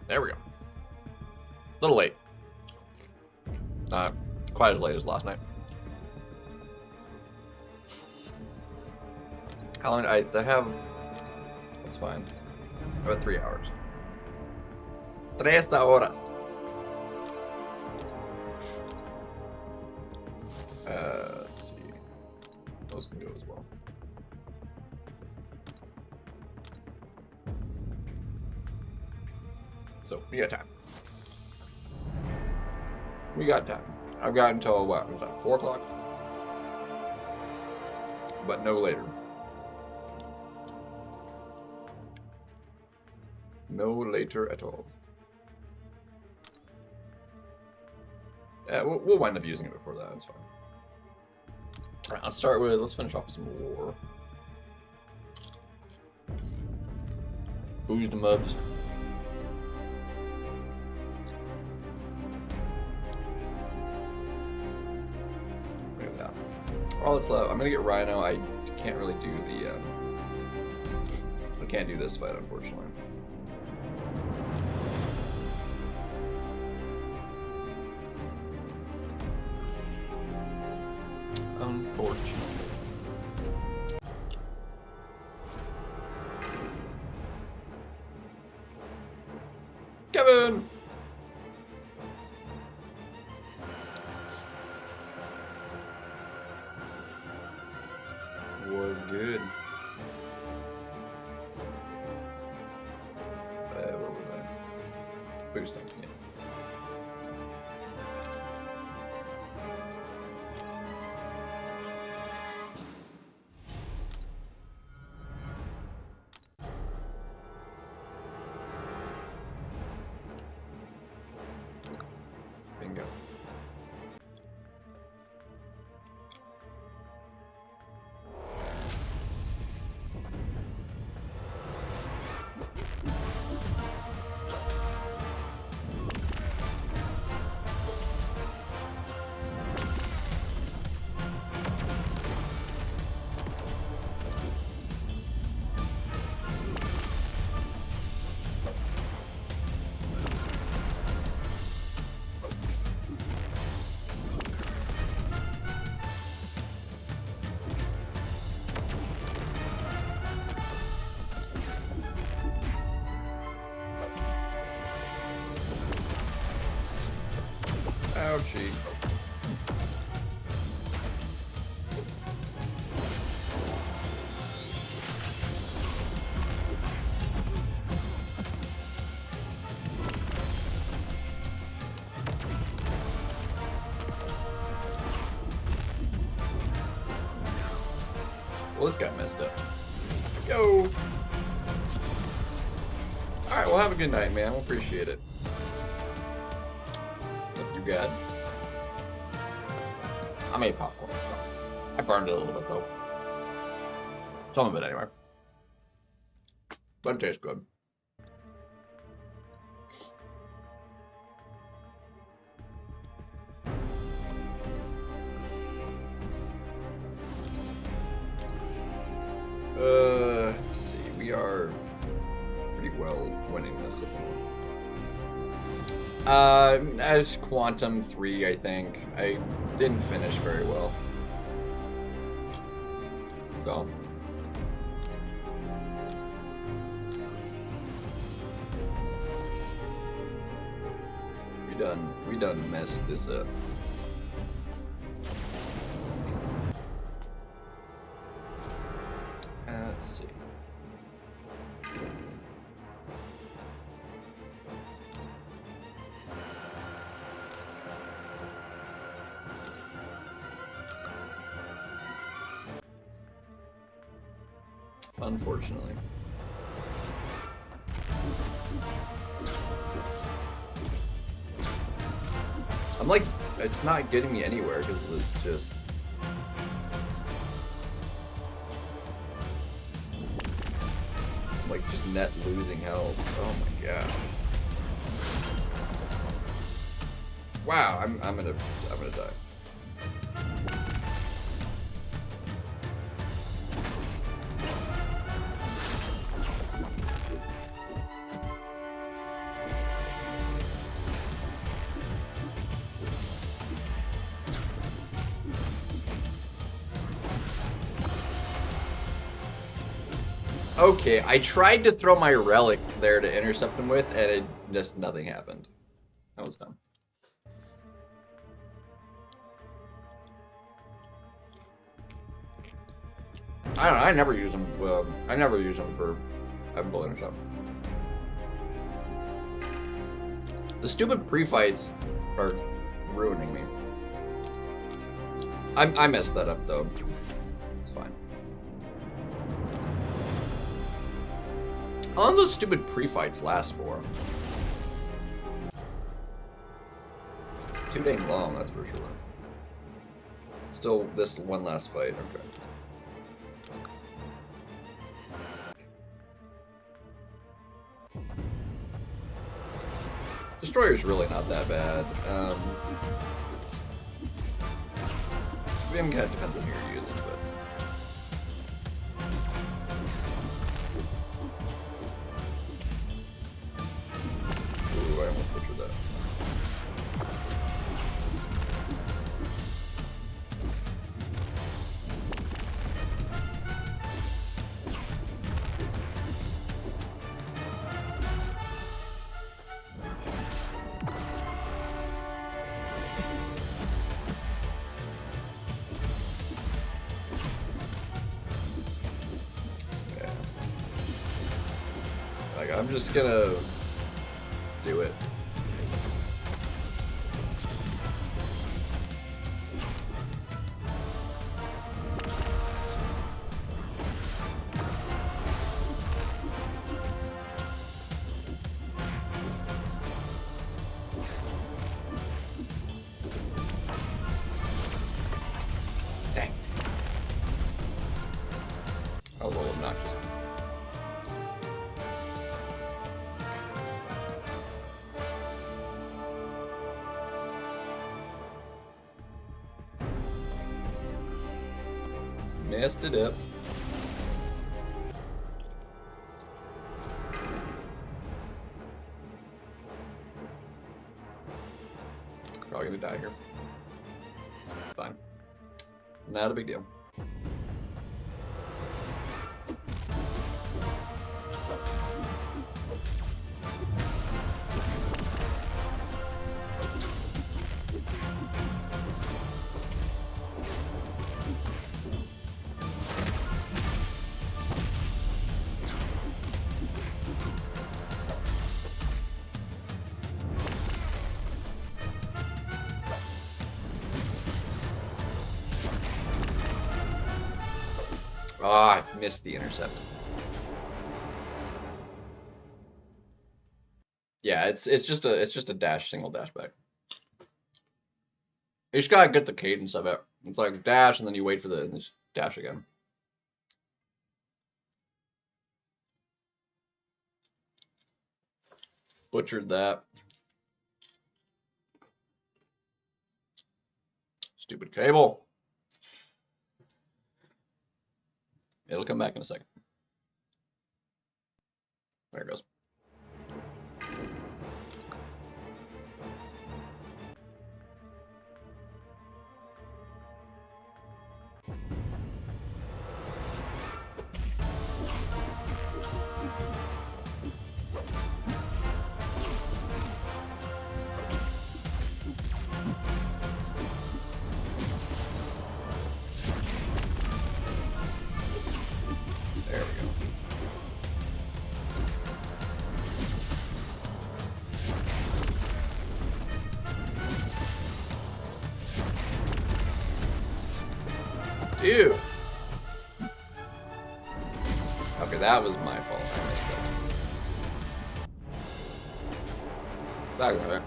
There we go. A little late. Not quite as late as last night. How long? I have. That's fine. About 3 hours. 3 horas. Let's see. Those can go as well. So we got time. We got time. I've got until what was that? 4 o'clock, but no later. No later at all. We'll wind up using it before that. That's fine. All right, let's finish off with some war. Booze the mubs. Look at that. All that's left. I'm gonna get Rhino. I can't really do the. I can't do this fight, unfortunately. Unfortunately. Kevin! Was good. Where was I? Boosting, yeah. Bingo. Ouchie. Well, this got messed up. Yo! Alright, well, have a good night, man. We'll appreciate it. Good. I made popcorn. So I burned it a little bit though. Some of it anyway. But it tastes good. Let's see. We are pretty well winning this. As Quantum 3, I think. I didn't finish very well. So. We done messed this up. Let's see. Unfortunately. I'm like, it's not getting me anywhere because it's just... I'm like, just net losing health. Oh my god. Wow, I'm gonna die. Okay, I tried to throw my relic there to intercept him with, and it just nothing happened. That was dumb. I don't know. I never use them. I never use them for Emble intercept. The stupid pre-fights are ruining me. I messed that up though. It's fine. How long those stupid pre-fights last for? Too dang long, that's for sure. Still, this one last fight. Okay. Destroyer's really not that bad. I mean, kind of depends on who you're using, but... Ooh, I almost butchered that. I'm just gonna do it. Dang. That was a little obnoxious. Messed it up. Probably gonna die here. It's fine. Not a big deal. Ah, I missed the intercept. Yeah, it's just a dash, single dash back. You just gotta get the cadence of it. It's like dash and then you wait for the dash again. Butchered that. Stupid cable. It'll come back in a second. There it goes. There we go. Dude. Okay, that was my fault. I missed that. That got it.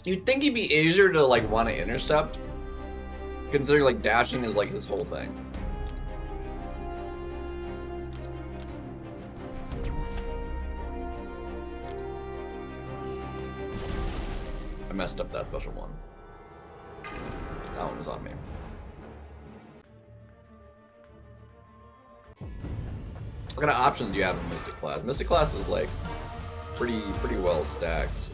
You'd think he'd be easier to like want to intercept, considering like dashing is like his whole thing. I messed up that special one. That one was on me. What kind of options do you have in Mystic Class? Mystic Class is like pretty well stacked.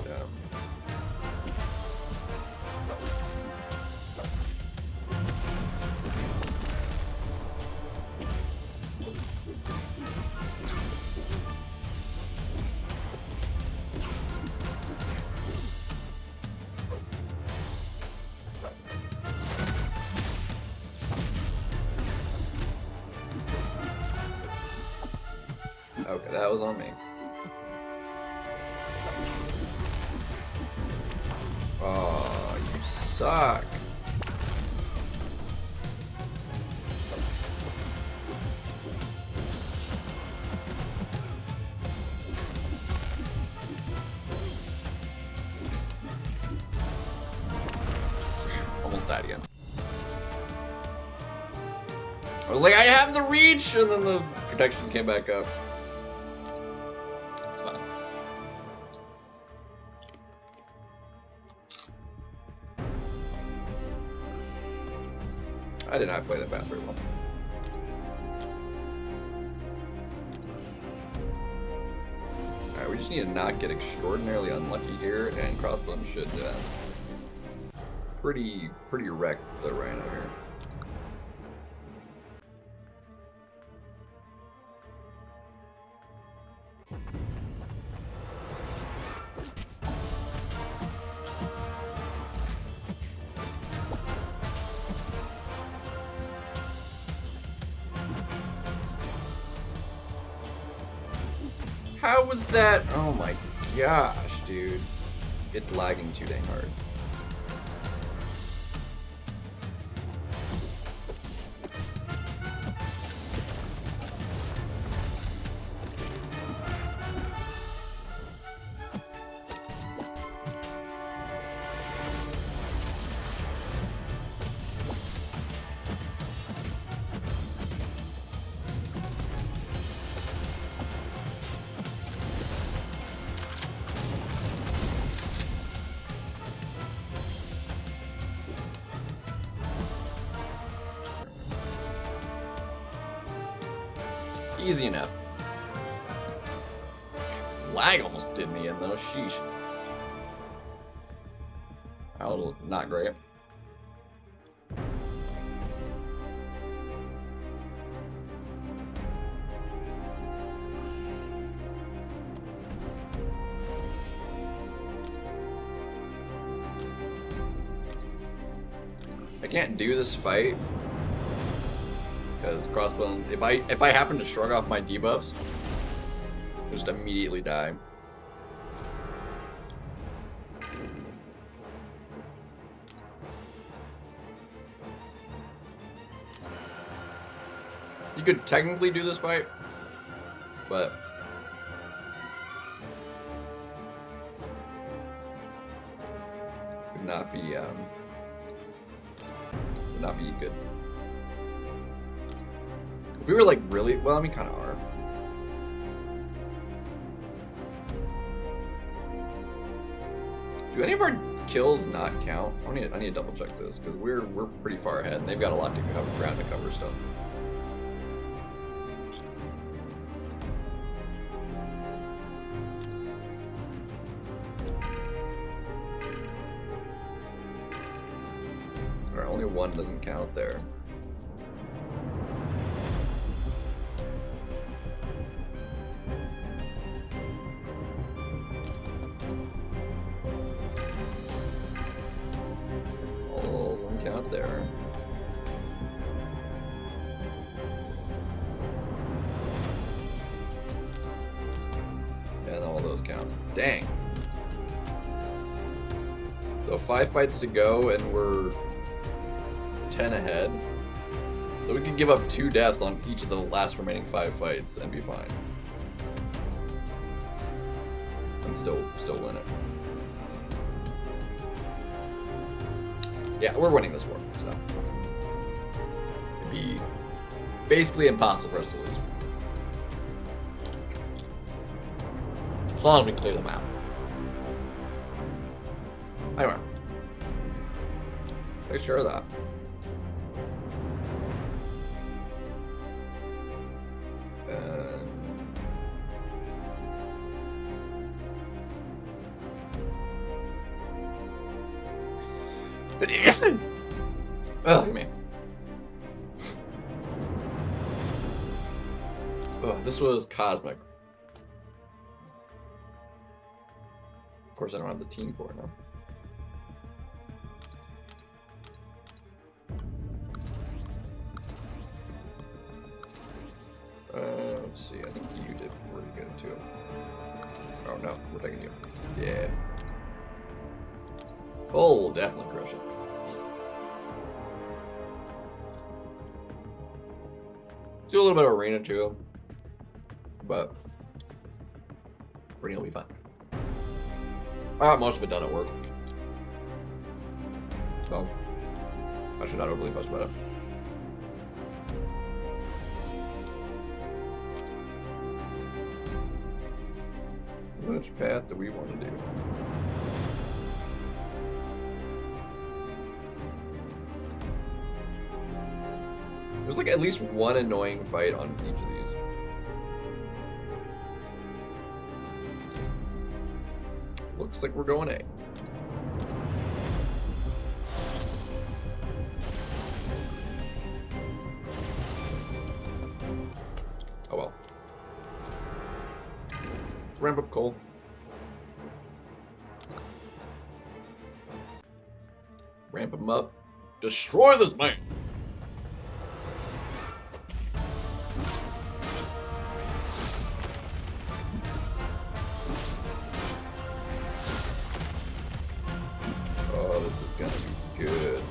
That was on me. Oh, you suck. Almost died again. I was like, I have the reach, and then the protection came back up. That's fine. I did not play that path very well. Alright, we just need to not get extraordinarily unlucky here, and Crossbone should pretty wreck the Rhino here. How was that? Oh my gosh, dude. It's lagging too dang hard. Easy enough. Lag almost did me in though, sheesh. Oh, not great. I can't do this fight because Crossbones, if I happen to shrug off my debuffs, I'll just immediately die. You could technically do this fight, but would not be good. If we were like really, well, I mean, kind of are. Do any of our kills not count? I need to double check this because we're pretty far ahead, and they've got a lot to cover, ground to cover still. Alright, only one doesn't count there. There. And all those count. Dang. So 5 fights to go and we're 10 ahead. So we could give up 2 deaths on each of the last remaining 5 fights and be fine. And still win it. Yeah, we're winning this war, so it'd be basically impossible for us to lose. As long as we clear the map. Anyway, take care of that. Oh, man. Oh, this was cosmic. Of course, I don't have the team for it now. let's see. I think you did pretty good too. Oh no, we're taking you. Yeah. Cole will definitely crush it. Do a little bit of arena too, but arena will be fine. I got most of it done at work, so I should not overly fuss about it. Which path do we want to do? There's like at least one annoying fight on each of these. Looks like we're going A. Oh well. Let's ramp up Cole. Ramp him up. Destroy this man! Oh, this is gonna be good.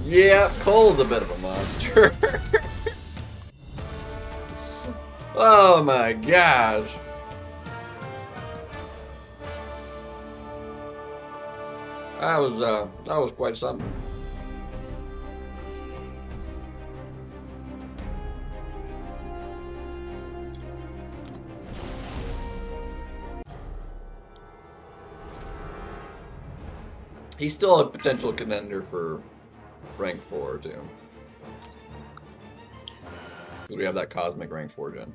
Yeah, Cole's a bit of a monster. Oh my gosh. That was quite something. He's still a potential contender for rank 4 too. We have that cosmic rank 4 gen.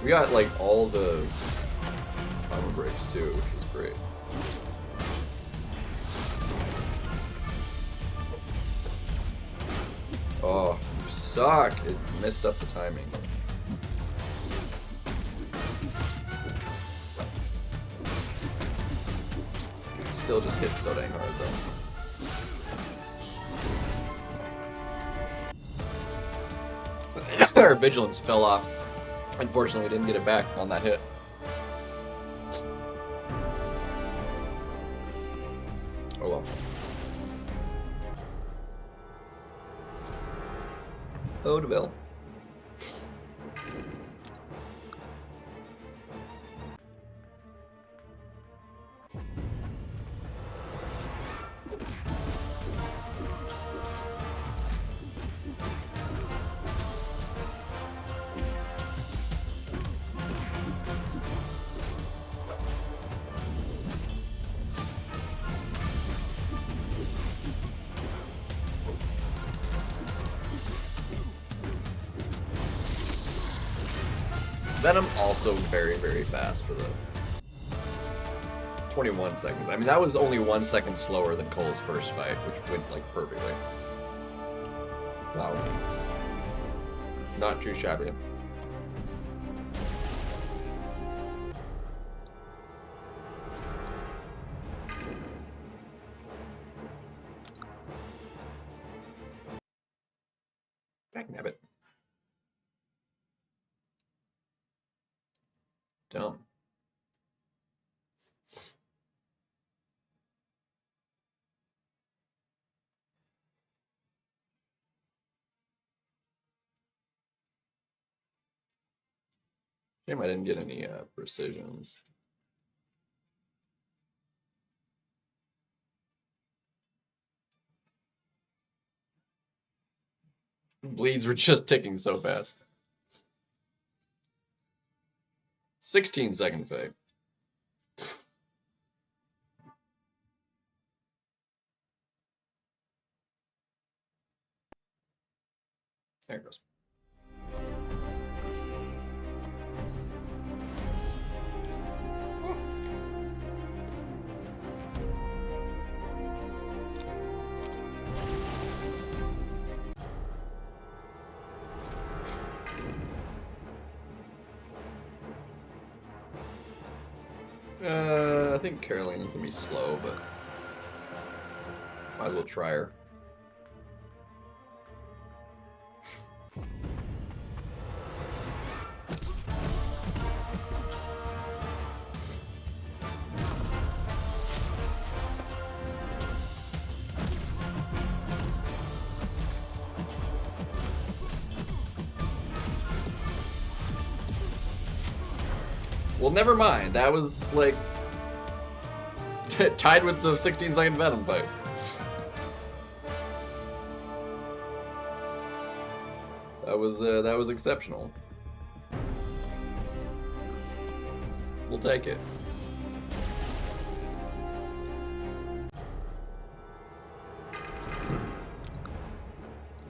We got like all the armor breaks too, which is great. Oh, you suck! It messed up the timing. It still just hits so dang hard though. Our vigilance fell off. Unfortunately, we didn't get it back on that hit. Oh well. Odeville. Venom also very, very fast for the 21 seconds. I mean, that was only 1 second slower than Cole's first fight, which went like perfectly. Wow. Not too shabby. Dagnabbit. Dumb. Shame I didn't get any precisions. Bleeds were just ticking so fast. 16-second fake. There it goes. I think Carolina's gonna be slow, but might as well try her. Well, never mind. That was like tied with the 16-second Venom fight. That was exceptional. We'll take it.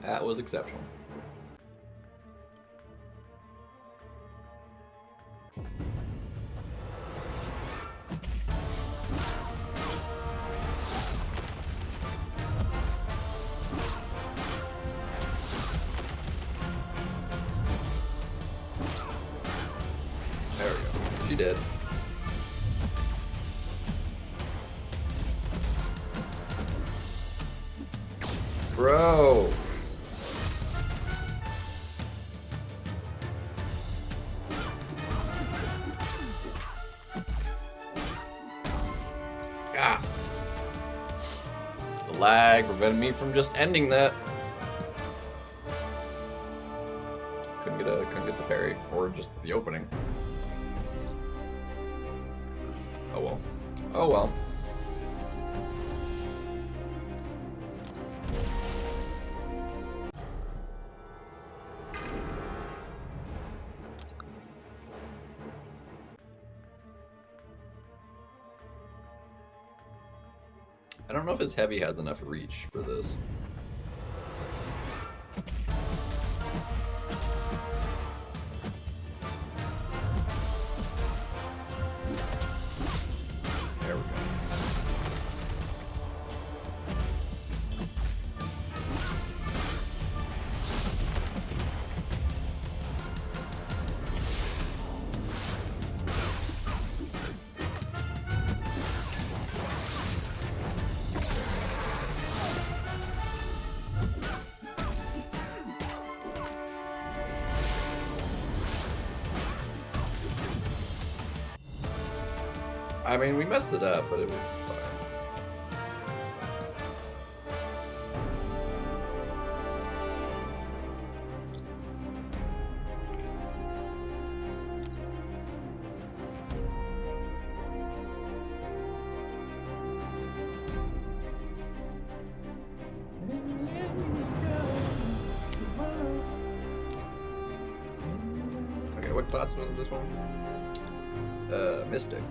That was exceptional. There we go. She did. Bro. Ah. The lag prevented me from just ending that. Couldn't get the parry or just the opening. Oh well. Oh well. I don't know if his heavy has enough reach for this. There we go. I mean, we messed it up, but it was fine. Okay, what class was this one? Mystic.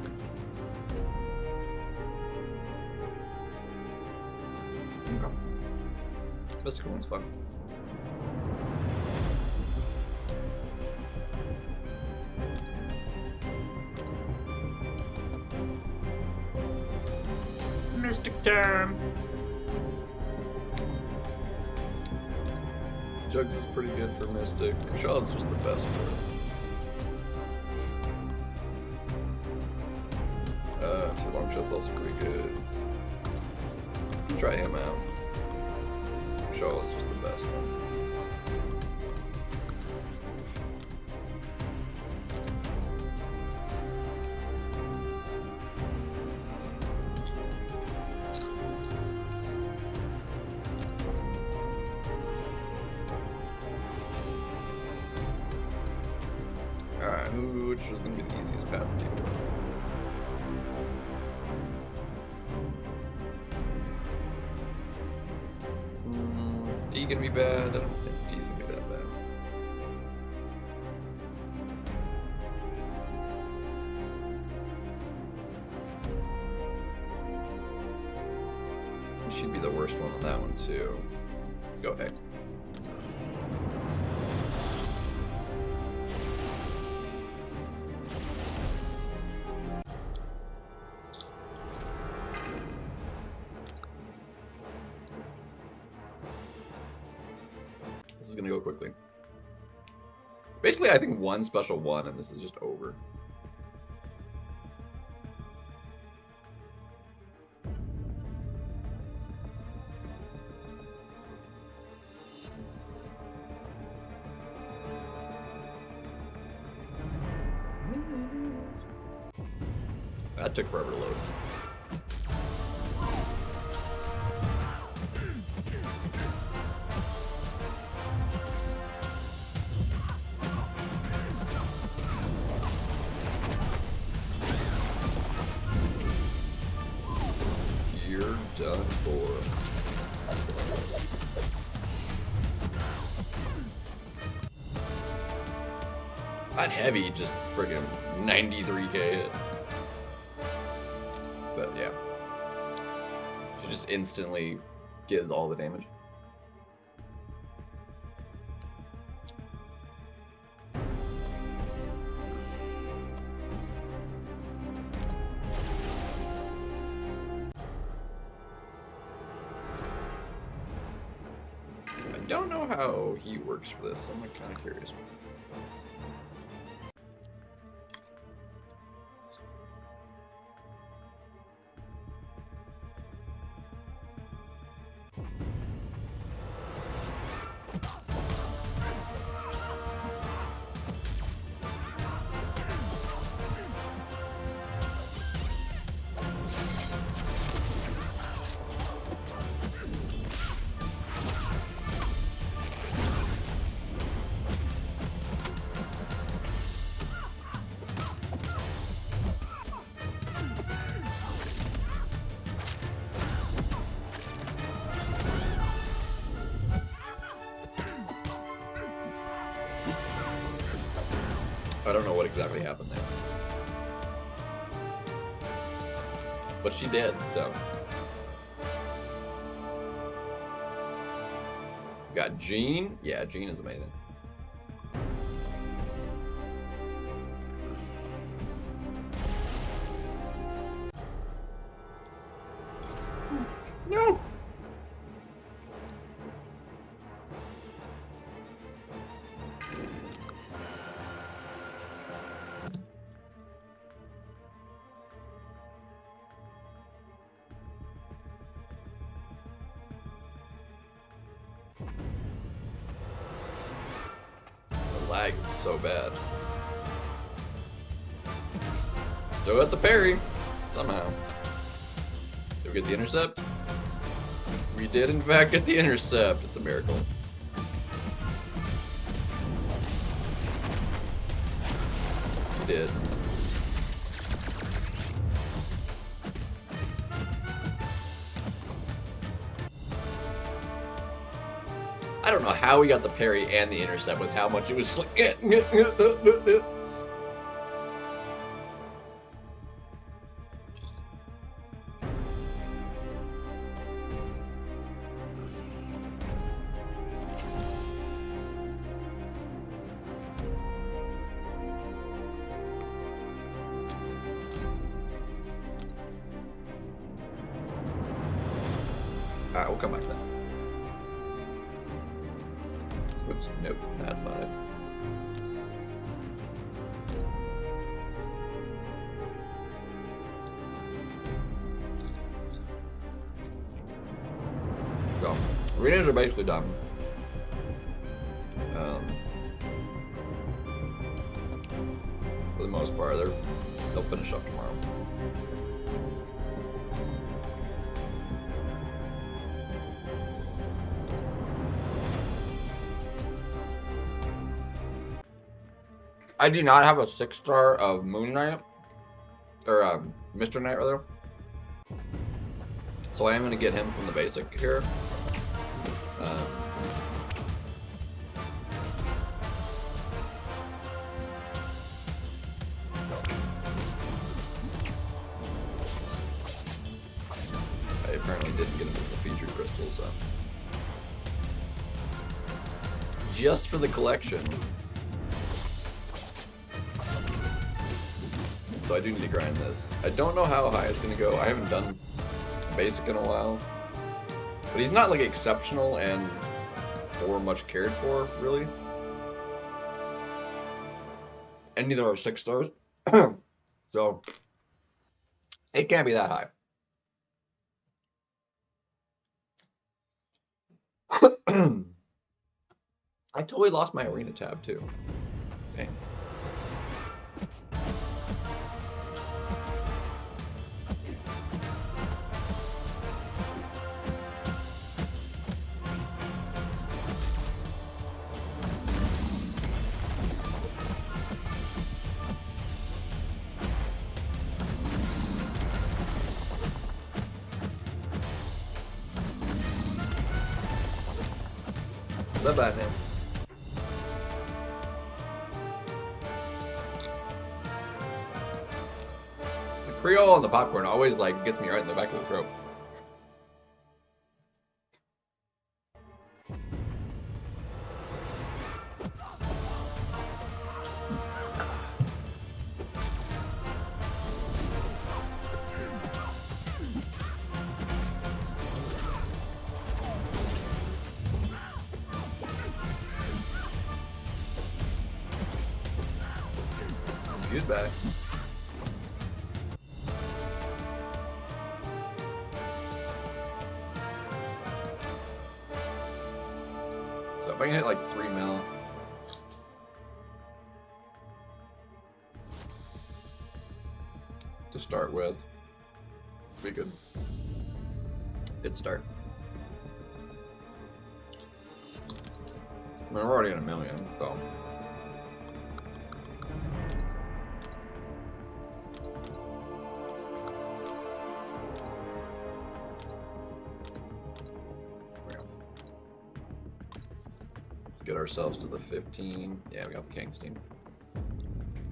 Okay. Mystical one's fun. Mystic time! Jugs is pretty good for Mystic. Shaw's just the best for it. So Longshot's also pretty good. Try him out. Shaw is just the best one. Alright, which is going to be the easiest path to deal with? Is D gonna be bad? I don't think D's gonna be that bad. He should be the worst one on that one too. Let's go A. This is gonna go quickly. Basically, I think one special one, and this is just over. That took forever to load. You're done for. That heavy just friggin' 93k hit. But yeah. She just instantly gives all the damage. I don't know how he works for this. I'm kind of curious. I don't know what exactly happened there. But she did, so. We got Jean. Yeah, Jean is amazing. No! Lag is so bad. Still got the parry, somehow. Did we get the intercept? We did in fact get the intercept. It's a miracle. We did. I don't know how we got the parry and the intercept with how much it was just like. Alright, we'll come back then. Oops, nope, that's not it. So, arenas are basically done. For the most part, they'll finish up tomorrow. I do not have a 6-star of Moon Knight, or Mr. Knight rather. So I am going to get him from the basic here. I apparently didn't get him with the featured crystal, so. Just for the collection. So I do need to grind this. I don't know how high it's going to go. I haven't done basic in a while. But he's not like exceptional and or much cared for, really. And neither are 6 stars. So it can't be that high. I totally lost my arena tab too. Dang. Bye-bye, man. The Creole and the popcorn always like gets me right in the back of the throat. Goodbye. So if I can hit like 3 mil. To start with, be good. Good start. I mean, we're already at 1 million, so. Get ourselves to the 15. Yeah, we got the Kings team.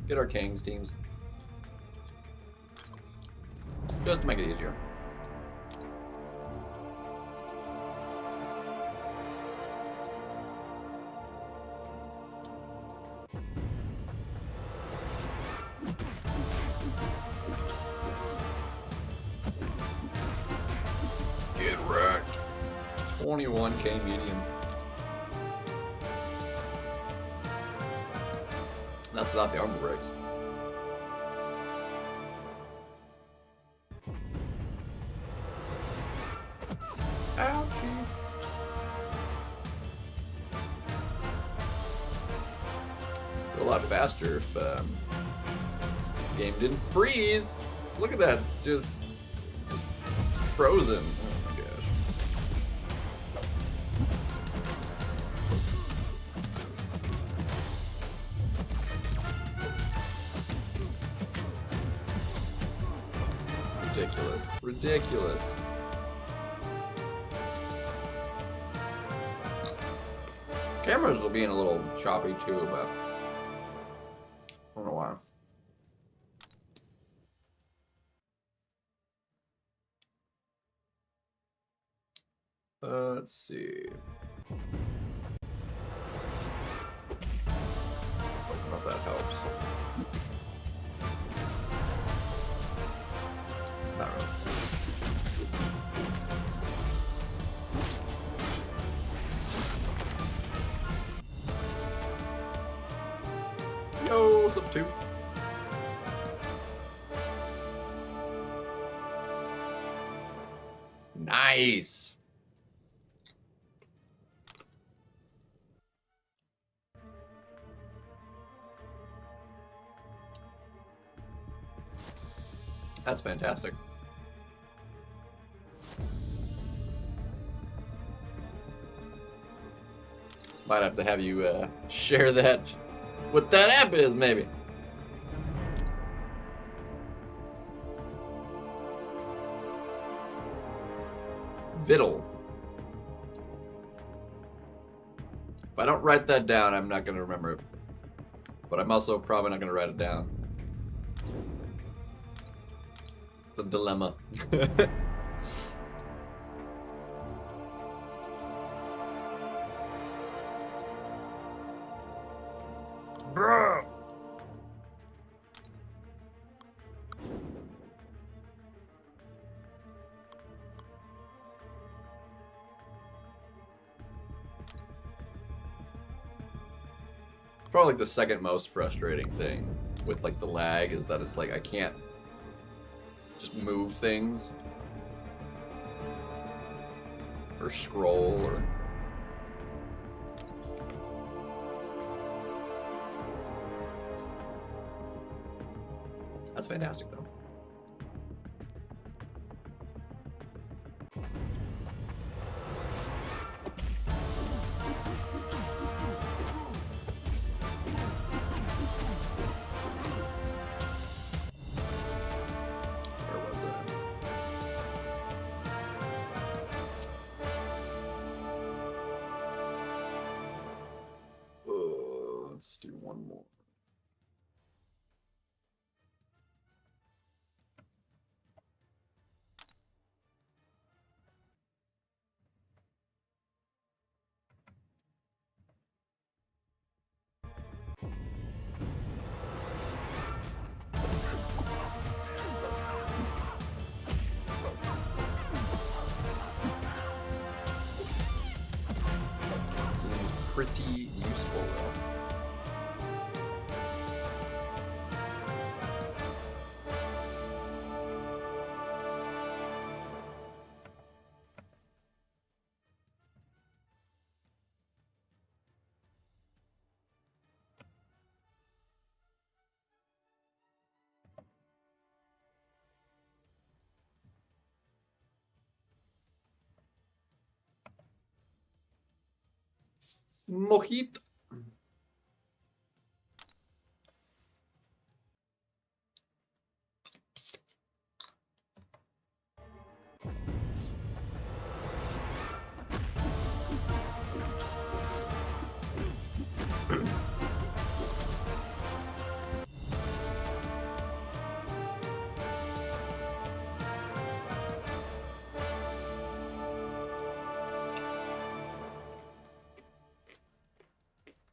Get our Kings teams. Just to make it easier. Get wrecked. 21k medium. That's without the armor breaks. Ouchie. Go a lot faster if the game didn't freeze. Look at that, just frozen. Oh my gosh. Ridiculous. Ridiculous. Cameras will be in a little choppy too, but I don't know why. Let's see. I don't know if that helps. Not really. Yo, what's up, too? Nice. That's fantastic. Might have to have you share that, what that app is, maybe. Viddle. If I don't write that down, I'm not going to remember it. But I'm also probably not going to write it down. It's a dilemma. Bruh. Probably like the second most frustrating thing with like the lag is that it's like I can't just move things or scroll or that's fantastic though. Let's do one more. Seems pretty useful though. Mojito.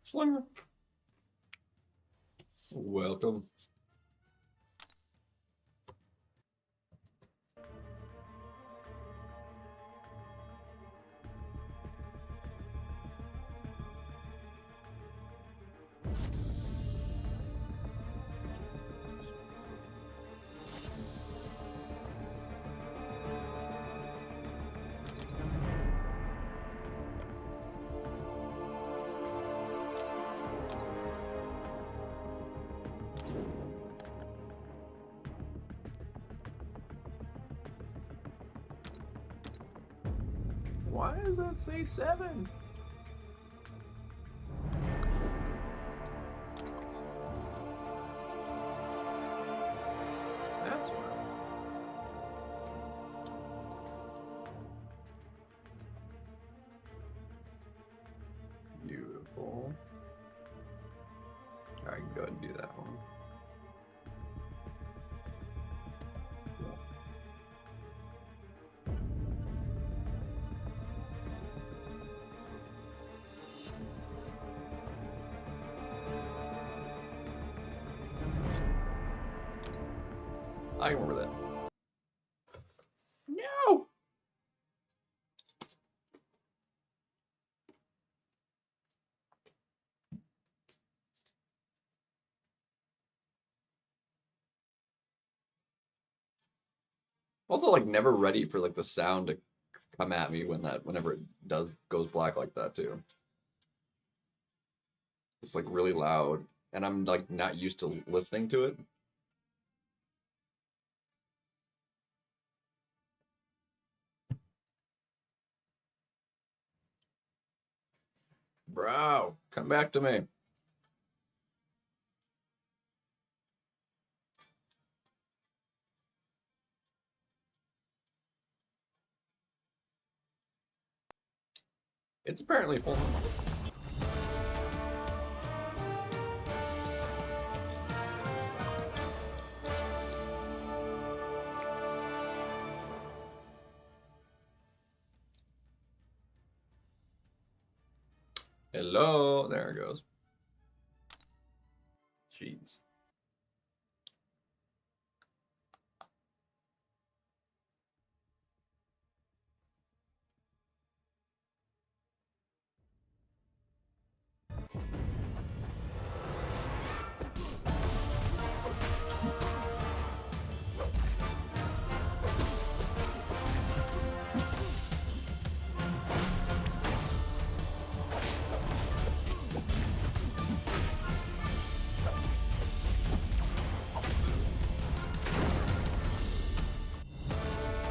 Slinger. Welcome. Why does that say 7? That's why. Beautiful. I can go ahead and do that one. I can remember that. No! Also, like, never ready for like the sound to come at me whenever it goes black like that too. It's like really loud, and I'm like not used to listening to it. Bro, come back to me. It's apparently full. Hello, there it goes. Jeez.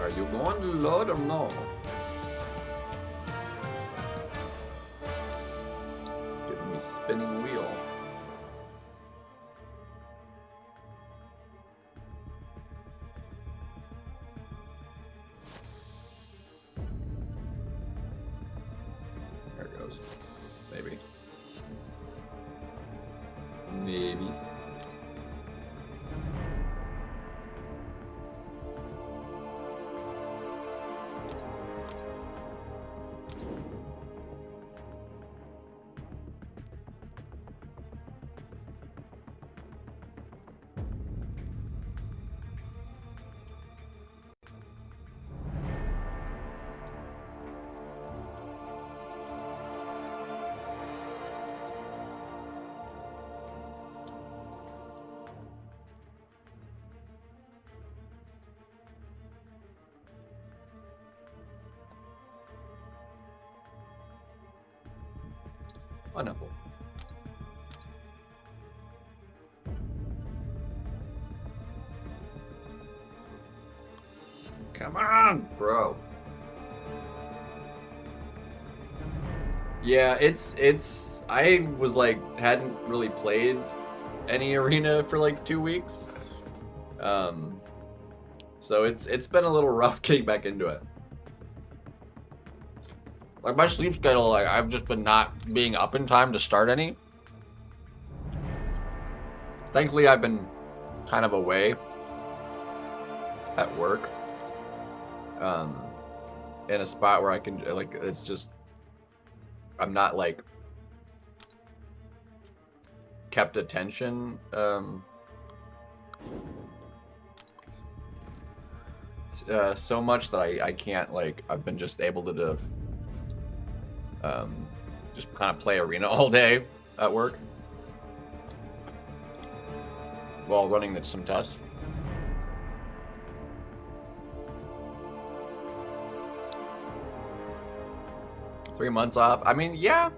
Are you going to load or no? Give me spinning wheel. There it goes. Maybe. Maybes. Wonderful. Come on, bro. Yeah, it's I was like hadn't really played any arena for like 2 weeks. So it's been a little rough getting back into it. Like my sleep schedule, like I've just been not being up in time to start any. Thankfully, I've been kind of away at work, in a spot where I can like it's just I'm not like kept attention. So much that I can't like I've been just able to just kind of play arena all day at work while running some tests. Three months off. I mean, yeah,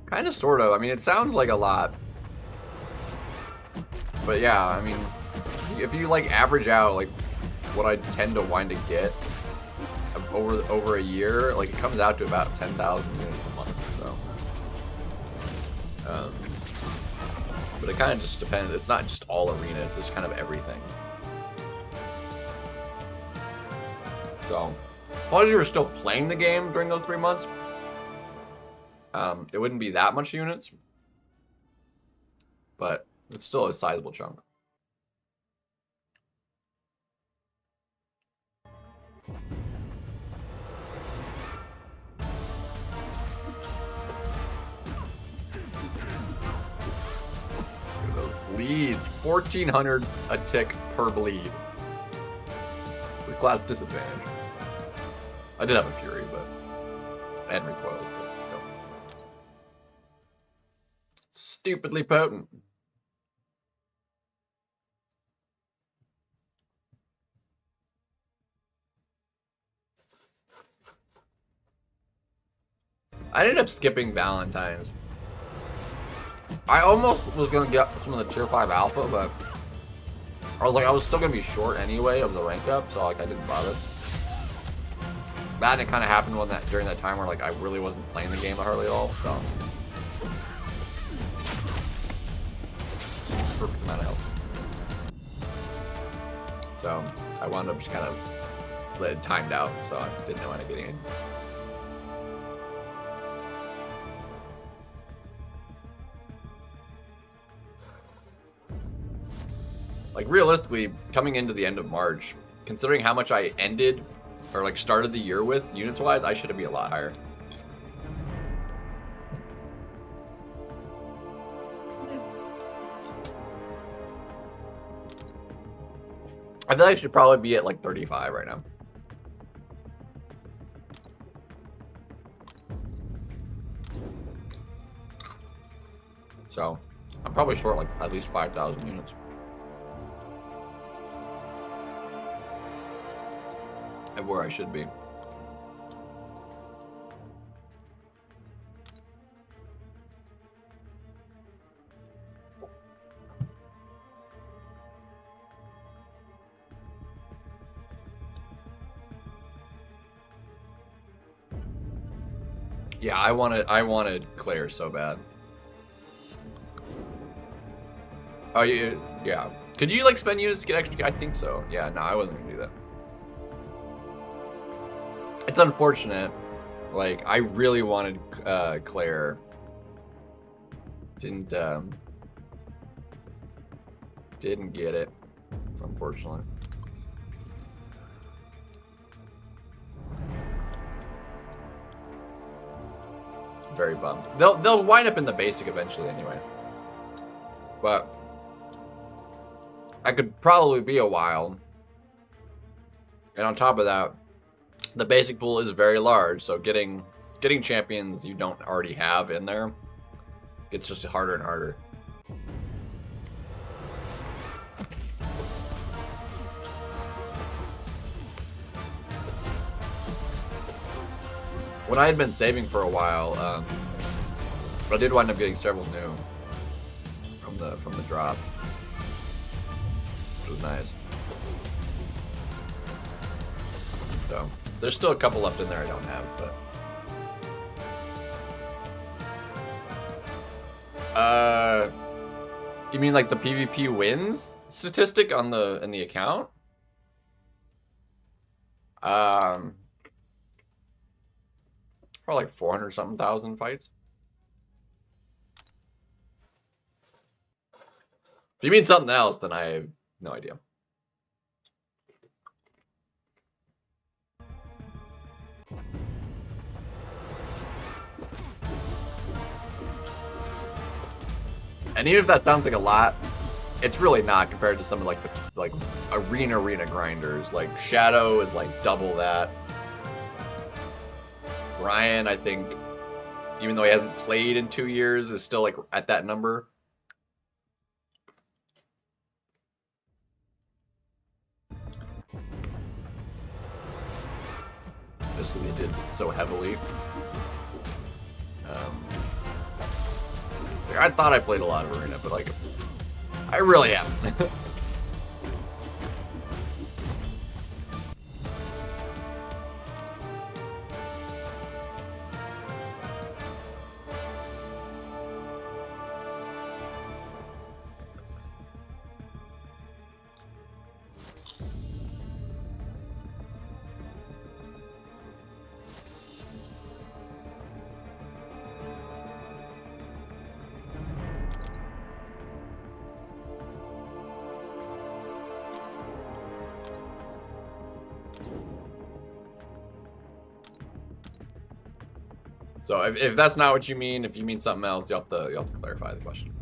kind of, sort of. I mean, it sounds like a lot, but yeah, I mean, if you like average out like what I tend to wind to get over a year, like it comes out to about 10,000 units a month. So, but it kind of just depends. It's not just all arena; it's just kind of everything. So, as long as you were still playing the game during those 3 months, it wouldn't be that much units, but it's still a sizable chunk. Bleeds 1,400 a tick per bleed with class disadvantage. I did have a Fury, but and recoils, but still stupidly potent. I ended up skipping Valentine's. I almost was gonna get some of the tier 5 alpha, but I was like, I was still gonna be short anyway of the rank up, so like I didn't bother. That and it kind of happened during that time where like I really wasn't playing the game hardly at all, so perfect amount of health. So I wound up just kind of timed out, so I didn't know when to get in. Like realistically, coming into the end of March, considering how much I ended or like started the year with units wise, I should be a lot higher. I feel like I should probably be at like 35 right now. So I'm probably short like at least 5,000 units. Of where I should be. Yeah, I wanted Claire so bad. Oh, yeah. Could you like spend units to get extra? I think so. Yeah, no, I wasn't gonna do that. It's unfortunate. Like, I really wanted Claire Didn't get it, unfortunately. Very bummed. They'll wind up in the basic eventually anyway. But I could probably be a while. And on top of that, the basic pool is very large, so getting champions you don't already have in there gets just harder and harder. When I had been saving for a while, I did wind up getting several new from the drop, which was nice. So there's still a couple left in there I don't have, but you mean like the PvP wins statistic in the account? Probably like 400 something thousand fights. If you mean something else, then I have no idea. And even if that sounds like a lot, it's really not compared to some of like the arena grinders. Like Shadow is like double that. Ryan, I think, even though he hasn't played in 2 years, is still like at that number. Just so they did so heavily. I thought I played a lot of Arena, but like, I really haven't. So if that's not what you mean, if you mean something else, you have to clarify the question.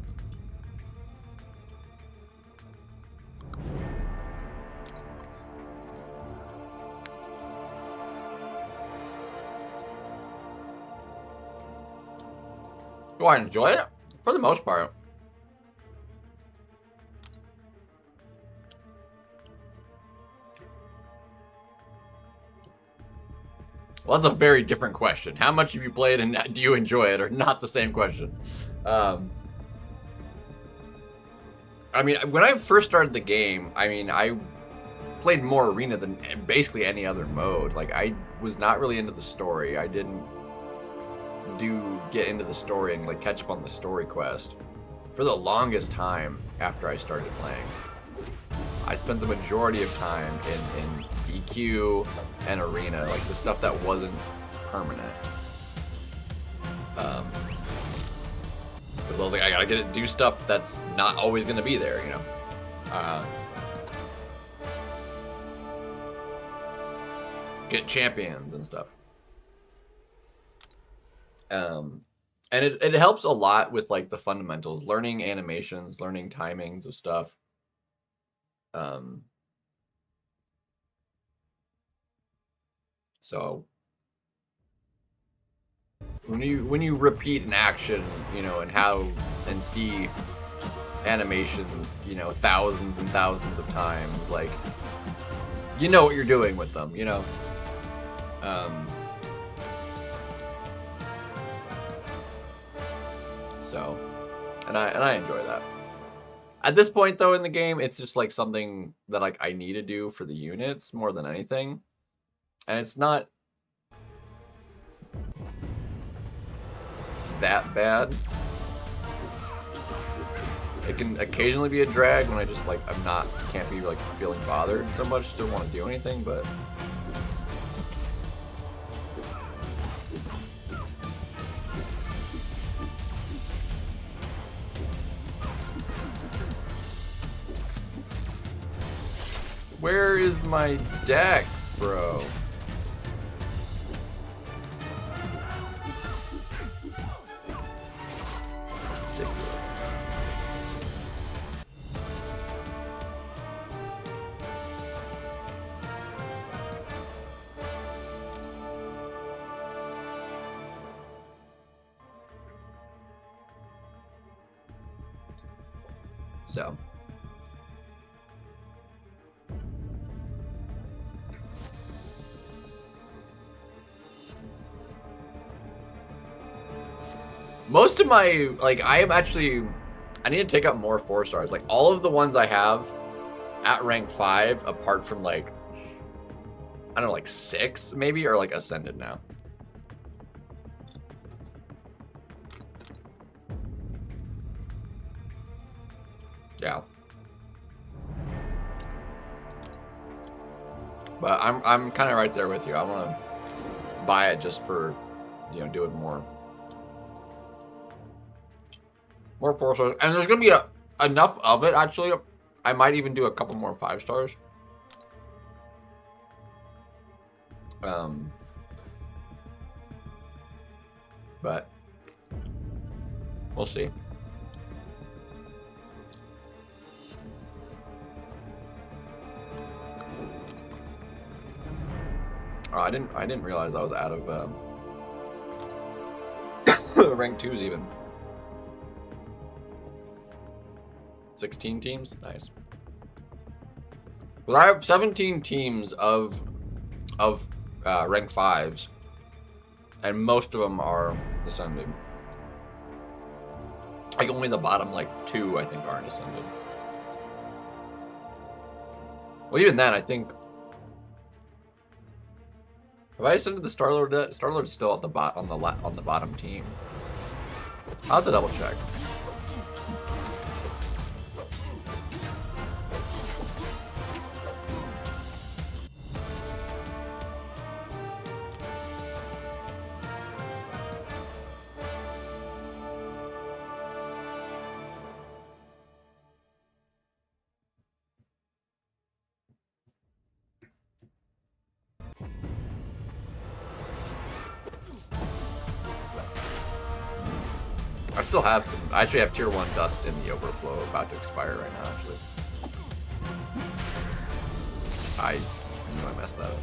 Do I enjoy it? For the most part. Well, that's a very different question. How much have you played and do you enjoy it, or not the same question? I mean, when I first started the game, I mean, I played more Arena than basically any other mode. Like, I was not really into the story. I didn't get into the story and like catch up on the story quest for the longest time after I started playing. I spent the majority of time in EQ and Arena, like the stuff that wasn't permanent. Because like, I gotta get it, do stuff that's not always gonna be there, you know. Get champions and stuff. And it helps a lot with like the fundamentals, learning animations, learning timings of stuff. So when you repeat an action, you know, and see animations, you know, thousands and thousands of times, like, you know what you're doing with them, you know. So, and I enjoy that. At this point, though, in the game, it's just like something that like I need to do for the units more than anything, and it's not that bad. It can occasionally be a drag when I just like can't be like feeling bothered so much to want to do anything, but. Where is my dex, bro? So. Most of my, like, I need to take up more 4 stars. Like, all of the ones I have at rank 5, apart from, like, I don't know, like 6, maybe, are, like, ascended now. Yeah. But I'm kind of right there with you. I want to buy it just for, you know, doing more 4 stars. And there's going to be enough of it, actually. I might even do a couple more 5 stars. But we'll see. Oh, I didn't realize I was out of rank 2s even. 16 teams? Nice. Well, I have 17 teams of rank 5s, and most of them are ascended. Like, only the bottom, like, 2, I think, aren't ascended. Well, even then, I think... Have I ascended the Star-Lord yet? Star-Lord's still at the on the bottom team. I'll have to double check. I still have some. I actually have tier 1 dust in the overflow about to expire right now, actually. I knew I messed that up.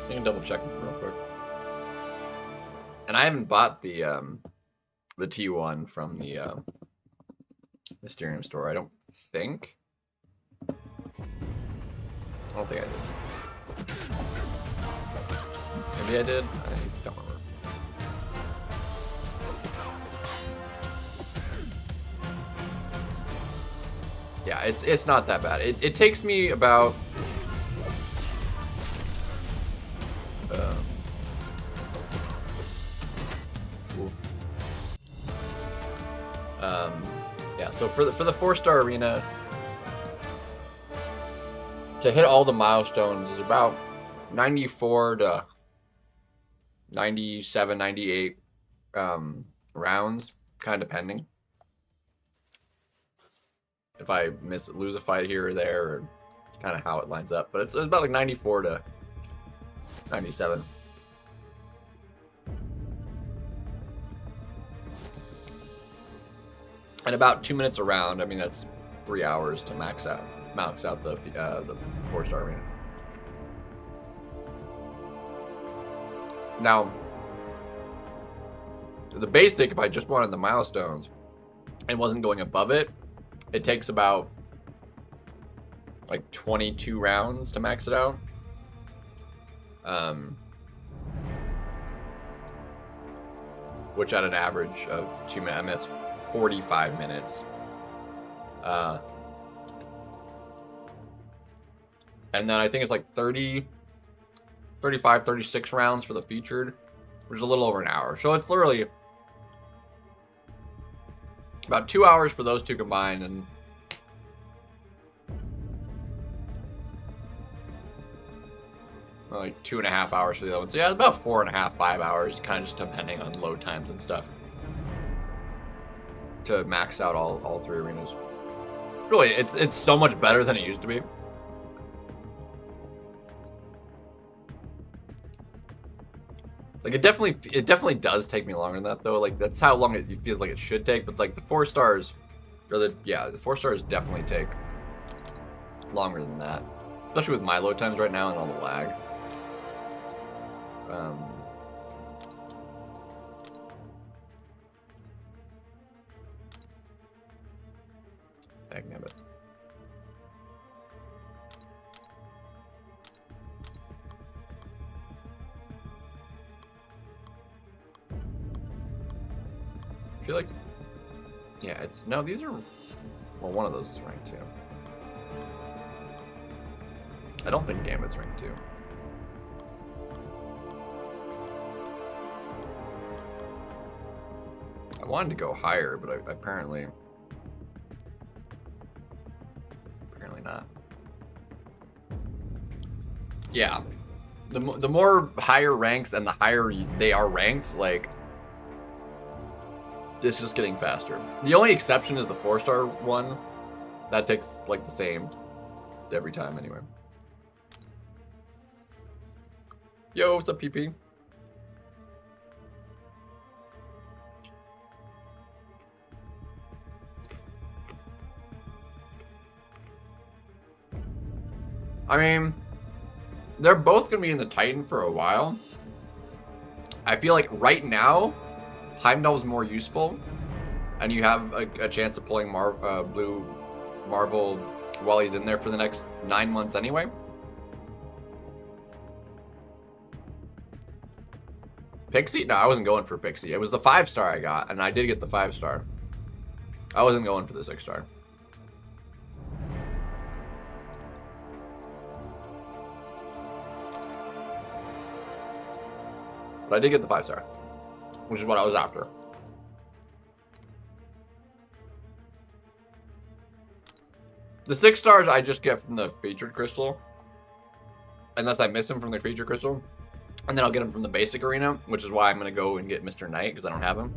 I can double check real quick. And I haven't bought the T1 from the Mysterium store. I don't think. I don't think I did. Maybe I did. I don't remember. Yeah, it's not that bad. It takes me about yeah, so for the 4-star arena, to hit all the milestones is about 94 to 97, 98 rounds, kind of depending. If I lose a fight here or there, or kind of how it lines up. But it's about like 94 to 97. And about 2 minutes a round. I mean, that's 3 hours to max out the 4-star arena. Now, the basic, if I just wanted the milestones and wasn't going above it, it takes about like 22 rounds to max it out. Which at an average of 2 minutes, I mean, that's 45 minutes. And then I think it's like 30, 35, 36 rounds for the featured, which is a little over an hour. So it's literally about 2 hours for those two combined, and like 2.5 hours for the other one. So yeah, it's about 4.5, 5 hours, kind of just depending on load times and stuff, to max out all three arenas. Really, it's so much better than it used to be. Like it definitely does take me longer than that though. Like that's how long it feels like it should take. But like the 4 stars, or the 4 stars definitely take longer than that, especially with my load times right now and all the lag. Dangnabbit. I feel like, yeah, no, these are, well, one of those is rank 2. I don't think Gambit's rank 2. I wanted to go higher, but apparently not. Yeah, the more higher ranks and the higher they are ranked, like, it's just getting faster. The only exception is the 4-star one. That takes like the same every time anyway. Yo, what's up, PP? I mean, they're both going to be in the Titan for a while. I feel like right now, Heimdall is more useful, and you have a chance of pulling Blue Marvel while he's in there for the next 9 months anyway. Pixie? No, I wasn't going for Pixie. It was the 5-star I got, and I did get the 5-star. I wasn't going for the 6-star. But I did get the 5-star, which is what I was after. The 6 stars I just get from the featured crystal, unless I miss him from the featured crystal, and then I'll get him from the basic arena, which is why I'm gonna go and get Mr. Knight because I don't have him.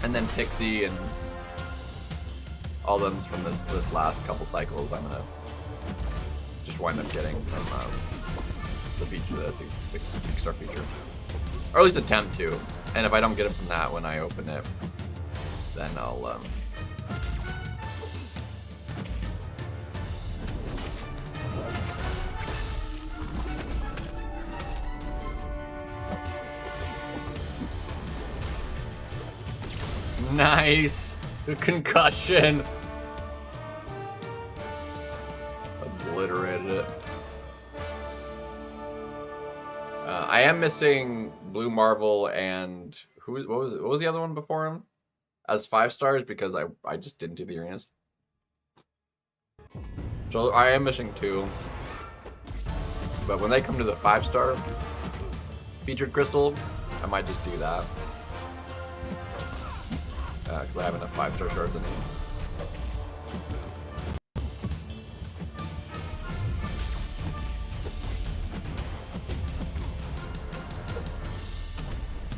And then Pixie and all them from this last couple cycles, I'm gonna just wind up getting from the feature, the 6-star feature, or at least attempt to. And if I don't get them from that when I open it, then I'll Nice! The concussion! Obliterated it. I am missing Blue Marvel and what was the other one before him? As 5 stars because I just didn't do the arenas. So I am missing 2. But when they come to the 5-star featured crystal, I might just do that. Because I have enough 5-star shards in it.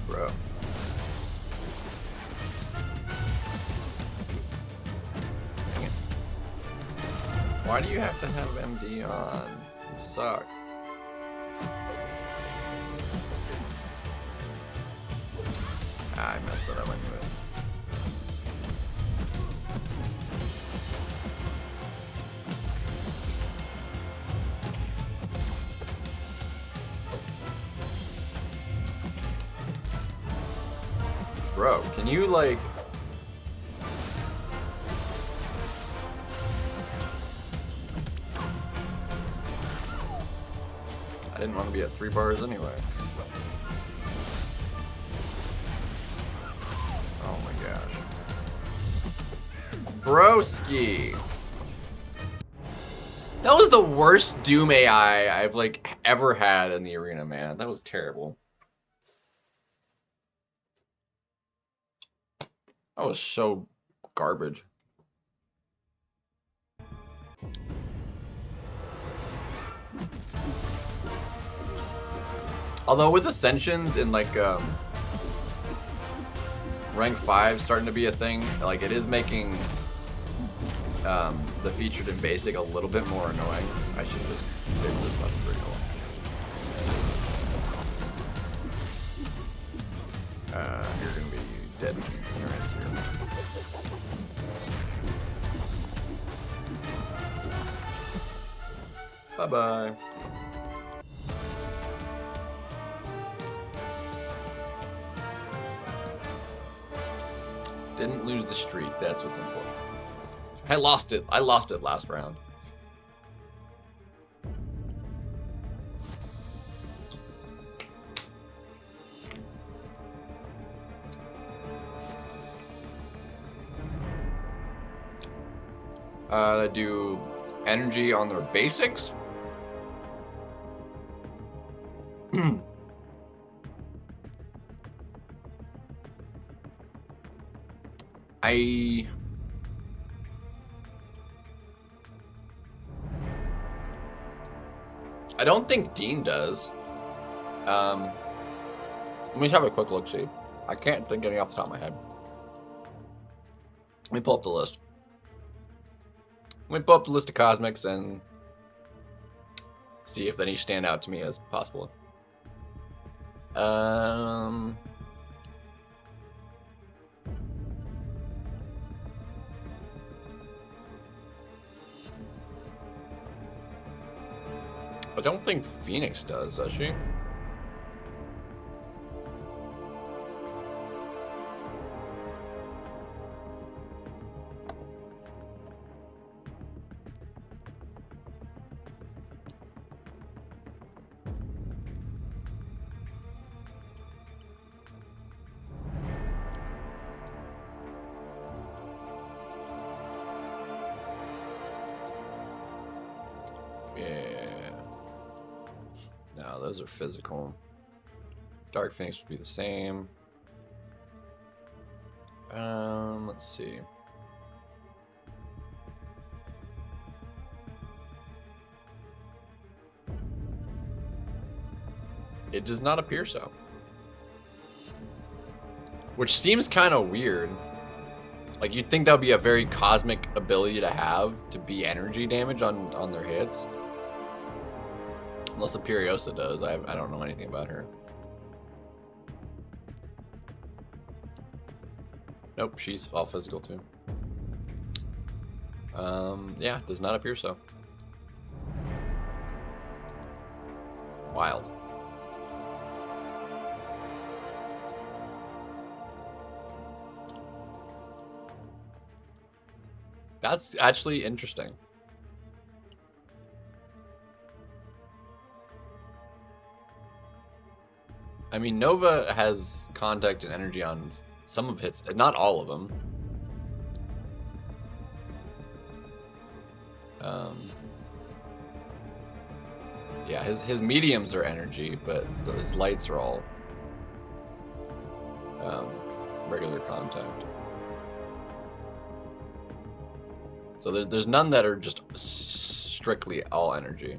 Bro. Dang it. Why do you have to have MD on? You suck. I messed it up anyway. Bro, can you like... I didn't want to be at 3 bars anyway. gosh. Broski. That was the worst Doom AI I've like ever had in the arena, man. That was terrible. That was so garbage. Although with Ascensions in like rank 5 starting to be a thing, like it is making the featured in basic a little bit more annoying. I should just save this button for you. You're gonna be dead. Bye bye. Didn't lose the streak. That's what's important. I lost it. I lost it last round. Do energy on their basics. I don't think Dean does. Let me have a quick look see. I can't think any off the top of my head. Let me pull up the list. Let me pull up the list of cosmics and see if any stand out to me as possible. I don't think Phoenix does she? Those are physical. Dark Phoenix would be the same. Let's see. It does not appear so. Which seems kind of weird. Like, you'd think that would be a very cosmic ability to have, to be energy damage on their hits. Unless the Furiosa does. I don't know anything about her. Nope, she's all physical too. Yeah, does not appear so. Wild. That's actually interesting. I mean, Nova has contact and energy on some of his, not all of them. Yeah, his mediums are energy, but his lights are all regular contact. So there's none that are just strictly all energy.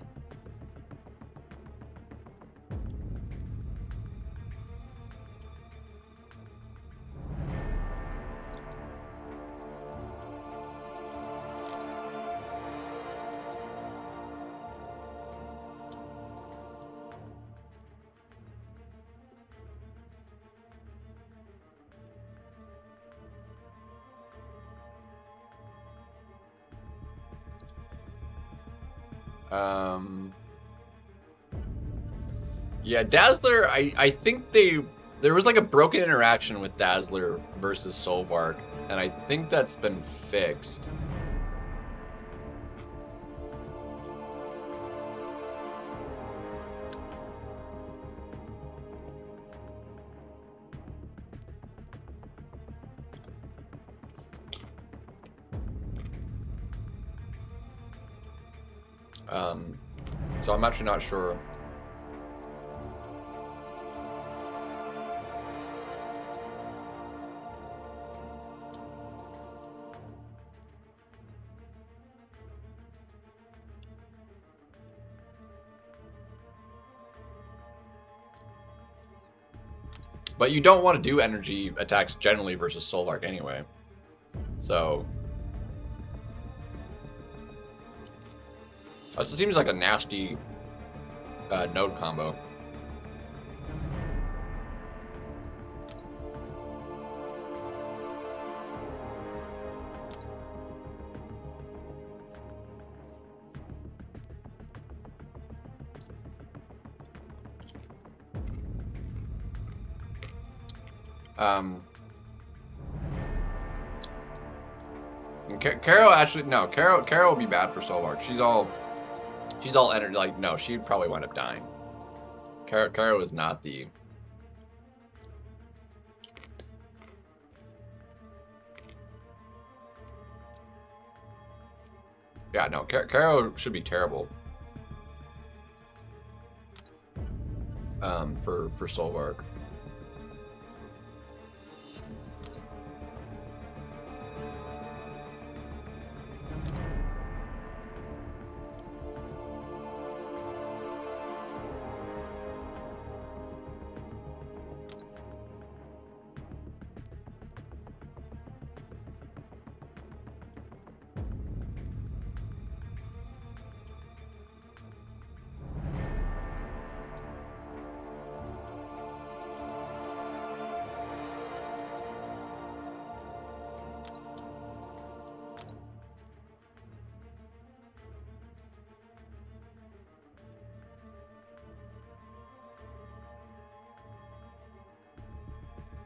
Yeah, Dazzler, I think there was like a broken interaction with Dazzler versus Solvark, and I think that's been fixed. So I'm actually not sure. But you don't want to do energy attacks generally versus Solvark anyway. So it seems like a nasty node combo. Caro actually no. Caro will be bad for Solvark. She's all energy. Like no, she'd probably wind up dying. Caro is not the. Yeah, no. Caro should be terrible. For Solvark.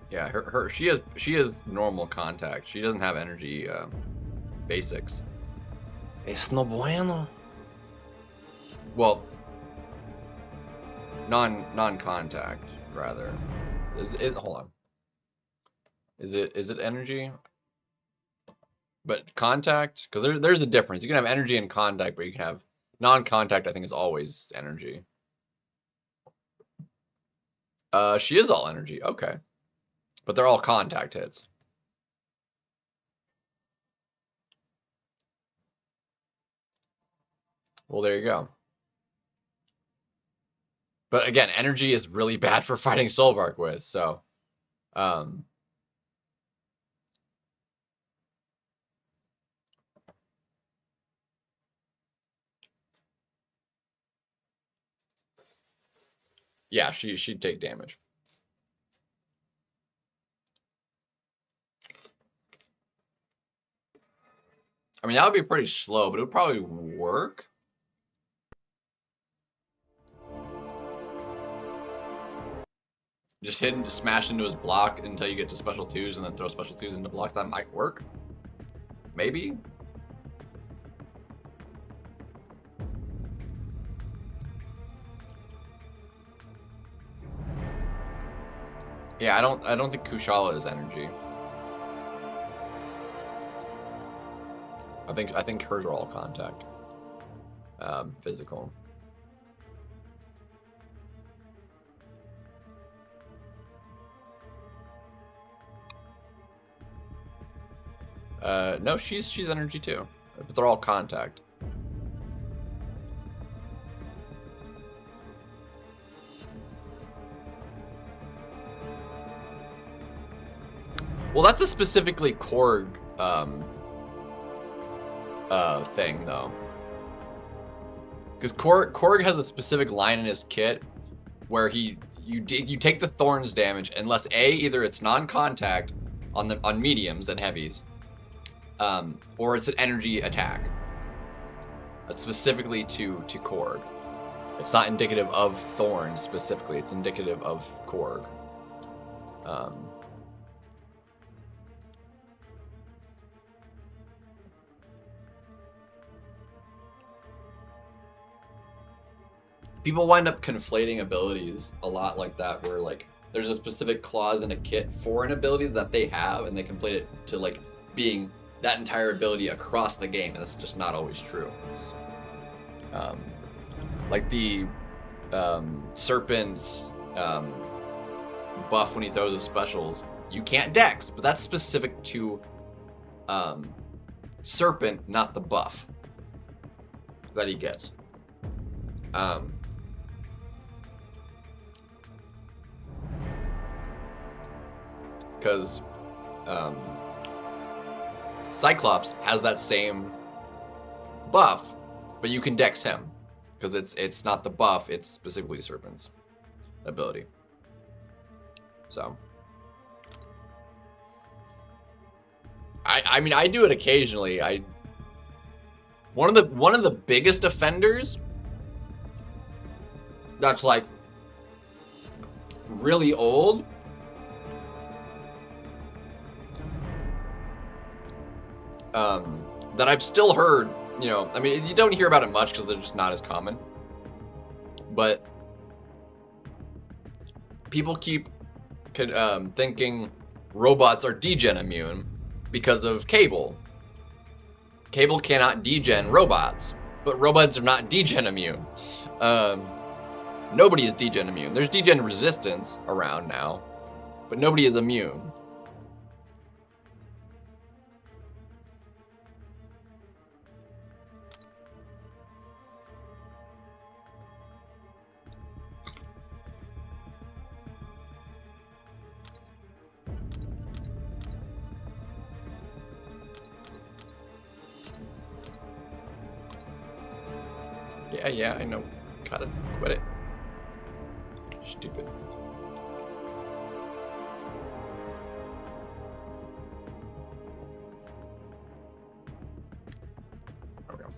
Yeah, she has normal contact. She doesn't have energy basics. Es no bueno. Well, non-contact rather. Hold on. Is it energy? But contact, because there's a difference. You can have energy and contact, but you can have non-contact. I think is always energy. She is all energy. Okay. But they're all contact hits. Well, there you go. But again, energy is really bad for fighting Solvark with, so yeah, she'd take damage. I mean, that would be pretty slow, but it would probably work. Just smash into his block until you get to special twos and then throw special twos into blocks. That might work. Maybe. Yeah, I don't think Kushala is energy. I think hers are all contact. Physical. No, she's energy too, but they're all contact. Well, that's a specifically Korg thing though, because Korg has a specific line in his kit where you take the thorns damage unless either it's non-contact on mediums and heavies, or it's an energy attack. That's specifically to Korg. It's not indicative of thorns specifically. It's indicative of Korg. People wind up conflating abilities a lot like that, where like there's a specific clause in a kit for an ability that they have, and they conflate it to like being that entire ability across the game, and that's just not always true. like the Serpent's buff when he throws his specials, you can't dex, but that's specific to Serpent, not the buff that he gets. Because Cyclops has that same buff, but you can dex him because it's not the buff, it's specifically Serpent's ability. So I mean, I do it occasionally. One of the biggest offenders that's like really old that I've still heard, you know, I mean, you don't hear about it much because they're just not as common, but people keep thinking robots are degen immune because of Cable. Cable cannot degen robots, but robots are not degen immune. Nobody is degen immune. There's degen resistance around now, but nobody is immune. Yeah, I know. Gotta quit it. Stupid. There we go.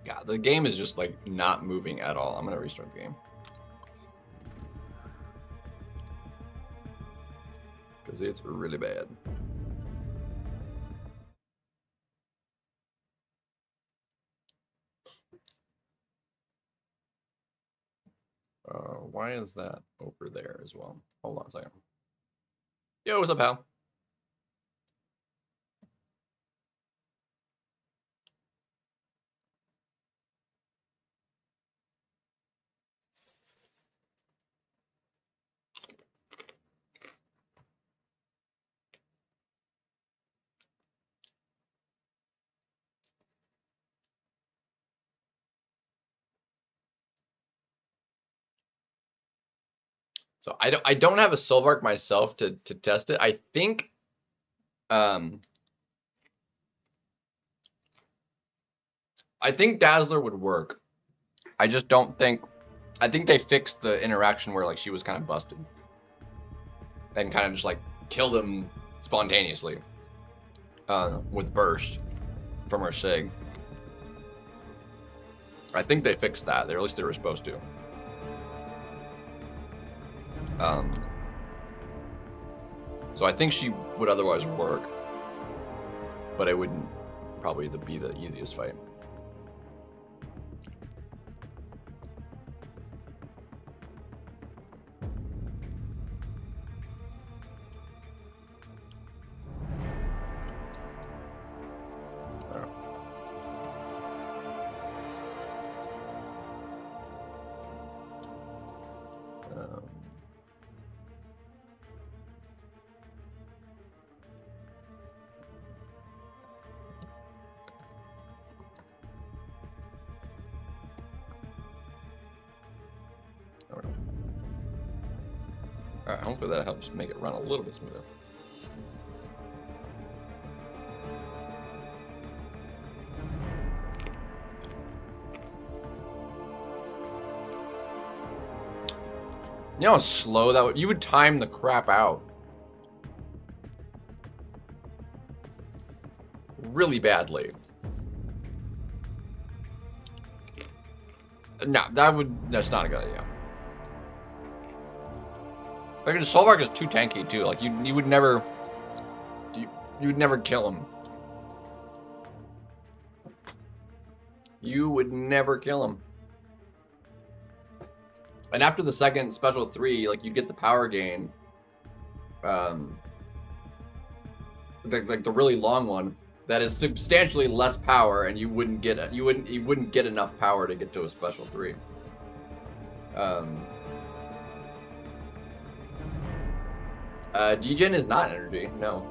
God, the game is just like not moving at all. I'm gonna restart the game because it's really bad. Why is that over there as well? Hold on a second. Yo, what's up, pal? So I don't have a Silvark myself to test it. I think Dazzler would work. I just don't think, I think they fixed the interaction where like she was kind of busted and kind of just like killed him spontaneously with burst from her Sig. I think they fixed that, or at least they were supposed to. So I think she would otherwise work, but it wouldn't probably be the easiest fight. Alright, hopefully that helps make it run a little bit smoother. You know how slow that would, you would time the crap out. Really badly. No, that's not a good idea. Like, Solvark is too tanky too. Like you would never You would never kill him. You would never kill him. And after the second special 3, like, you get the power gain. Like the really long one that is substantially less power, and you wouldn't get it. You wouldn't get enough power to get to a special 3. Degen is not energy, no.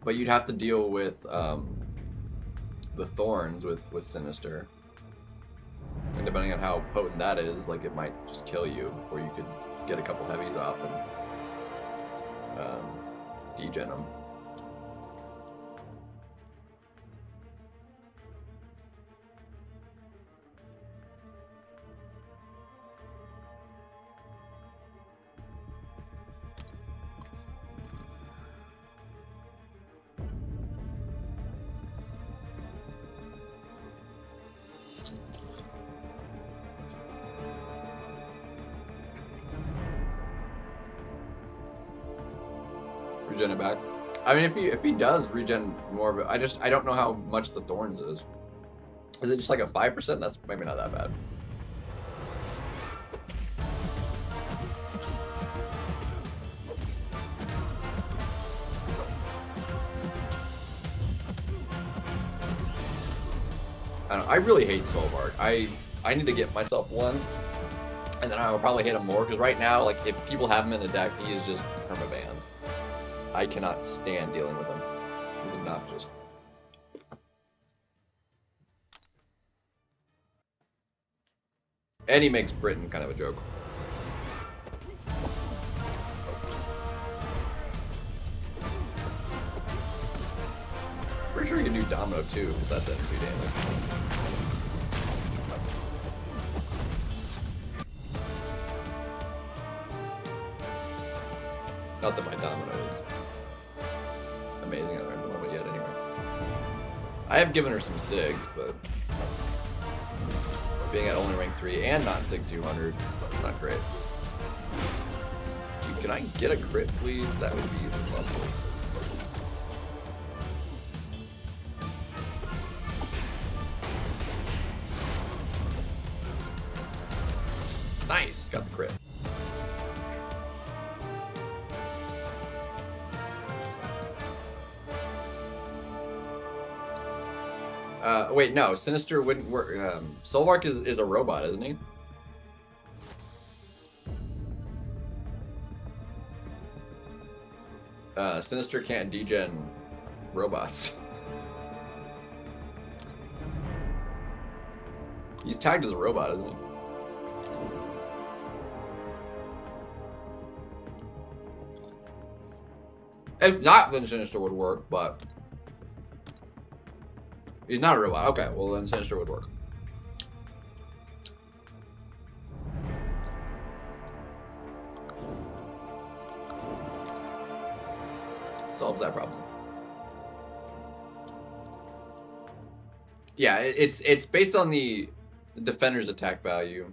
But you'd have to deal with the thorns with Sinister. And depending on how potent that is, like, it might just kill you, or you could get a couple heavies off and degen them. Regen it back. I mean, if he does regen more of it, I don't know how much the thorns is. Is it just like a 5%? That's maybe not that bad. I don't know. I really hate Solvark. I need to get myself one, and then I will probably hate him more, because right now, like, if people have him in the deck, he is just permabanned. I cannot stand dealing with him. He's obnoxious. And he makes Britain kind of a joke. Pretty sure you can do Domino too, because that's energy damage. Not that my Domino is amazing at the moment yet, anyway. I have given her some SIGs, but being at only rank 3 and not SIG 200, not great. Dude, can I get a crit, please? That would be lovely. Nice, got the crit. Wait, no, Sinister wouldn't work. Solvark is a robot, isn't he? Sinister can't degen robots. He's tagged as a robot, isn't he? If not, then Sinister would work, but he's not a robot. Okay, well then Sinister would work. Solves that problem. Yeah, it's based on the defender's attack value.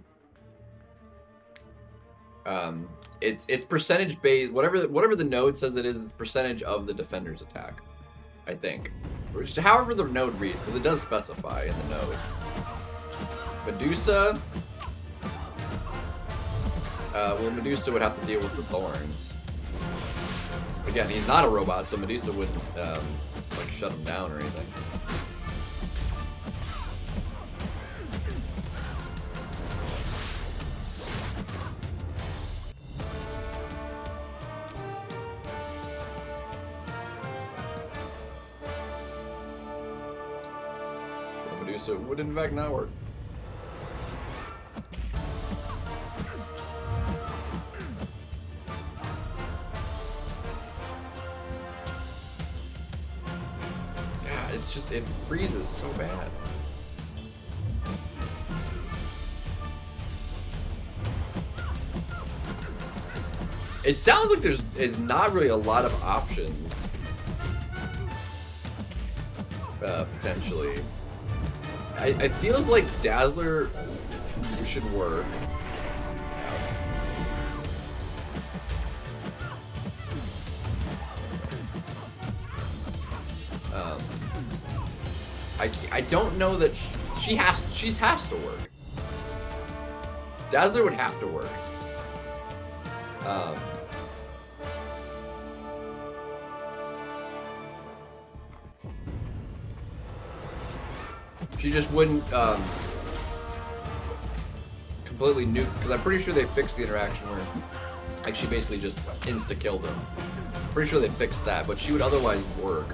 It's percentage based. Whatever the node says it is, it's percentage of the defender's attack, I think. However the node reads, because it does specify in the node. Medusa. Well, Medusa would have to deal with the thorns. Again, he's not a robot, so Medusa wouldn't like shut him down or anything. So it would in fact not work. Yeah, it's just, it freezes so bad. It sounds like there's not really a lot of options potentially It feels like Dazzler should work. I don't know that she has to work. Dazzler would have to work. She just wouldn't completely nuke, because I'm pretty sure they fixed the interaction where like she basically just insta-killed him. Pretty sure they fixed that, but she would otherwise work.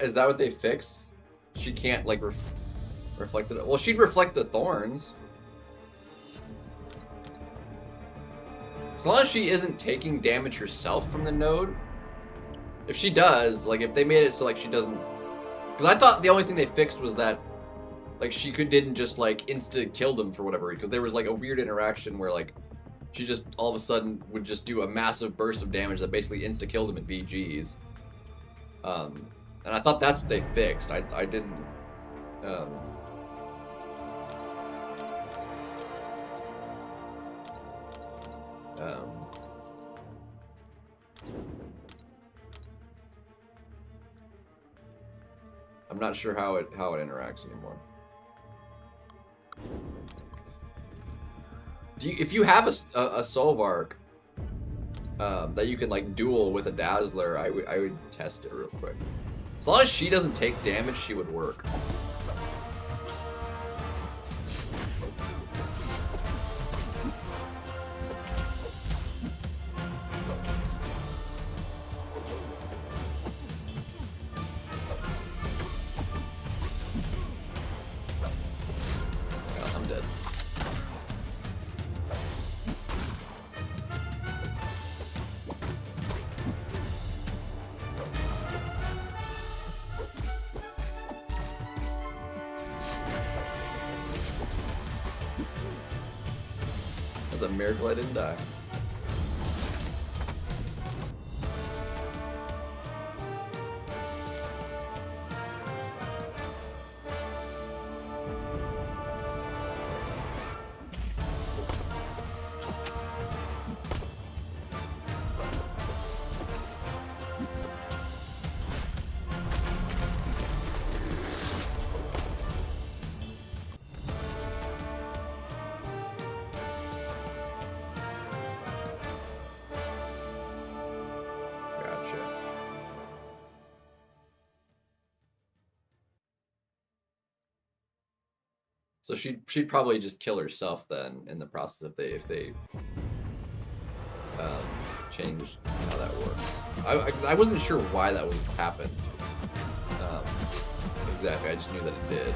Is that what they fixed? She can't like reflect it. Well, she'd reflect the thorns. As long as she isn't taking damage herself from the node. If she does, like if they made it so like she doesn't, because I thought the only thing they fixed was that like she didn't just like insta kill them for whatever, because there was like a weird interaction where like she just all of a sudden would just do a massive burst of damage that basically insta killed them at VGs. And I thought that's what they fixed. I didn't. I'm not sure how it interacts anymore. If you have a Solvark that you can like duel with a Dazzler, I would test it real quick. As long as she doesn't take damage, she would work. Oh, I'm dead. It's a miracle I didn't die. So she'd probably just kill herself then in the process if they changed how that works. I wasn't sure why that would happen. Exactly, I just knew that it did.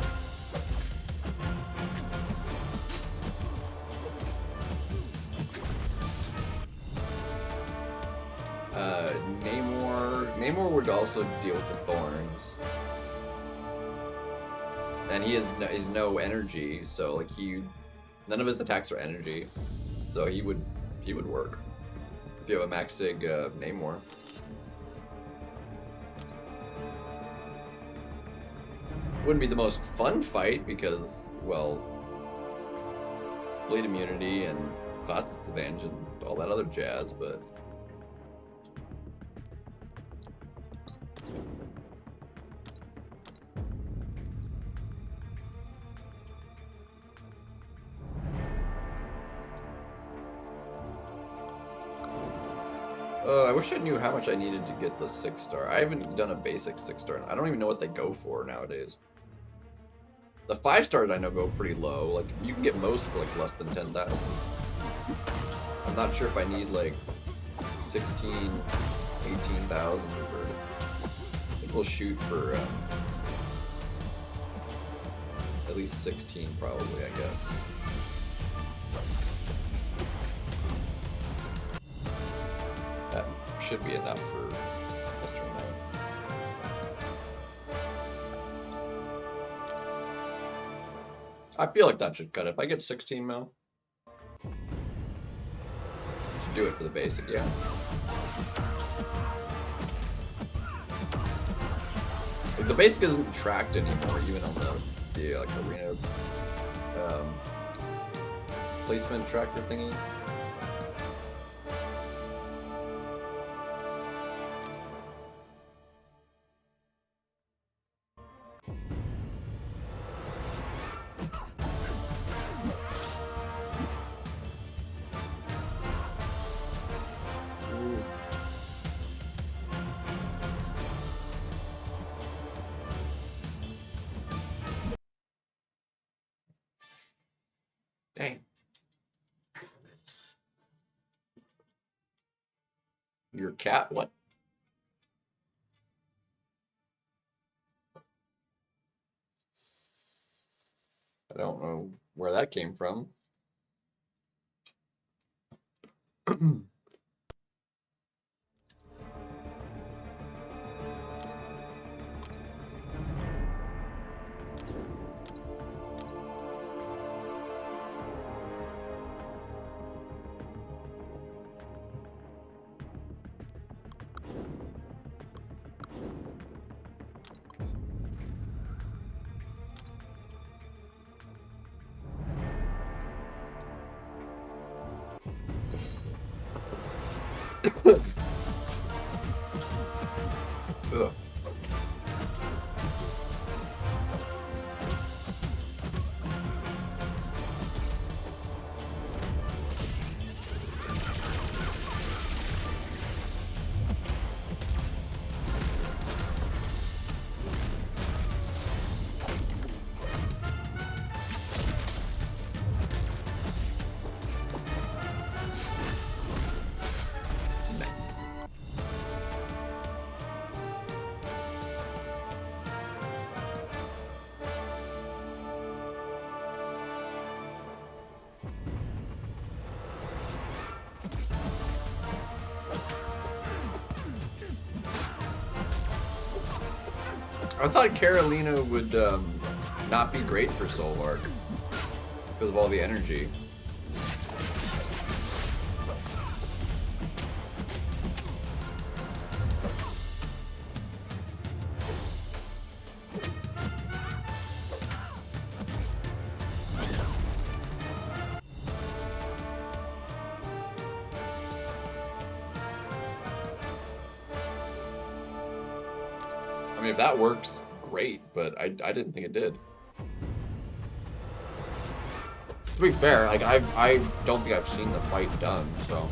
Namor would also deal with the thorns. And he has no energy, so like none of his attacks are energy, so he would work if you have a max sig Namor. Wouldn't be the most fun fight because, well, bleed immunity and class disadvantage and all that other jazz, but I wish I knew how much I needed to get the 6-star. I haven't done a basic 6-star. I don't even know what they go for nowadays. The 5-stars I know go pretty low. Like, you can get most for like less than 10,000. I'm not sure if I need like 16, 18,000 for. I think we'll shoot for at least 16 probably, I guess. That should be enough for Mr. Knight. I feel like that should cut it. If I get 16 mil, should do it for the basic, yeah. Like, the basic isn't tracked anymore, even on the like arena placement tracker thingy. Dang. Your cat? What? I don't know where that came from. Ugh. Nice. I thought Carolina would not be great for Solvark because of all the energy. I mean, if that works, great, but I didn't think it did. To be fair, like I don't think I've seen the fight done, so.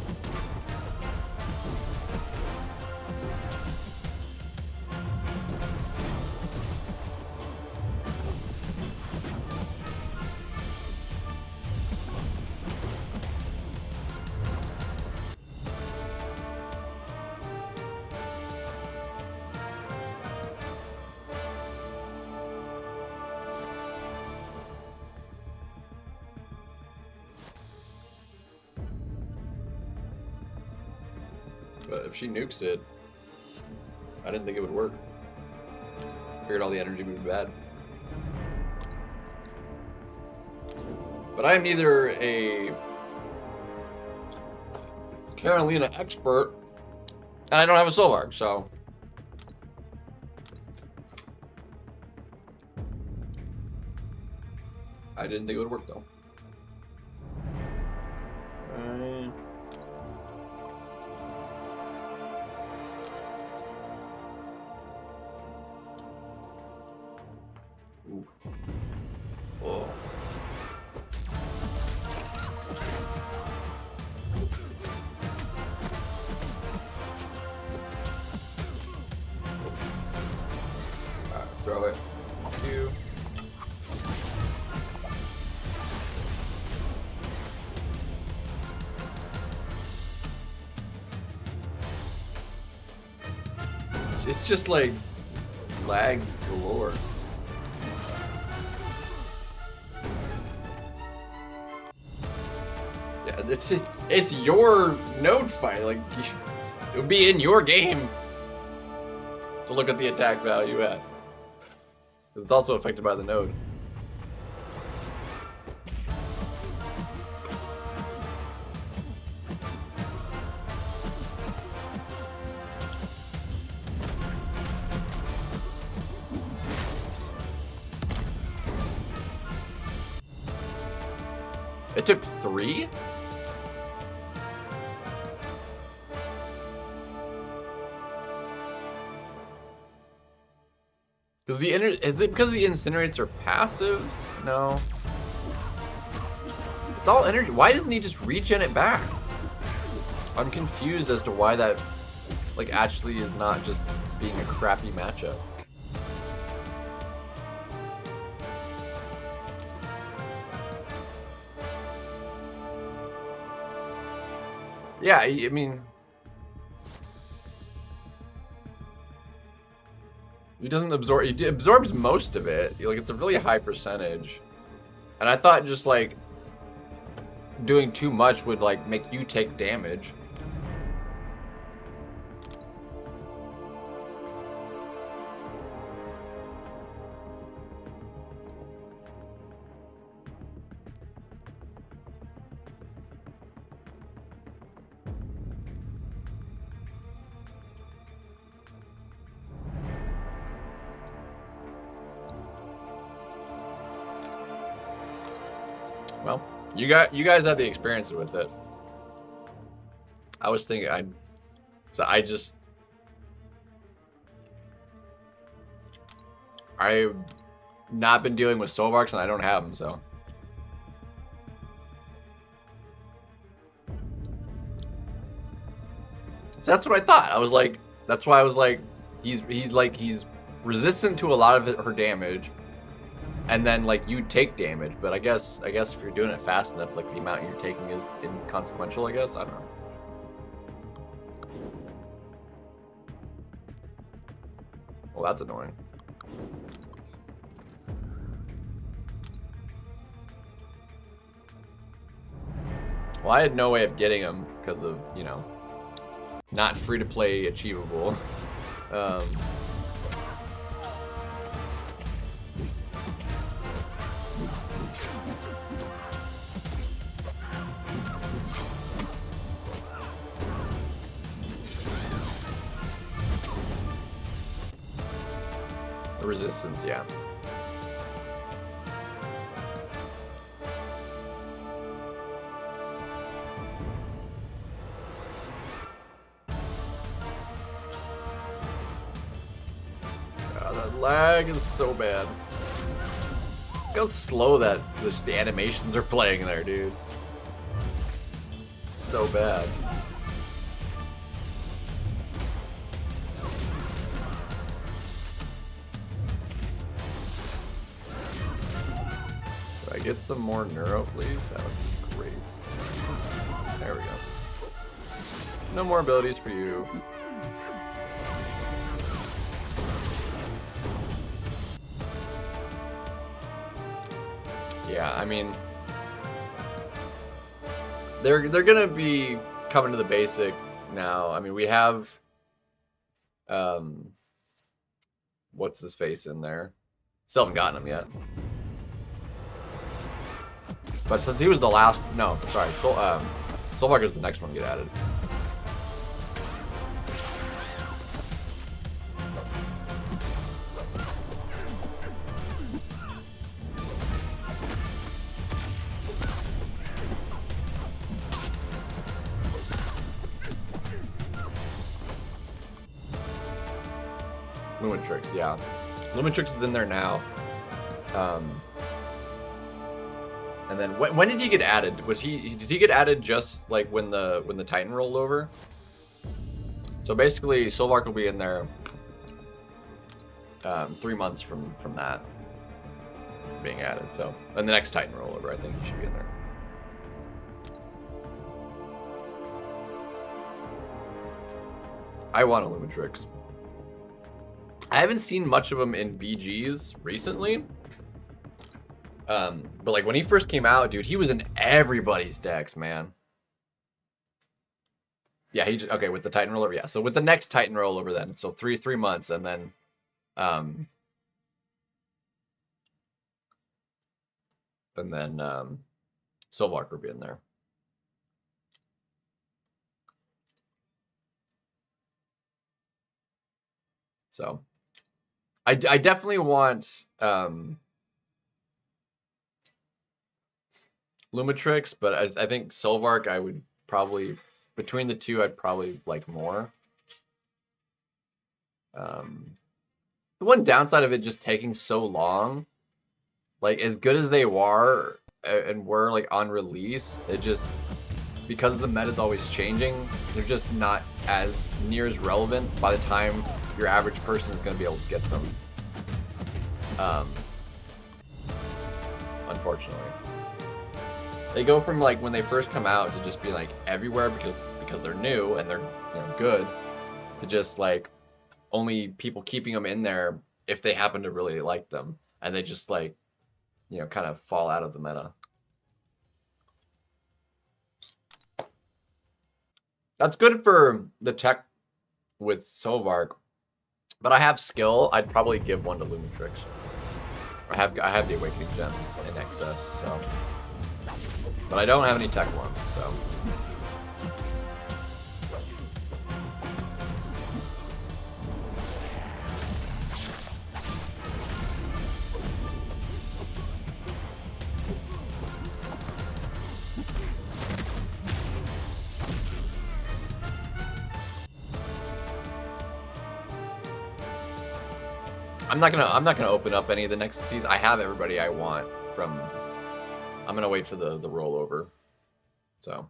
But if she nukes it, I didn't think it would work. Figured all the energy would be bad. But I am neither a Carolina expert, and I don't have a Solvark, so. I didn't think it would work though. Ooh. Oh. Alright, throw it. 2. It's just like lag galore. Yeah, it's your node fight. Like it would be in your game to look at the attack value at. It's also affected by the node. It took 3? Because is it because the incinerates are passives? No. It's all energy. Why doesn't he just regen it back? I'm confused as to why that, like, actually is not just being a crappy matchup. Yeah, I mean, he doesn't absorb. He absorbs most of it. Like, it's a really high percentage. And I thought just like doing too much would like make you take damage. Well, you guys have the experience with it. I was thinking I've not been dealing with Solvarks and I don't have them, so. So that's what I thought. I was like, that's why I was like, he's resistant to a lot of her damage, and then like you take damage. But I guess if you're doing it fast enough, like the amount you're taking is inconsequential. I guess I don't know. Well, that's annoying. Well, I had no way of getting him because of, you know, not free to play achievable. The resistance, yeah. Lag is so bad. Look how slow that the animations are playing there, dude. So bad. Could I get some more neuro, please? That would be great. There we go. No more abilities for you. Yeah, I mean, they're gonna be coming to the basic now. I mean, we have what's his face in there? Still haven't gotten him yet. But since he was the last, no, sorry, Solvark is the next one to get added. Lumentrix, yeah. Lumentrix is in there now. And then when did he get added? Did he get added just like when the Titan rolled over? So basically, Solvark will be in there 3 months from that being added. So, and the next Titan rollover, I think he should be in there. I want a Lumentrix. I haven't seen much of him in BGs recently. But like when he first came out, dude, he was in everybody's decks, man. Yeah, okay with the Titan rollover. Yeah, so with the next Titan rollover, then so three months, and then Solvark will be in there. So I definitely want Lumitrix, but I think Solvark I would probably, between the two, I'd probably like more. The one downside of it just taking so long, like as good as they were and were like on release, it just, because the meta's always changing, they're just not as near as relevant by the time your average person is going to be able to get them. Unfortunately. They go from like when they first come out to just be like everywhere because they're new and they're good, to just like only people keeping them in there if they happen to really like them, and they just like kind of fall out of the meta. That's good for the tech with Solvark, but I have skill. I'd probably give one to Lumitrix. I have the Awakening Gems in excess, so. But I don't have any tech ones, so. I'm not gonna open up any of the next season. I have everybody I want from. I'm gonna wait for the rollover. So.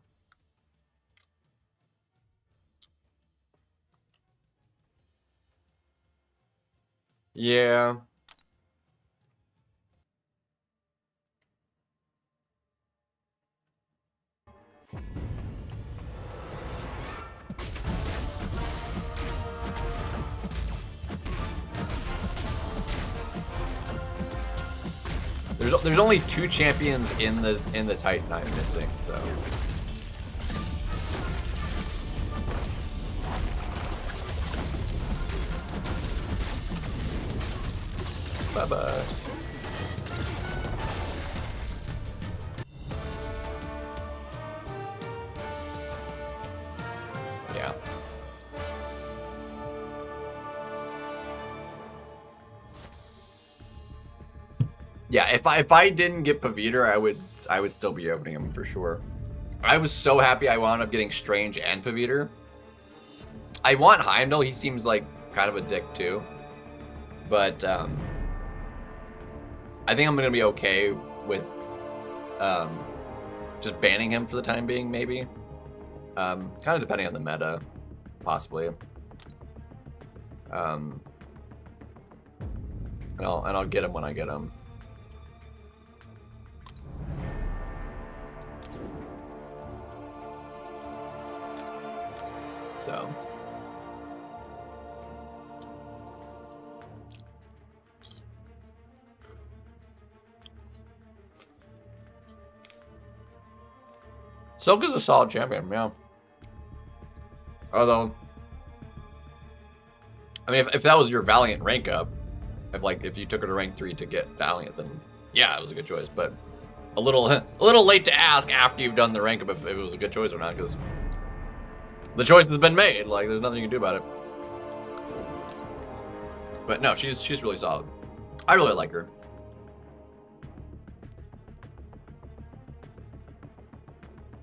Yeah. There's only 2 champions in the Titan I'm missing, so. Bye-bye. Yeah. Yeah, if I didn't get Paviter, I would still be opening him for sure. I was so happy I wound up getting Strange and Paviter. I want Heimdall. He seems like kind of a dick too. But I think I'm gonna be okay with just banning him for the time being, maybe. Kind of depending on the meta, possibly. And I'll get him when I get him. So. Silk is a solid champion, yeah. Although, I mean, if that was your Valiant rank up, if you took her to rank 3 to get Valiant, then yeah, it was a good choice. But a little late to ask after you've done the rank up if it was a good choice or not, because the choice has been made. Like, there's nothing you can do about it. But no, she's really solid. I really like her.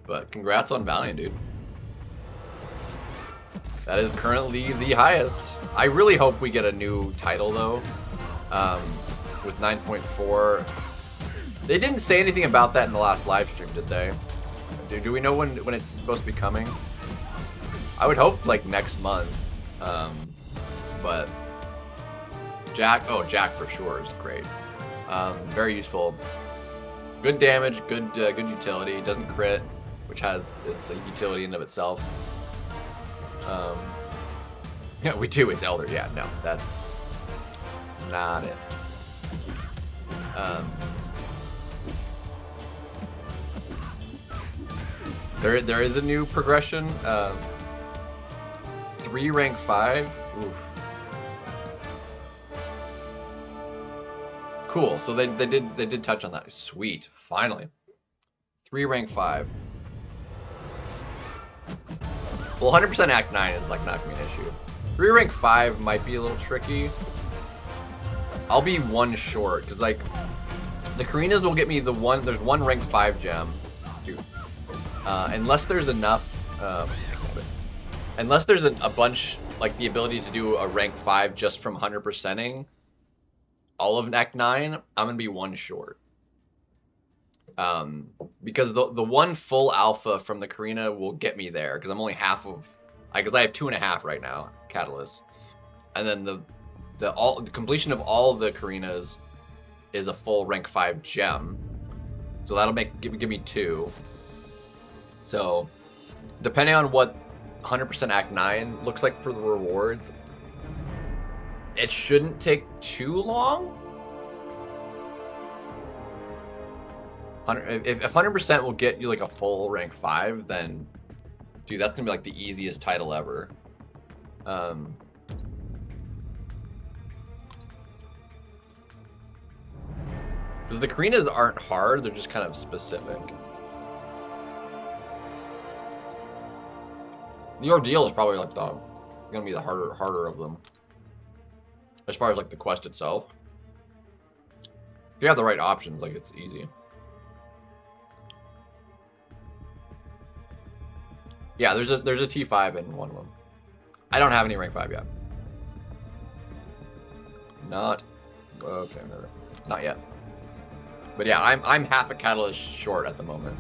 But congrats on Valiant, dude. That is currently the highest. I really hope we get a new title though. With 9.4. They didn't say anything about that in the last live stream, did they? Do we know when it's supposed to be coming? I would hope like next month. But Jack for sure is great. Very useful. Good damage, good utility. It doesn't crit, which it's a utility in of itself. Yeah, we do. It's Elder. Yeah, no, that's not it. There is a new progression. 3 rank 5. Oof. Cool. So they did touch on that. Sweet. Finally. 3 rank 5. Well, 100% Act 9 is like not gonna be an issue. 3 rank 5 might be a little tricky. I'll be 1 short because like the Karinas will get me the one. There's 1 rank 5 gem Dude. Unless there's enough, unless there's a bunch, like the ability to do a rank 5 just from 100%ing all of Act 9, I'm gonna be one short. Because the one full alpha from the Karina will get me there, because I'm only half of, because I have 2.5 right now, Catalyst. And then the completion of all the Karinas is a full rank 5 gem. So that'll give me 2. So depending on what 100% Act 9 looks like for the rewards, it shouldn't take too long. If 100% will get you like a full rank 5, then dude, that's gonna be like the easiest title ever. Because the Karinas aren't hard, they're just kind of specific. The Ordeal is probably like gonna be the harder of them. As far as like the quest itself. If you have the right options, like it's easy. Yeah, there's a T5 in one of them. I don't have any rank 5 yet. Not okay, no, not yet. But yeah, I'm half a catalyst short at the moment.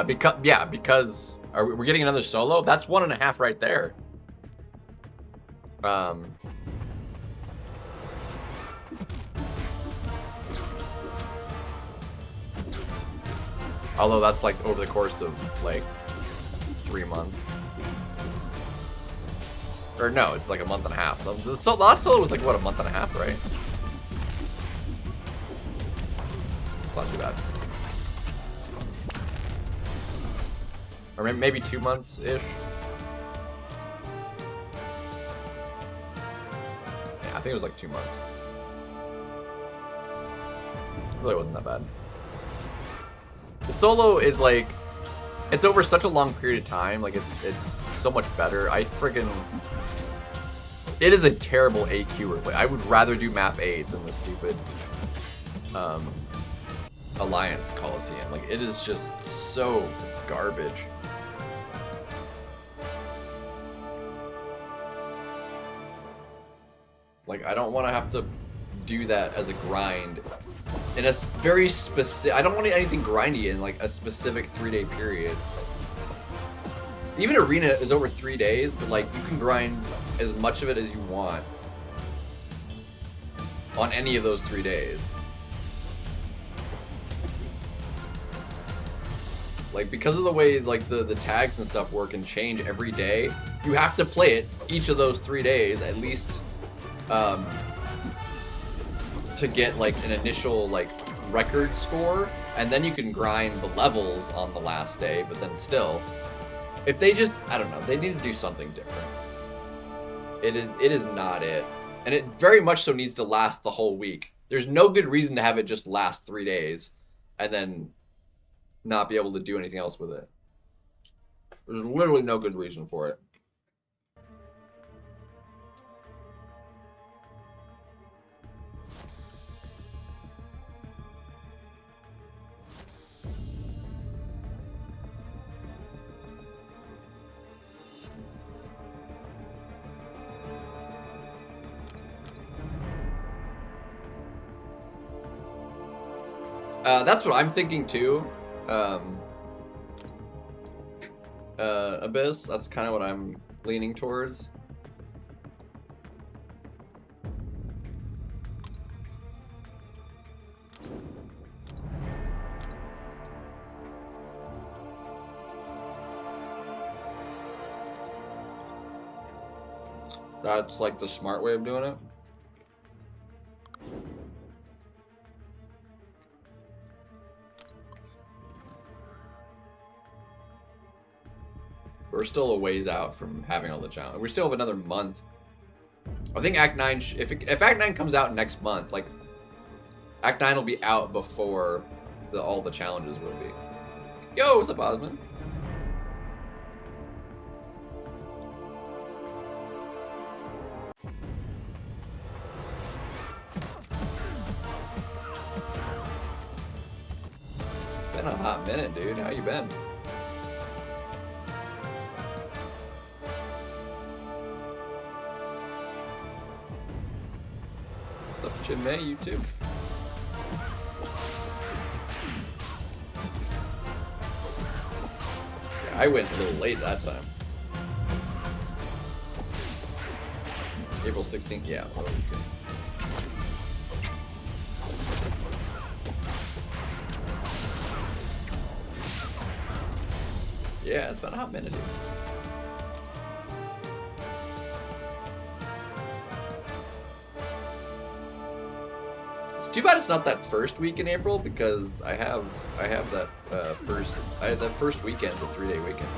Because we're getting another solo. That's 1.5 right there. Although that's like over the course of like 3 months. Or no, it's like a 1.5 months. The last solo was like, what, a 1.5 months, right? It's not too bad. Or maybe 2 months-ish. Yeah, I think it was like 2 months. It really wasn't that bad. The solo is like, it's over such a long period of time, like it's so much better. It is a terrible AQ replay. I would rather do map 8 than the stupid Alliance Coliseum. Like, it is just so garbage. Like, I don't want to have to do that as a grind in a very specific. I don't want anything grindy in like a specific 3-day period. Even Arena is over 3 days, but like you can grind as much of it as you want on any of those 3 days. Like, because of the way like the tags and stuff work and change every day, you have to play it each of those 3 days at least to get like an initial like record score, and then you can grind the levels on the last day. But then still, if they just, I don't know, they need to do something different. It is not it, and it very much so needs to last the whole week. There's no good reason to have it just last 3 days and then not be able to do anything else with it. There's literally no good reason for it. That's what I'm thinking too. Abyss, that's kind of what I'm leaning towards. That's like the smart way of doing it. We're still a ways out from having all the challenges. We still have another month. I think Act 9, if Act 9 comes out next month, like, Act 9 will be out before all the challenges will be. Yo, what's up, Osmond? Been a hot minute, dude. How you been? What's up, Chinmay? You too. Yeah, I went a little late that time. April 16th, yeah. Okay. Yeah, it's been a hot minute, dude. It's too bad it's not that first week in April because I have that first weekend, the 3-day weekend.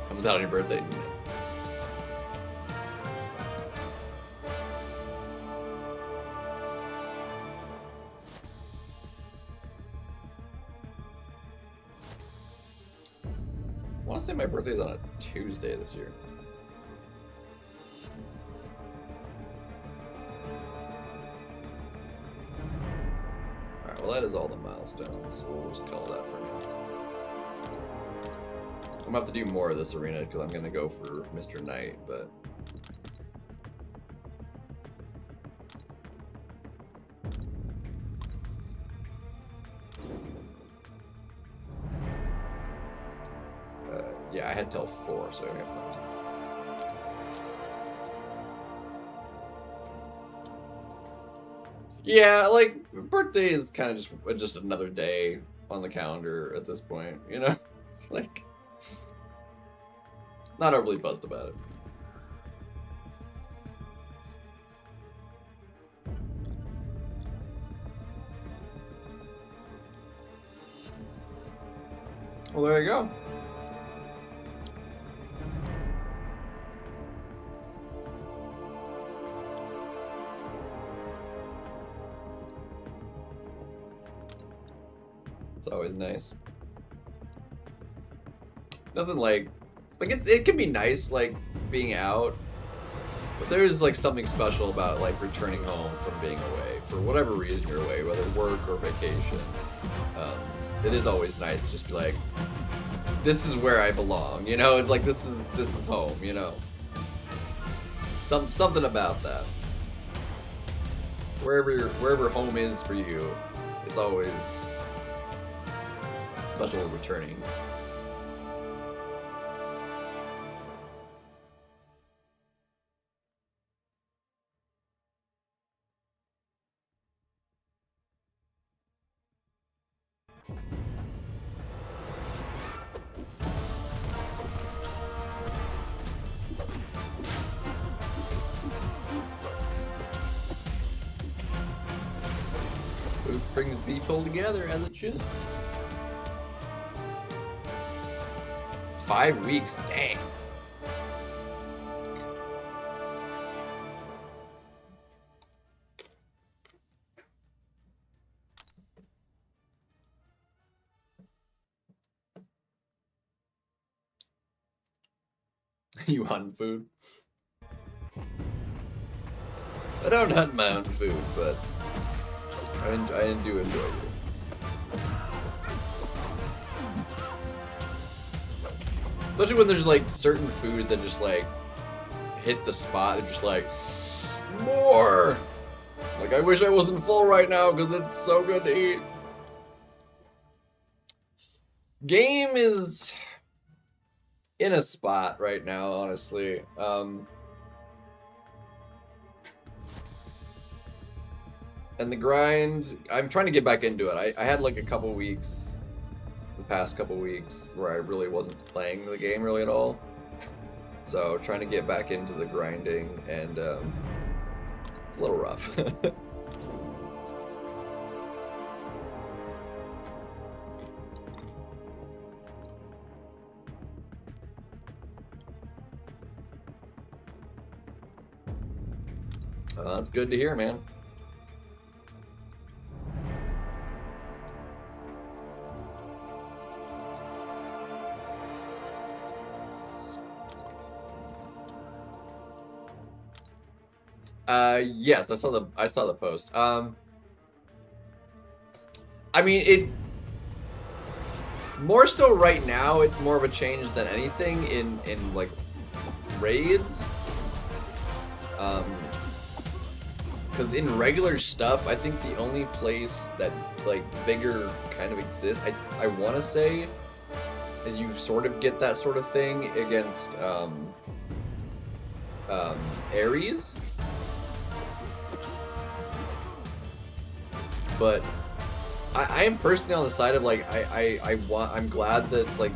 Comes out on your birthday. Nice. I want to say my birthday's on a Tuesday this year. Alright, well that is all the milestones. We'll just call that for now. I'm gonna have to do more of this arena because I'm gonna go for Mr. Knight, but yeah, I had till 4, so I have plenty of time. Yeah, like birthday is kind of just another day on the calendar at this point, you know? It's like not overly buzzed about it. Well, there you go. It's always nice. Nothing like it can be nice like being out, but there's like something special about like returning home from being away for whatever reason you're away, whether work or vacation. It is always nice to just be like, this is where I belong, you know? It's like this is home, you know? Something about that. Wherever home is for you, it's always special returning. Bring the beef hole together as it should. 5 weeks, dang. You hunt food? I don't hunt my own food, but I do enjoy it. Especially when there's like certain foods that just like hit the spot and just like more. Like I wish I wasn't full right now because it's so good to eat. Game is in a spot right now, honestly. And the grind, I'm trying to get back into it. I had like a couple weeks, the past couple weeks, where I really wasn't playing the game really at all. So trying to get back into the grinding, and it's a little rough. That's good to hear, man. Yes, I saw the post. I mean, it more so right now. It's more of a change than anything in like raids. Because in regular stuff, I think the only place that like Vigor kind of exists, I want to say, is you sort of get that sort of thing against Ares. But I am personally on the side of like I'm glad that it's like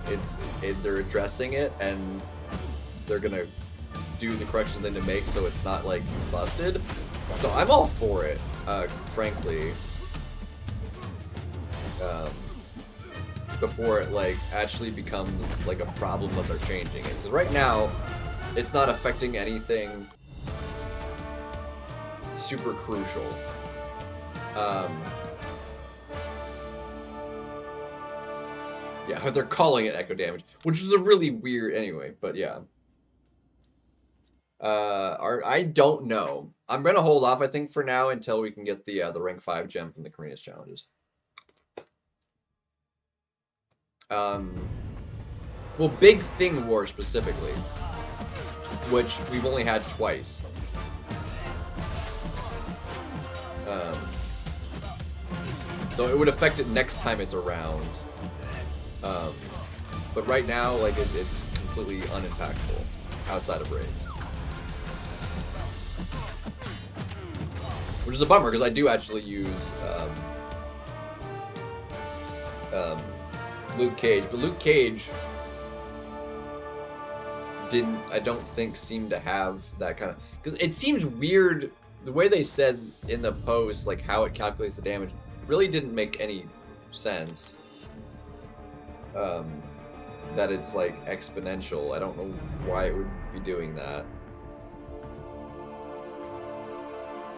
they're addressing it and they're gonna do the corrections they need to make so it's not like busted. So I'm all for it, frankly. Before it like actually becomes like a problem that they're changing it. Because right now, it's not affecting anything super crucial. Yeah, but they're calling it echo damage, which is a really weird anyway. But yeah. I don't know. I'm gonna hold off, I think, for now until we can get the rank 5 gem from the Karinas challenges. Well, Big Thing War specifically, which we've only had twice. So it would affect it next time it's around. But right now, like it's completely unimpactful outside of raids. Which is a bummer, because I do actually use Luke Cage, but Luke Cage I don't think, seem to have that kind of... Because it seems weird, the way they said in the post, like how it calculates the damage, really didn't make any sense. That it's like exponential. I don't know why it would be doing that.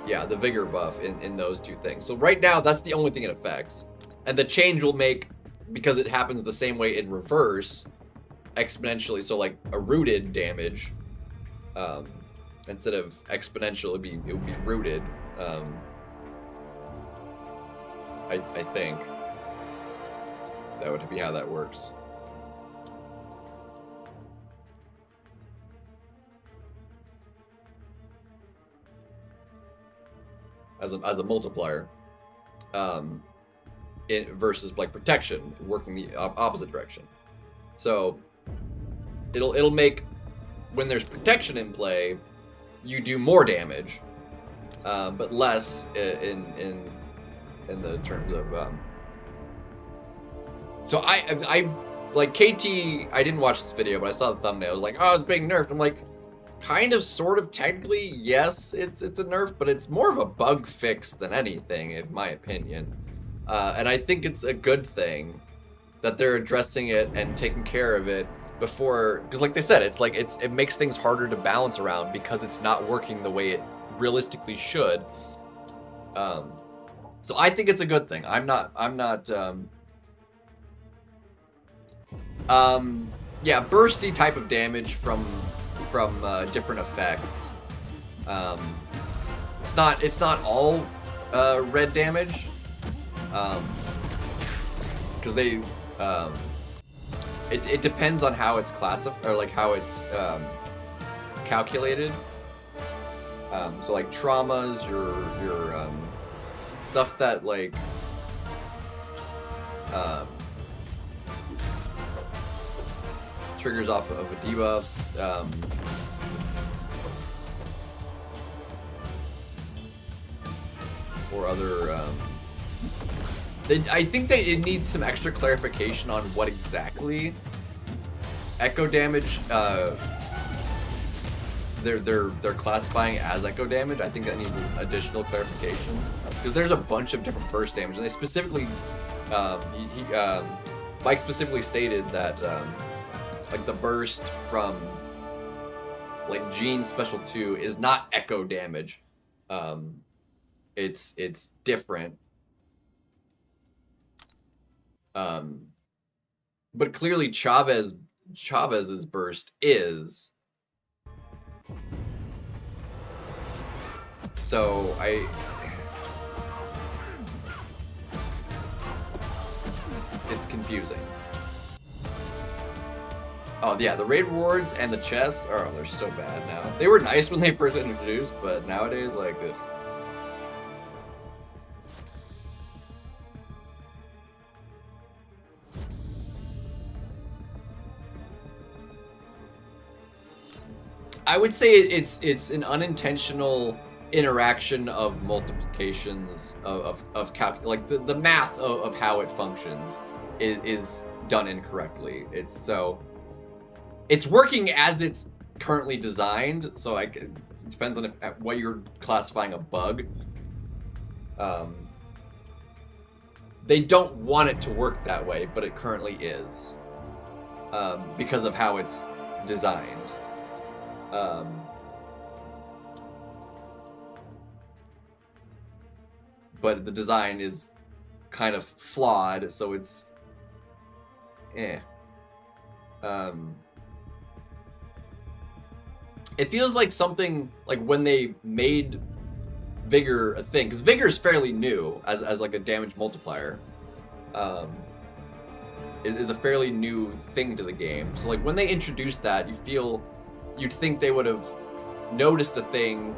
Yeah, the Vigor buff in those two things. So right now, that's the only thing it affects. And the change will make, because it happens the same way in reverse, exponentially, so like a rooted damage, instead of exponential, it would be rooted. I think that would be how that works. As a multiplier, versus like protection working the opposite direction. So it'll make, when there's protection in play, you do more damage, but less in the terms of so I like KT. I didn't watch this video, but I saw the thumbnail. I was like, oh, it's being nerfed. I'm like, kind of, sort of, technically, yes, it's a nerf, but it's more of a bug fix than anything, in my opinion. And I think it's a good thing that they're addressing it and taking care of it before, because like they said, it's like it makes things harder to balance around because it's not working the way it realistically should. So I think it's a good thing. I'm not yeah, bursty type of damage from different effects. It's not all red damage, because they it depends on how it's classified, or like how it's calculated. So like traumas, your stuff that like triggers off of a debuffs, or other I think that it needs some extra clarification on what exactly echo damage they're classifying as echo damage. I think that needs additional clarification, because there's a bunch of different burst damage, and they specifically Mike specifically stated that like the burst from like Gene Special 2 is not echo damage. It's different. But clearly Chavez's burst is. So it's confusing. Oh yeah, the raid rewards and the chests, oh, they're so bad now. They were nice when they first introduced, but nowadays, like this. I would say it's an unintentional interaction of multiplications of like the math of how it functions is done incorrectly. It's working as it's currently designed, so it depends on what you're classifying a bug. They don't want it to work that way, but it currently is, because of how it's designed. But the design is kind of flawed, so it's it feels like something like when they made Vigor a thing, because Vigor is fairly new as like a damage multiplier. Is a fairly new thing to the game. So like when they introduced that, you'd think they would have noticed a thing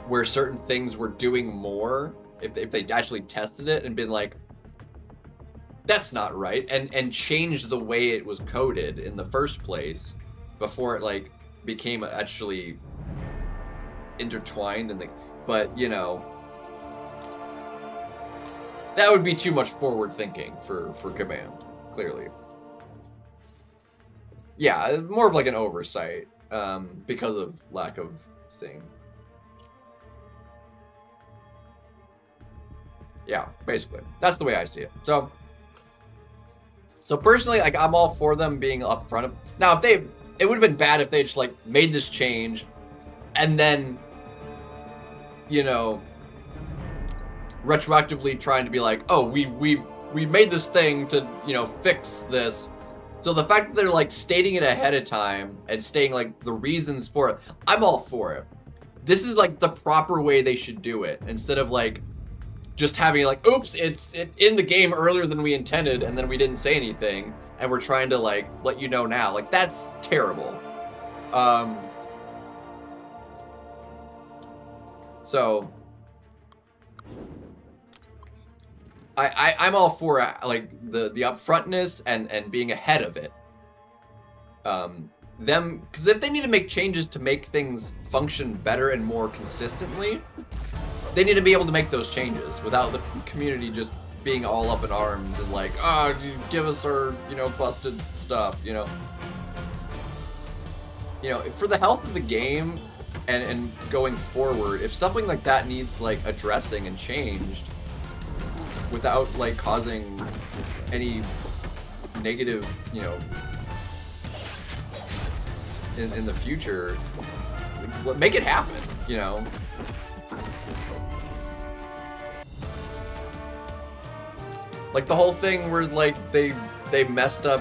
where certain things were doing more if they actually tested it and been like, that's not right, and changed the way it was coded in the first place before it like became actually intertwined. But you know, that would be too much forward thinking for Command, clearly. Yeah, more of like an oversight, because of lack of seeing. Yeah, basically. That's the way I see it. So personally, like, I'm all for them being up front of... Now, it would have been bad if they just, like, made this change and then, you know, retroactively trying to be like, oh, we made this thing to, you know, fix this. So the fact that they're, like, stating it ahead of time and stating, like, the reasons for it, I'm all for it. This is, like, the proper way they should do it, instead of, like, just having like, oops, it's in the game earlier than we intended, and then we didn't say anything, and we're trying to like let you know now. Like, that's terrible. So I'm all for like the upfrontness and being ahead of it. Because if they need to make changes to make things function better and more consistently, they need to be able to make those changes without the community just being all up in arms and like, oh, give us our, you know, busted stuff, you know. You know, for the health of the game and going forward, if something like that needs like addressing and changed without like causing any negative, you know, in the future, make it happen, you know. Like the whole thing where like they messed up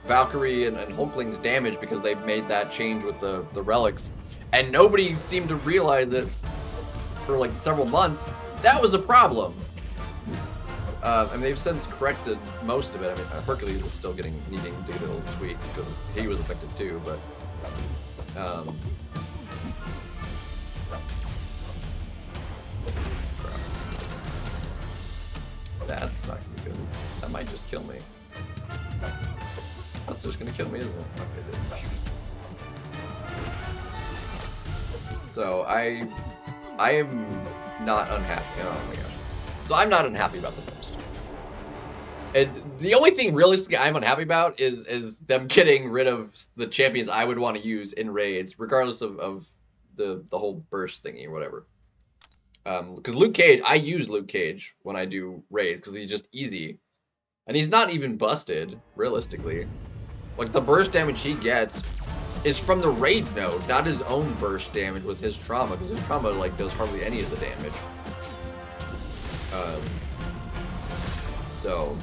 Valkyrie and Hulkling's damage because they made that change with the relics, and nobody seemed to realize it for like several months. That was a problem. And they've since corrected most of it. I mean, Hercules is still needing to get a little tweaked because he was affected too, but that's not gonna be good. That might just kill me. That's just gonna kill me, isn't it? Okay, dude. So I am not unhappy. Oh my gosh. So I'm not unhappy about the post. And the only thing realistically I'm unhappy about is them getting rid of the champions I would want to use in raids, regardless of the whole burst thingy or whatever. Because Luke Cage, I use Luke Cage when I do raids because he's just easy. And he's not even busted, realistically. Like, the burst damage he gets is from the raid node, not his own burst damage with his trauma, because his trauma, like, does hardly any of the damage. So...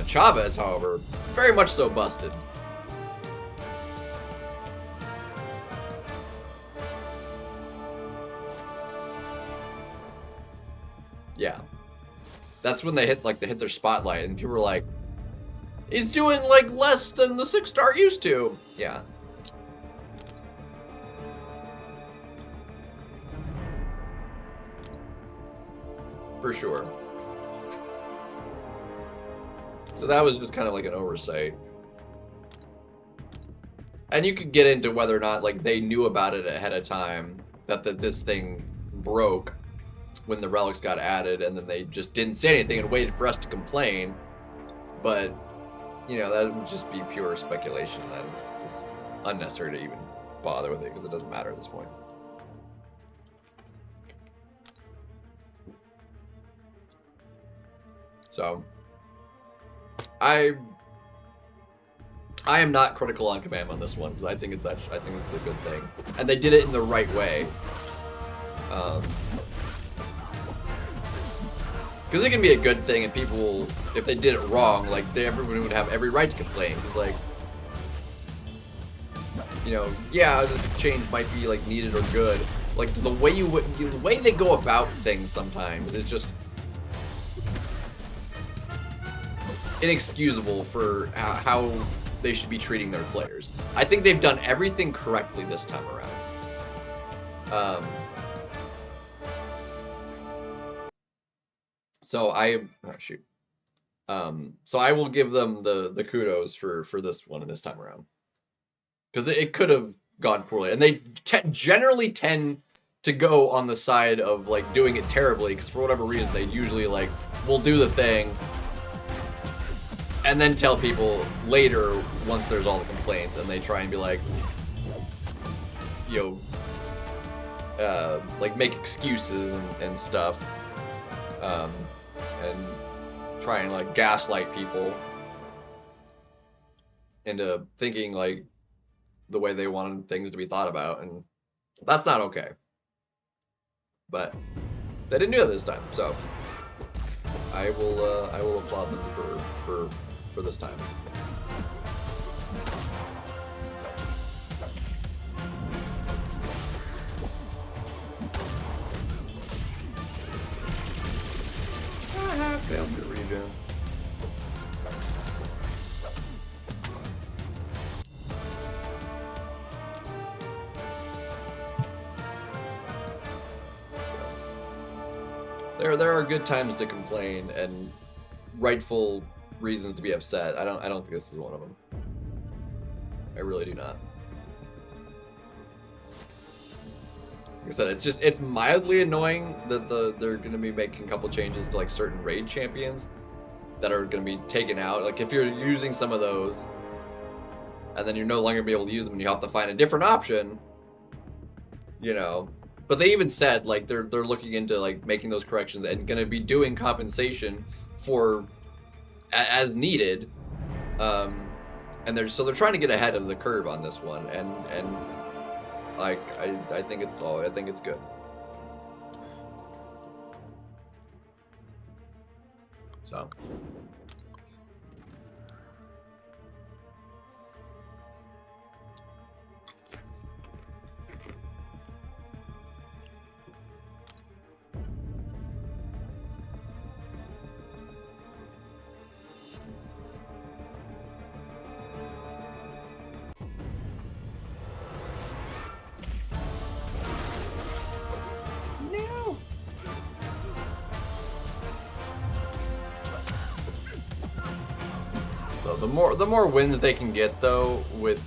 Chavez, however, very much so busted. Yeah. That's when they hit their spotlight, and people were like, he's doing like less than the 6-star used to. Yeah. For sure. So that was just kind of like an oversight. And you could get into whether or not like they knew about it ahead of time, that this thing broke when the relics got added, and then they just didn't say anything and waited for us to complain. But, you know, that would just be pure speculation, and it's unnecessary to even bother with it because it doesn't matter at this point. So, I am not critical on Kabam on this one because I think it's a good thing, and they did it in the right way. Because it can be a good thing, and people, if they did it wrong, like everyone would have every right to complain. Because like, you know, yeah, this change might be like needed or good. Like the way they go about things sometimes is just inexcusable for how they should be treating their players. I think they've done everything correctly this time around. So so I will give them the kudos for this one and this time around, because it could have gone poorly, and they generally tend to go on the side of like doing it terribly, because for whatever reason they usually like will do the thing and then tell people later once there's all the complaints, and they try and be like, you know, like make excuses and stuff. And try and like gaslight people into thinking like the way they wanted things to be thought about, and that's not okay. But they didn't do it this time, so I will applaud them for this time. Failed to regen. So, there are good times to complain and rightful reasons to be upset. I don't think this is one of them. I really do not. Like I said, it's mildly annoying that they're going to be making a couple changes to like certain raid champions that are going to be taken out. Like if you're using some of those, and then you're no longer going to be able to use them, and you have to find a different option, you know. But they even said like they're looking into like making those corrections and going to be doing compensation for as needed. And they're trying to get ahead of the curve on this one, and like I think it's good. So the more wins they can get though with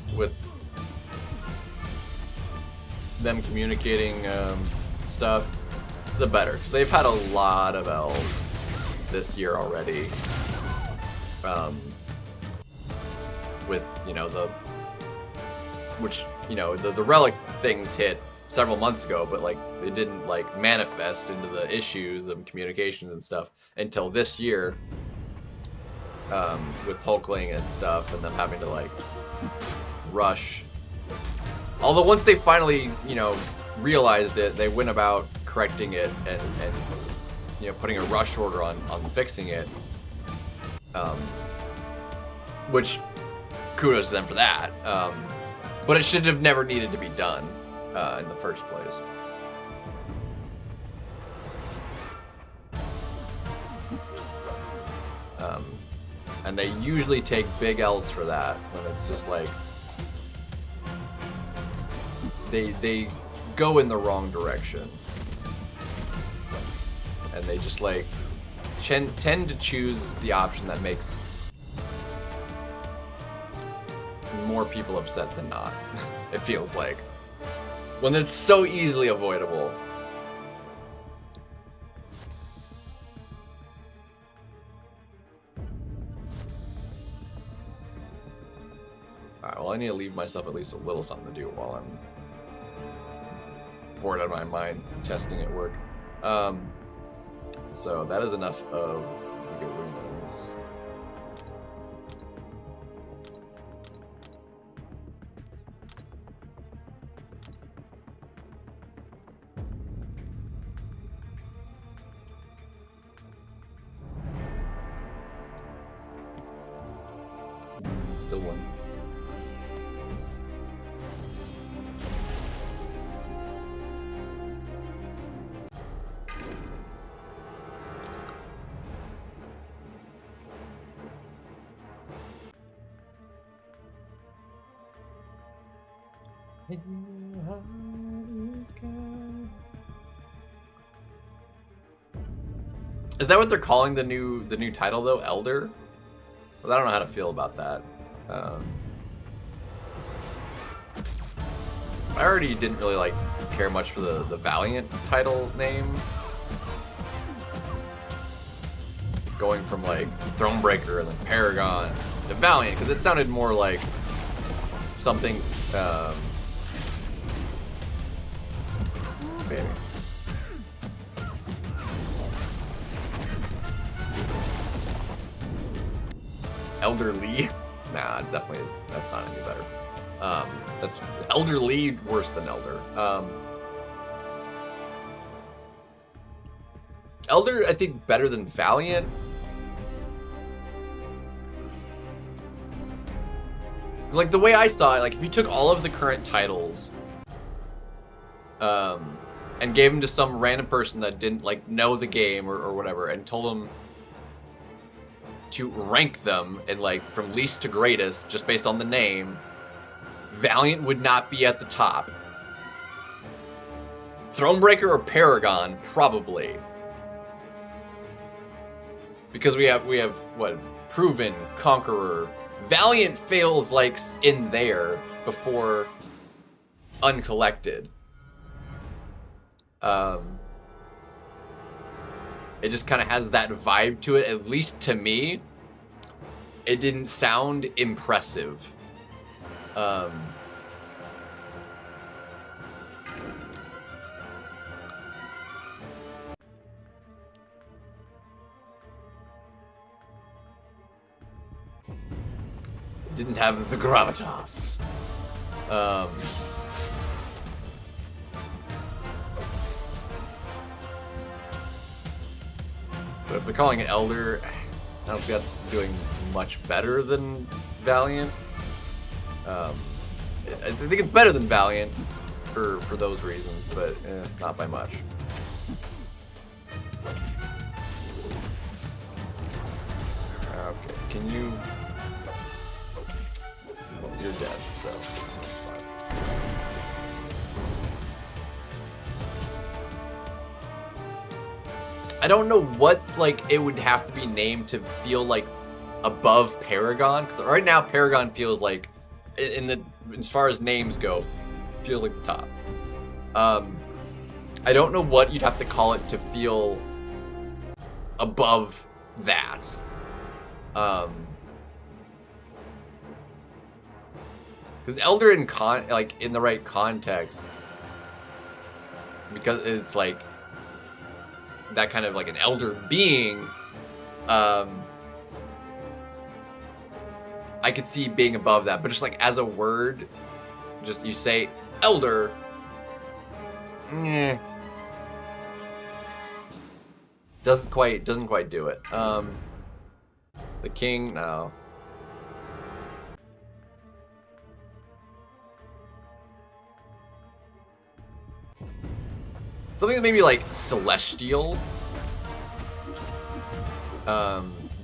them communicating stuff, the better, because they've had a lot of L's this year already. With the relic things hit several months ago, but like it didn't like manifest into the issues of communications and stuff until this year. With Hulkling and stuff, and them having to like rush. Although once they finally, realized it, they went about correcting it and putting a rush order on fixing it. Which kudos to them for that. But it should have never needed to be done in the first place. And they usually take big L's for that, when it's just like they go in the wrong direction, and they just like tend to choose the option that makes more people upset than not. It feels like, when it's so easily avoidable. Alright, well, I need to leave myself at least a little something to do while I'm bored out of my mind testing at work. So that is enough of the arenas. Still one. Is that what they're calling the new title though? Elder? Well, I don't know how to feel about that. I already didn't really like care much for the Valiant title name. Going from like Thronebreaker and then Paragon to Valiant, because it sounded more like something maybe. Elder Lee? Nah, it definitely is. That's not any better. That's Elder Lee worse than Elder. Elder, I think, better than Valiant. Like, the way I saw it, like, if you took all of the current titles, and gave them to some random person that didn't, like, know the game or whatever, and told them to rank them in, like, from least to greatest, just based on the name, Valiant would not be at the top. Thronebreaker or Paragon, probably. Because we have what, Proven, Conqueror. Valiant feels like in there before Uncollected. It just kind of has that vibe to it, at least to me. It didn't sound impressive. Didn't have the gravitas. But if they're calling it Elder, I don't think that's doing much better than Valiant. I think it's better than Valiant for those reasons, but not by much. Okay, can you... Well, you're dead, so that's fine. I don't know what, like, it would have to be named to feel like above Paragon, because right now Paragon feels like, as far as names go, feels like the top. I don't know what you'd have to call it to feel above that. Because Elder in in the right context, because it's like that kind of like an elder being, I could see being above that, but just like as a word, just you say elder, doesn't quite do it. The king, no. Something maybe like celestial,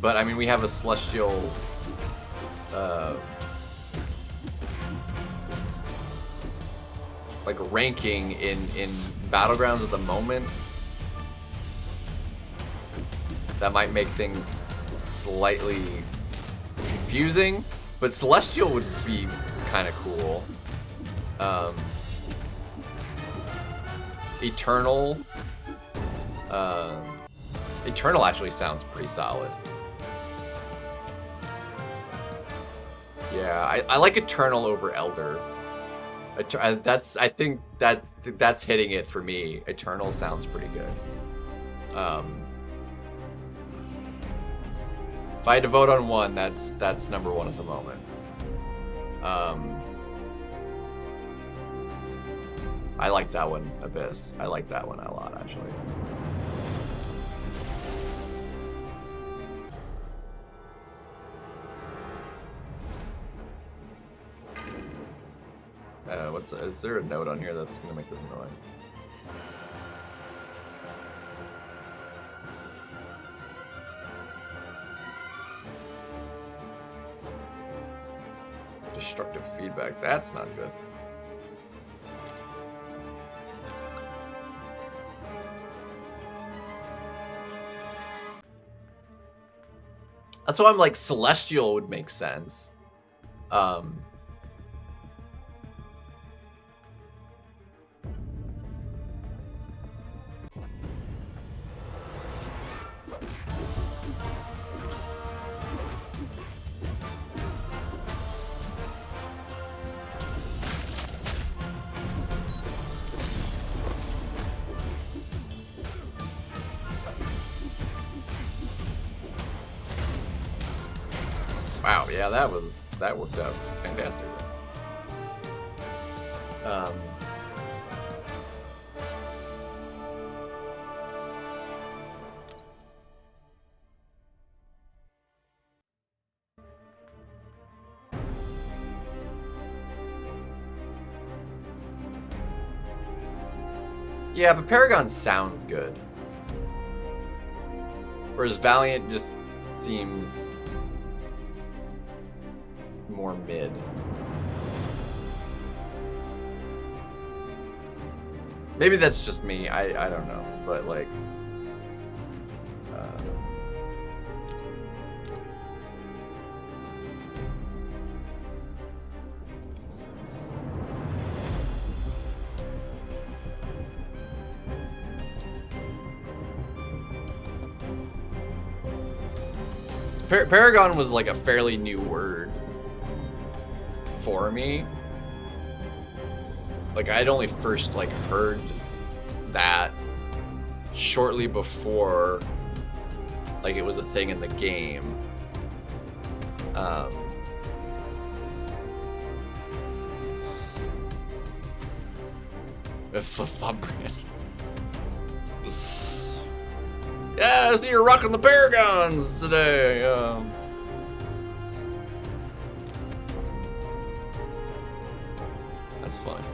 But I mean, we have a Celestial like ranking in Battlegrounds at the moment that might make things slightly confusing, but Celestial would be kind of cool. Eternal Eternal actually sounds pretty solid. Yeah, I like Eternal over Elder. I think that's hitting it for me. Eternal sounds pretty good. If I had to vote on one, that's number one at the moment. I like that one, Abyss. I like that one a lot, actually. Is there a note on here that's gonna make this annoying? Destructive feedback, that's not good. That's why I'm like, Celestial would make sense. Wow, yeah, that worked out fantastic. Yeah, but Paragon sounds good. Whereas Valiant just seems more mid. Maybe that's just me, I don't know, but like Paragon was like a fairly new word for me. Like I'd only first like heard that shortly before like it was a thing in the game. Flip-flop brand. Yeah, I see you're rocking the Paragons today. That's fine.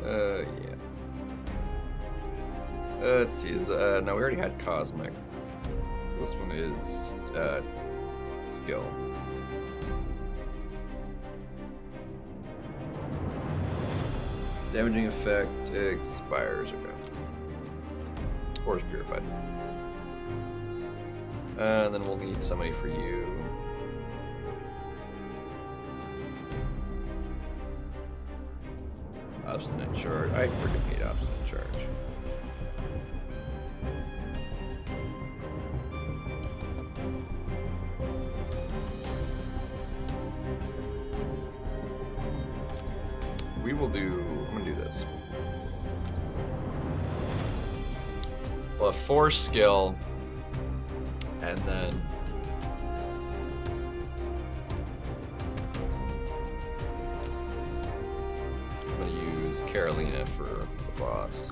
Yeah. Let's see. No, we already had Cosmic. So this one is Skill. Damaging effect expires. Okay. Or is purified. And then we'll need somebody for you. Obstinate Charge. I freaking hate Obstinate Charge. We will do. I'm gonna do this. We'll have 4 skill, and then I'm gonna use Carolina for the boss.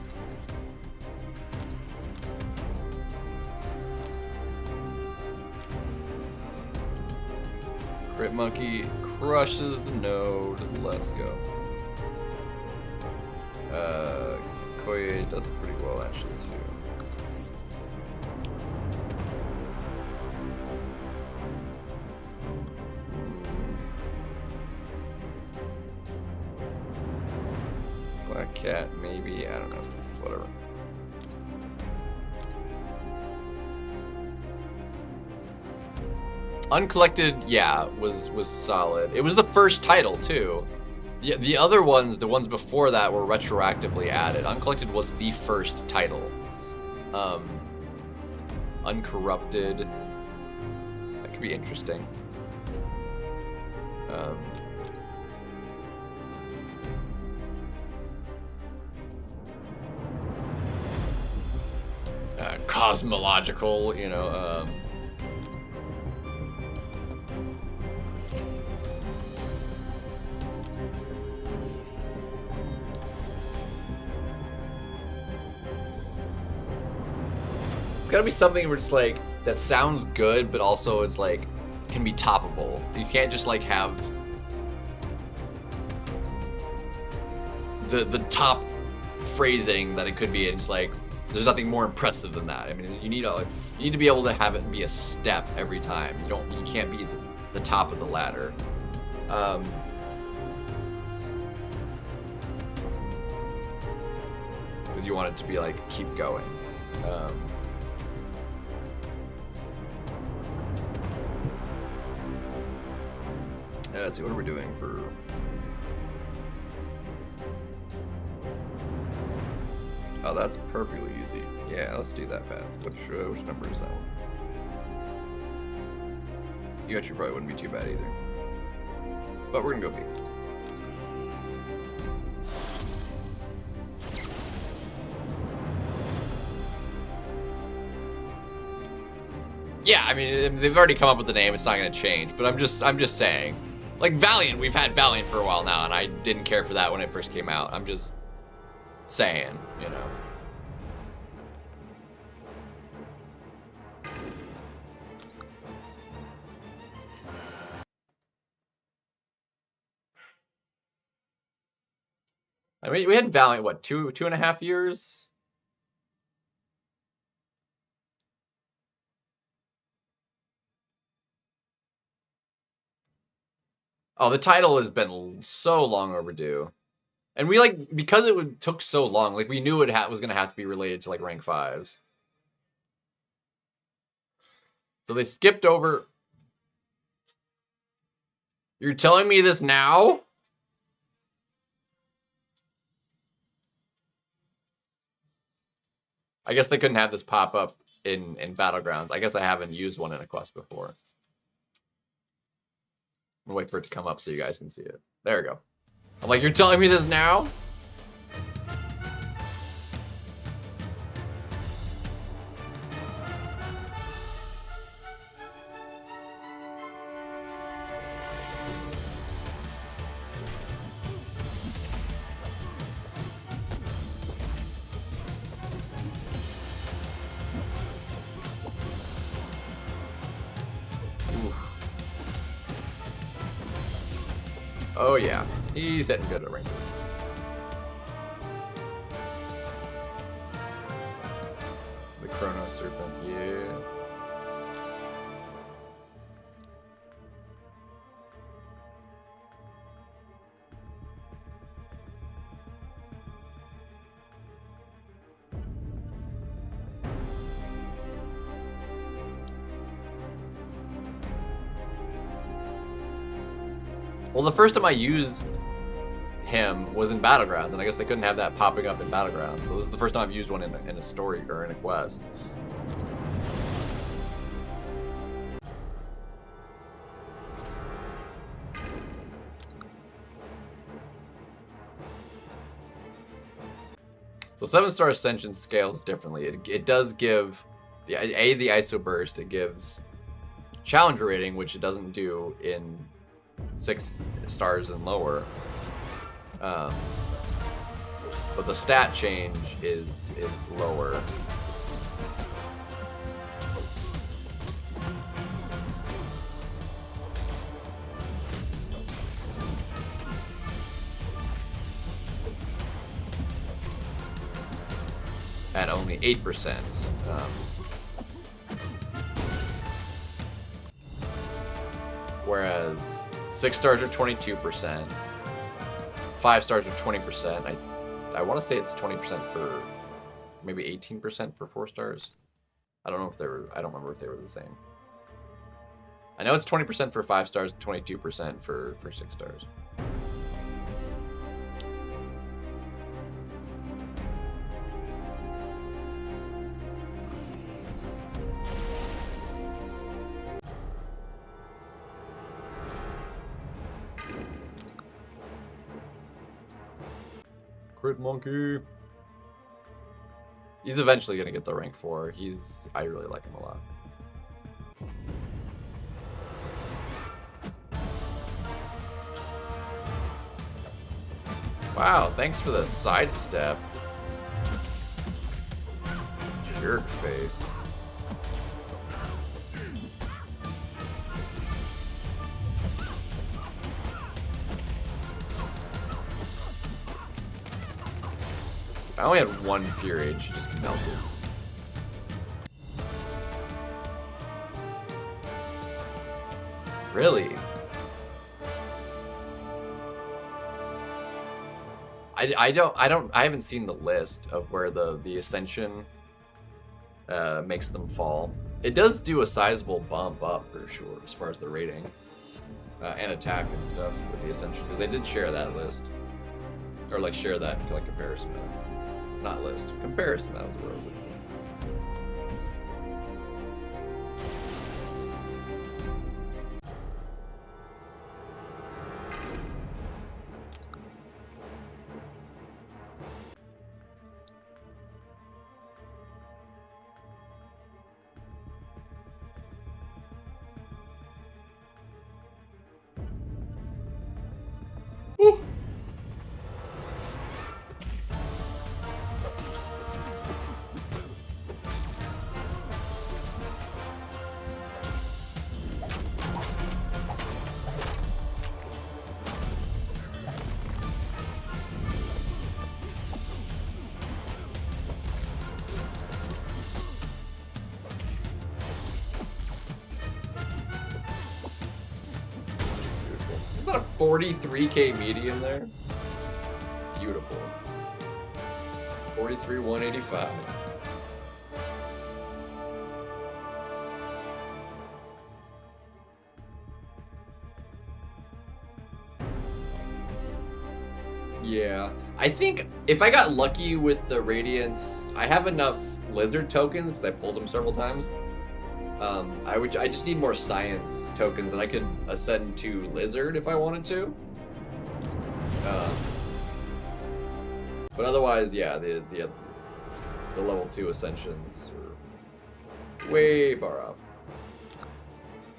Crit Monkey crushes the node. Let's go. Koye does pretty well actually too. Black Cat, maybe, I don't know, whatever. Uncollected, yeah, was solid. It was the first title too. The other ones, the ones before that, were retroactively added. Uncollected was the first title. Uncorrupted, that could be interesting. Cosmological, you know. It's gotta be something where it's like that sounds good, but also it's like can be toppable. You can't just like have the top phrasing that it could be. It's like there's nothing more impressive than that. I mean, you need to be able to have it be a step every time. You can't be the top of the ladder. Because you want it to be like keep going. Let's see, what are we doing for? Oh, that's perfectly easy. Yeah, let's do that path. Which number is that one? You actually probably wouldn't be too bad either. But we're gonna go B. Yeah, I mean, they've already come up with the name. It's not going to change. But I'm just saying. Like, Valiant, we've had Valiant for a while now, and I didn't care for that when it first came out. I'm just saying, you know. I mean, we had Valiant, what, 2.5 years? Oh, the title has been so long overdue. And we, like, because took so long, like, we knew it was going to have to be related to, like, rank 5s. So they skipped over... You're telling me this now? I guess they couldn't have this pop up in Battlegrounds. I guess I haven't used one in a quest before. I'm gonna wait for it to come up so you guys can see it. There we go. I'm like, you're telling me this now? Oh yeah, he's hitting good at range. The Chrono Serpent, yeah. Well, the first time I used him was in Battlegrounds, and I guess they couldn't have that popping up in Battlegrounds. So this is the first time I've used one in a story or in a quest. So 7-star Ascension scales differently. It does give the ISO burst. It gives Challenger rating, which it doesn't do in 6 stars and lower, but the stat change is lower. at only 8%. Whereas 6 stars are 22%, 5 stars are 20%. I want to say it's 20% for, maybe 18% for 4 stars. I don't know if they were, I don't remember if they were the same. I know it's 20% for 5 stars, 22% for 6 stars. Crit Monkey. He's eventually gonna get the rank 4. I really like him a lot. Wow, thanks for the sidestep. Jerk face. I only had one Fury Age, just melted. Really? I haven't seen the list of where the Ascension makes them fall. It does do a sizable bump up for sure as far as the rating and attack and stuff with the Ascension, because they did share that list, or like share that like comparison. Not list, comparison. That was the word I was looking for. Is that a 43k median there? Beautiful. 43,185. Yeah, I think if I got lucky with the Radiance, I have enough Lizard tokens because I pulled them several times. I just need more Science tokens, and I could ascend to Lizard if I wanted to. But otherwise, yeah, the level 2 Ascensions are way far off.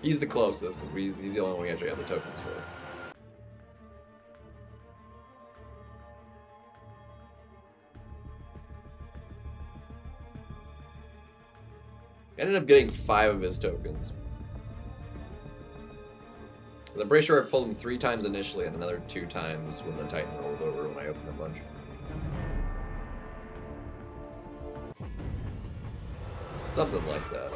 He's the closest because he's the only one we actually have the tokens for. I ended up getting 5 of his tokens. I'm pretty sure I pulled him 3 times initially and another 2 times when the Titan rolled over when I opened a bunch. Something like that.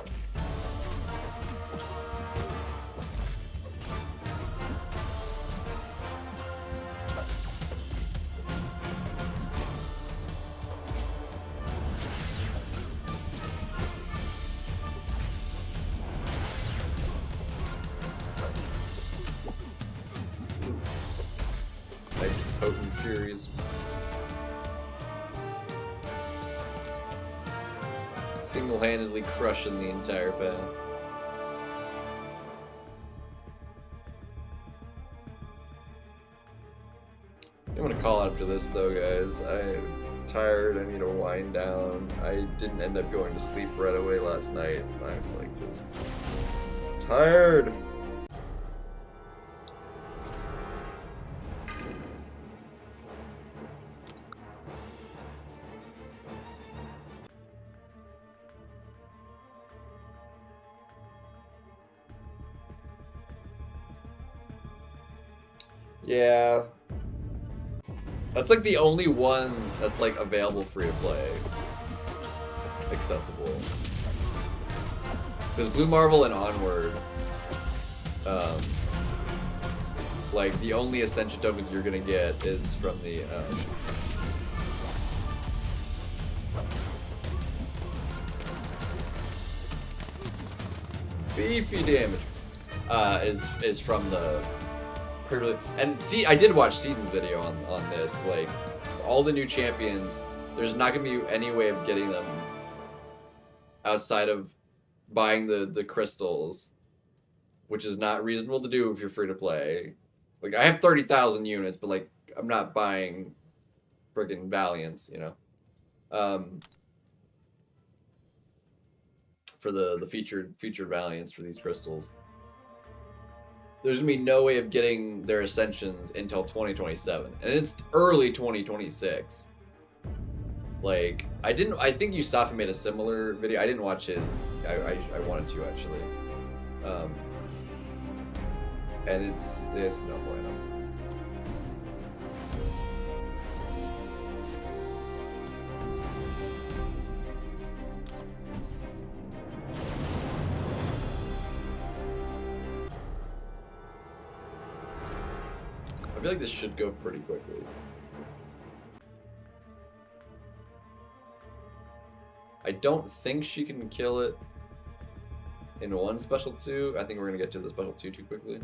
Nice potent Furies. Single-handedly crushing the entire path. I'm gonna call after this though, guys. I'm tired, I need to wind down. I didn't end up going to sleep right away last night. I'm like just tired. Yeah. That's like the only one that's like available free to play. accessible. Because Blue Marvel and Onward, like the only Ascension tokens you're gonna get is from the beefy damage. Is from the pre-release. And see, I did watch Seaton's video on this. Like, all the new champions, there's not gonna be any way of getting them outside of buying the crystals, which is not reasonable to do if you're free to play. Like, I have 30,000 units, but like, I'm not buying friggin' Valiants, you know. For the featured Valiants for these crystals. There's gonna be no way of getting their Ascensions until 2027, and it's early 2026. Like, I think Yusafi made a similar video. I didn't watch his. I wanted to, actually. And it's no bueno. I feel like this should go pretty quickly. I don't think she can kill it in one special 2. I think we're gonna get to the special 2 too quickly.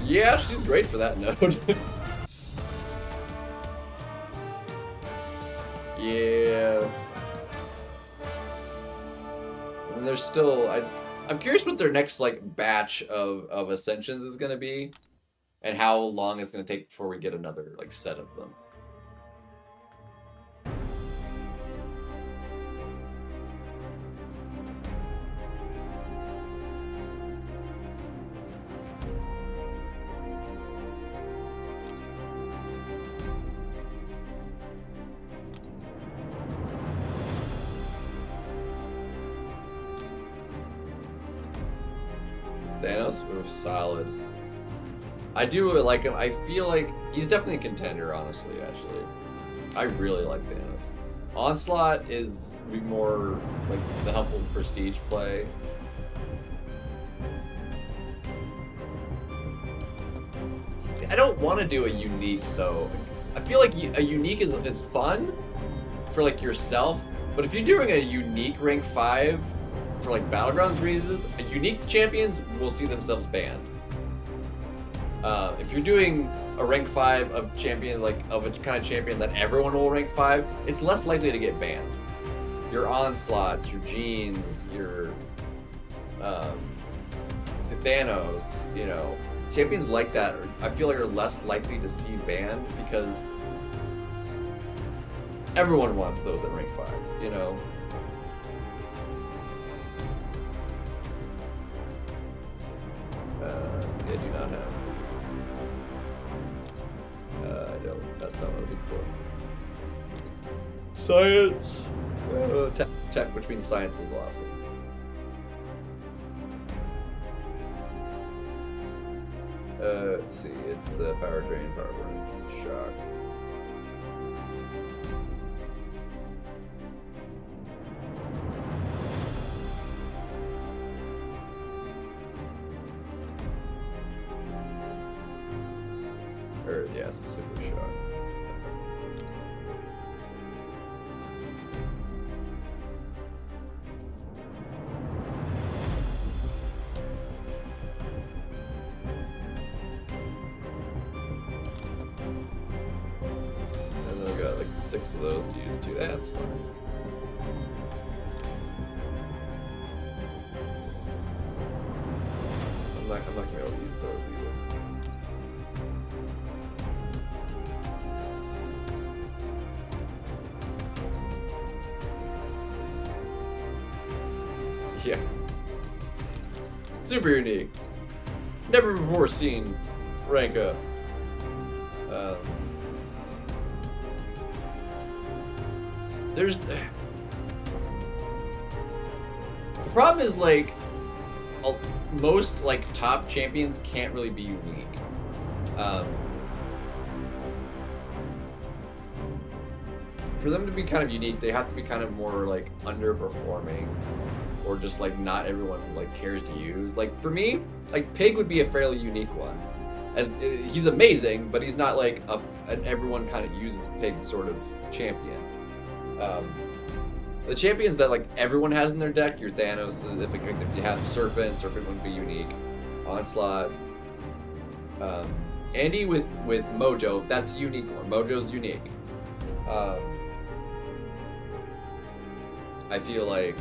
Yeah, she's great for that node. Yeah. And there's still, I'm curious what their next like batch of Ascensions is gonna be, and how long it's gonna take before we get another like set of them. Thanos was solid. I do like him. I feel like he's definitely a contender, honestly, actually. I really like Thanos. Onslaught is be more like the helpful prestige play. I don't want to do a unique though. I feel like a unique is fun for like yourself, but if you're doing a unique rank 5 for like Battlegrounds reasons, unique champions will see themselves banned. If you're doing a rank 5 of champion, like of a kind of champion that everyone will rank 5, it's less likely to get banned. Your Onslaughts, your Jeans, your Thanos, you know, champions like that I feel like are less likely to see banned because everyone wants those at rank 5, you know. Let's see, I do not have. I don't. That's not what I was looking for. Science! Tech, which means science is the last one. Let's see, it's the power drain, power burn, shock. Or, yeah, specifically shock. And then I've got like 6 of those to use too. That's fine. I'm not gonna be able to use those either. Yeah. Super unique. Never before seen rank up. There's the problem is like most like top champions can't really be unique. For them to be kind of unique, they have to be kind of more like underperforming, or just like not everyone like cares to use. Like for me, like Pig would be a fairly unique one, as he's amazing, but he's not like an everyone kind of uses Pig sort of champion. The champions that like everyone has in their deck, your Thanos. If you have Serpent wouldn't be unique. Onslaught. Andy with Mojo, that's a unique one. Mojo's unique. I feel like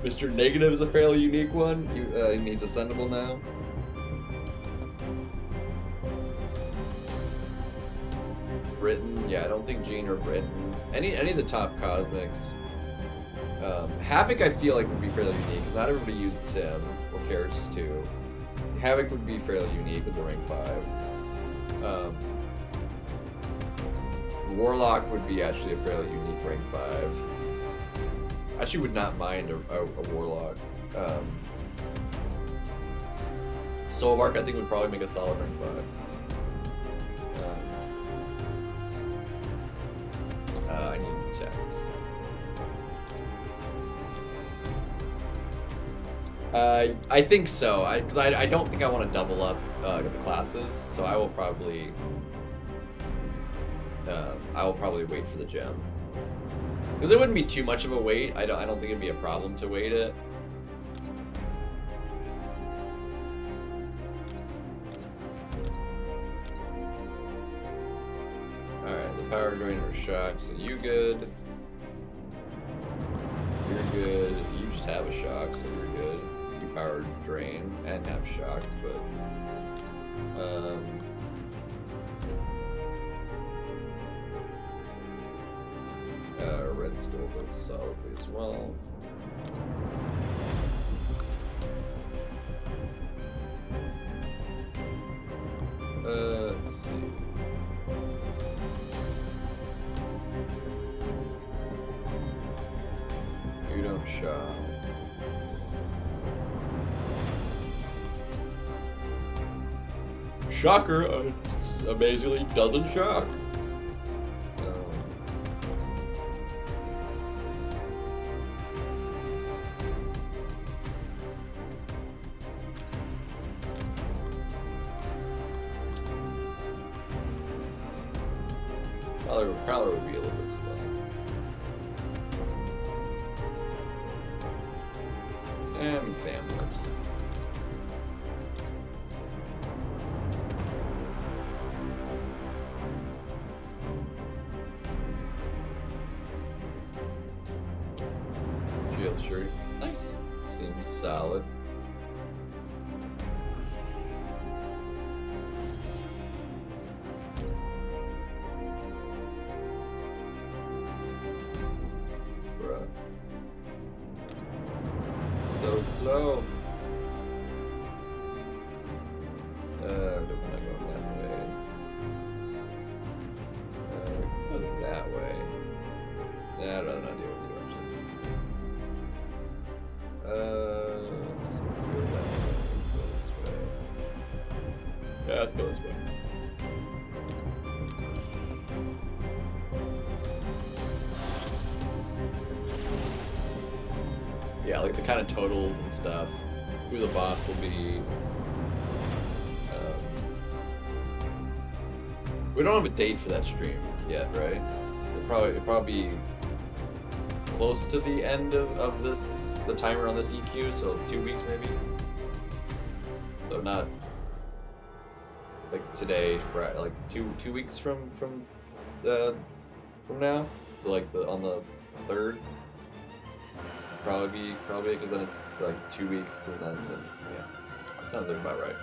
Mr. Negative is a fairly unique one. He's ascendable now. Britain, yeah, I don't think Gene or Britain. Any of the top cosmics. Havoc, I feel like would be fairly unique because not everybody uses him or cares to. Havoc would be fairly unique as a rank 5. Warlock would be actually a fairly unique rank 5. Actually, would not mind a Warlock. Solvark, I think, would probably make a solid rank 5. I need to check. I think so. Because I don't think I want to double up the classes, so I will probably wait for the gem. Because it wouldn't be too much of a wait. I don't think it'd be a problem to wait it. Alright, the power drainer is shock, so you good. You're good. You just have a shock, so you're good. You power drain and have shock, but Red Skull goes solidly as well. Let's see. You don't shock. Shocker amazingly doesn't shock. Prowler would be a little bit slow. And Fam works. Shield shirt. Nice. Seems solid. So slow. Don't want to go that way. Go that way. Nah, I'd rather not deal with you actually. Let's see, go that way. Go this way. Yeah, let's go this way. Yeah, like the kind of totals and stuff, who the boss will be. We don't have a date for that stream yet, right? It'll probably be close to the end of the timer on this EQ, so 2 weeks maybe. So not like today, like two weeks from now. So like on the 3rd. Probably because then it's like 2 weeks and then yeah, that sounds like about right.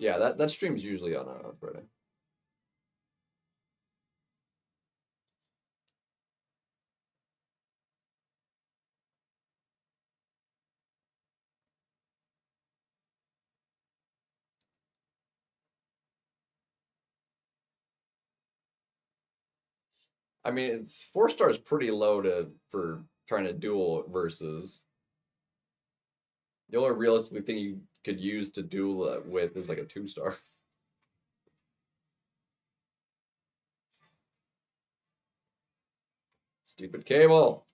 Yeah, that stream's usually on Friday. I mean, it's 4 stars pretty low for trying to duel versus. The only realistically thing you could use to duel with is like a 2-star. Stupid cable.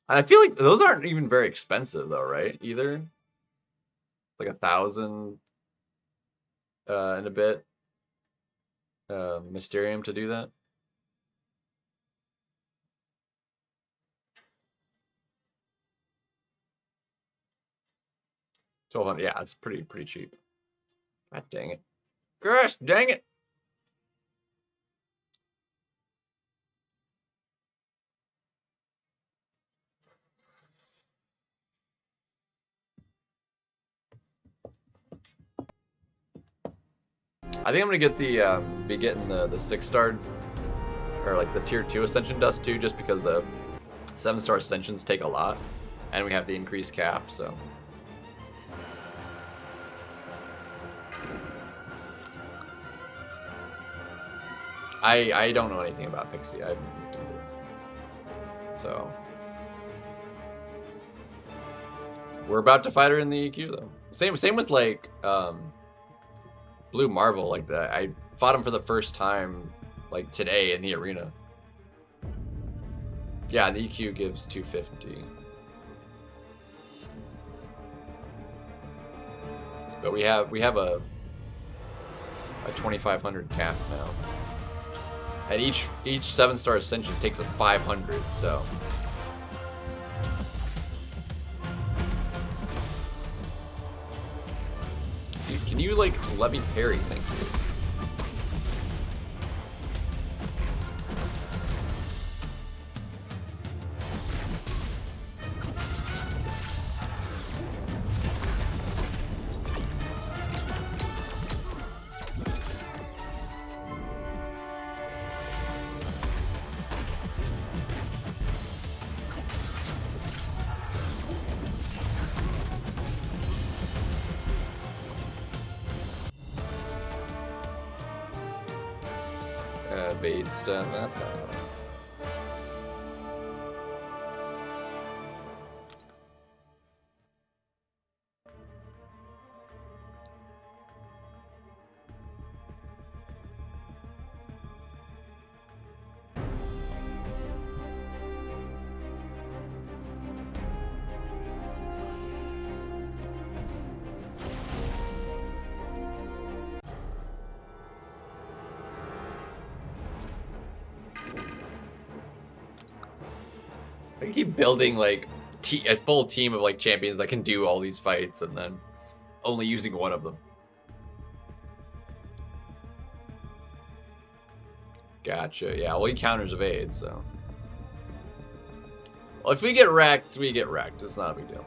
And I feel like those aren't even very expensive though, right? Either like 1,000 and a bit Mysterium to do that. 1,200, yeah, it's pretty cheap. God dang it. Gosh, dang it. I think I'm gonna get the be getting the 6-star or like the tier 2 ascension dust too, just because the 7-star ascensions take a lot, and we have the increased cap, so. I don't know anything about Pixie. I haven't looked into it. So we're about to fight her in the EQ though. Same with like Blue Marvel, like that. I fought him for the first time like today in the arena. Yeah, the EQ gives 250. But we have a 2,500 cap now. And each 7-star ascension takes a 500, so. Dude, can you like let me parry? Thank you. Evade stuff. That's kind of annoying. I keep building like a full team of like champions that can do all these fights, and then only using one of them. Gotcha. Yeah. Well, he counters evade, so. Well, if we get wrecked, we get wrecked. It's not a big deal.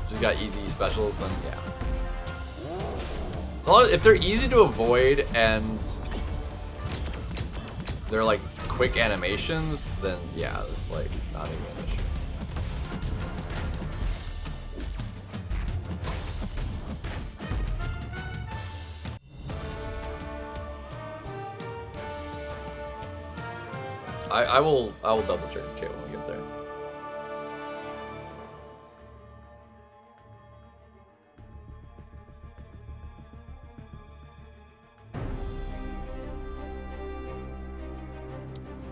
Just got easy specials, then yeah. So if they're easy to avoid and they're like quick animations, then yeah, it's like not even an issue. I will double check okay when we get there.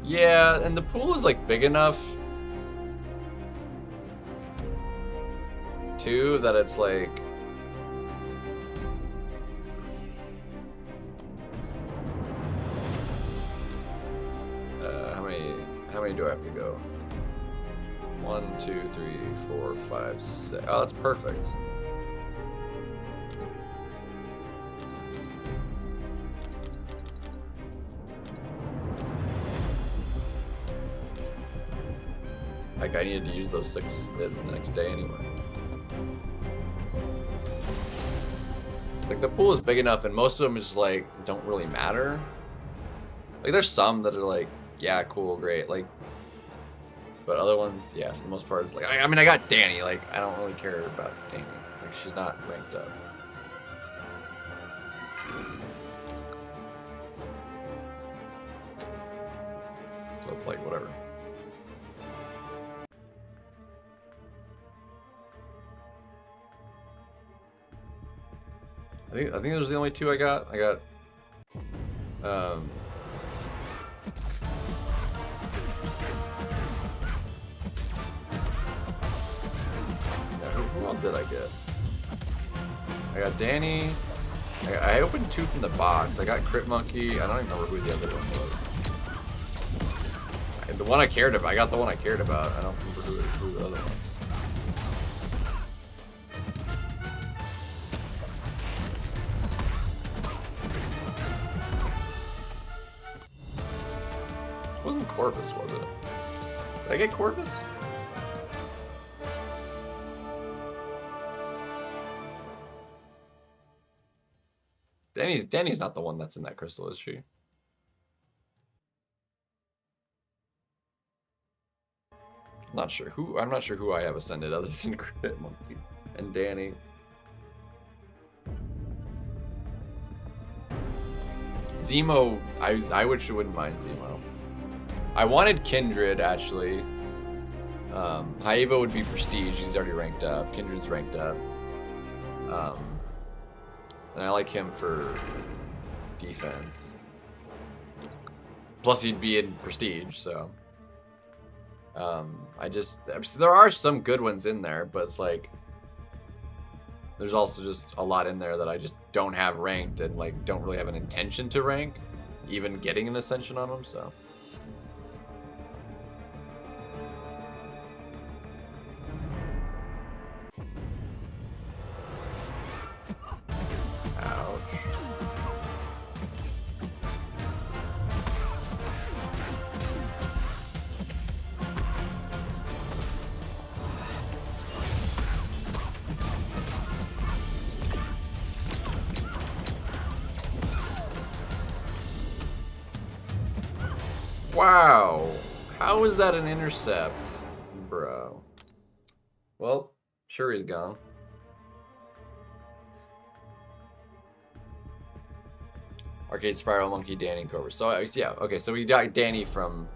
Yeah, and the pool is like big enough too that it's like how many do I have to go? 1, 2, 3, 4, 5, 6. Oh, that's perfect. Like I needed to use those 6 the next day anyway. It's like the pool is big enough, and most of them just like don't really matter. Like there's some that are like, yeah, cool, great, like, but other ones, yeah, for the most part, it's like I mean I got Danny. Like I don't really care about Danny. Like she's not ranked up. So it's like whatever. I think those are the only 2 I got. I got yeah, who else did I get? I got Danny. I opened 2 from the box. I got Crit Monkey. I don't even remember who the other one was. The one I cared about. I got the one I cared about. I don't remember who the other ones. It wasn't Corvus, was it? Did I get Corvus? Danny's not the one that's in that crystal, is she? I'm not sure who I have ascended other than Crit Monkey and Danny. Zemo, I wish I wouldn't mind Zemo. I wanted Kindred actually. Haiba would be prestige, he's already ranked up. Kindred's ranked up. And I like him for defense. Plus he'd be in prestige, so. There are some good ones in there, but it's like there's also just a lot in there that I just don't have ranked and like don't really have an intention to rank, even getting an ascension on them, so. Ouch. Wow. How is that an intercept, bro? Well, sure he's gone. Arcade Spiral, Monkey, Danny, Cobra. So yeah, okay, so we got Danny from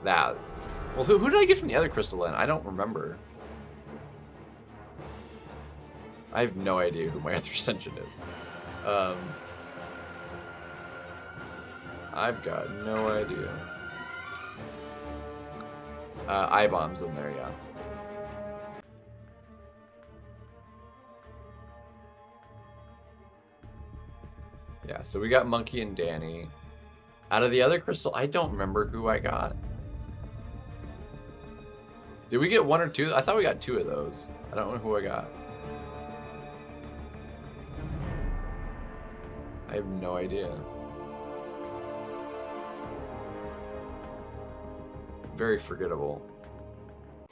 that. Well, who did I get from the other crystal then? I don't remember. I have no idea who my other ascension is. I've got no idea. I-bomb's in there, yeah. Yeah, so we got Monkey and Danny. Out of the other crystal, I don't remember who I got. Did we get 1 or 2? I thought we got 2 of those. I don't know who I got. I have no idea. Very forgettable.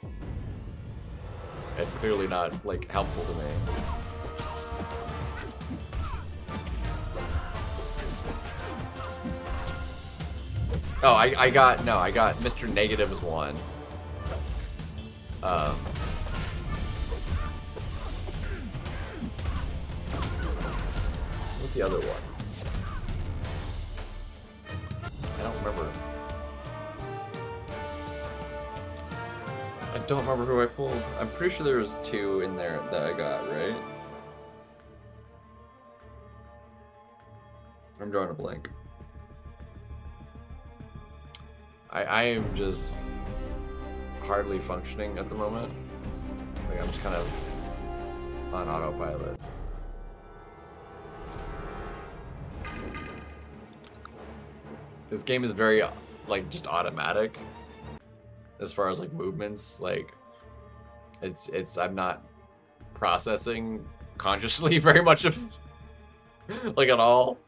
And clearly not, like, helpful to me. Oh, I got Mr. Negative as 1. What's the other one? I don't remember. I don't remember who I pulled. I'm pretty sure there was 2 in there that I got, right? I'm drawing a blank. I am just hardly functioning at the moment. Like I'm just kind of on autopilot. This game is very like just automatic as far as like movements. Like it's I'm not processing consciously very much of like at all.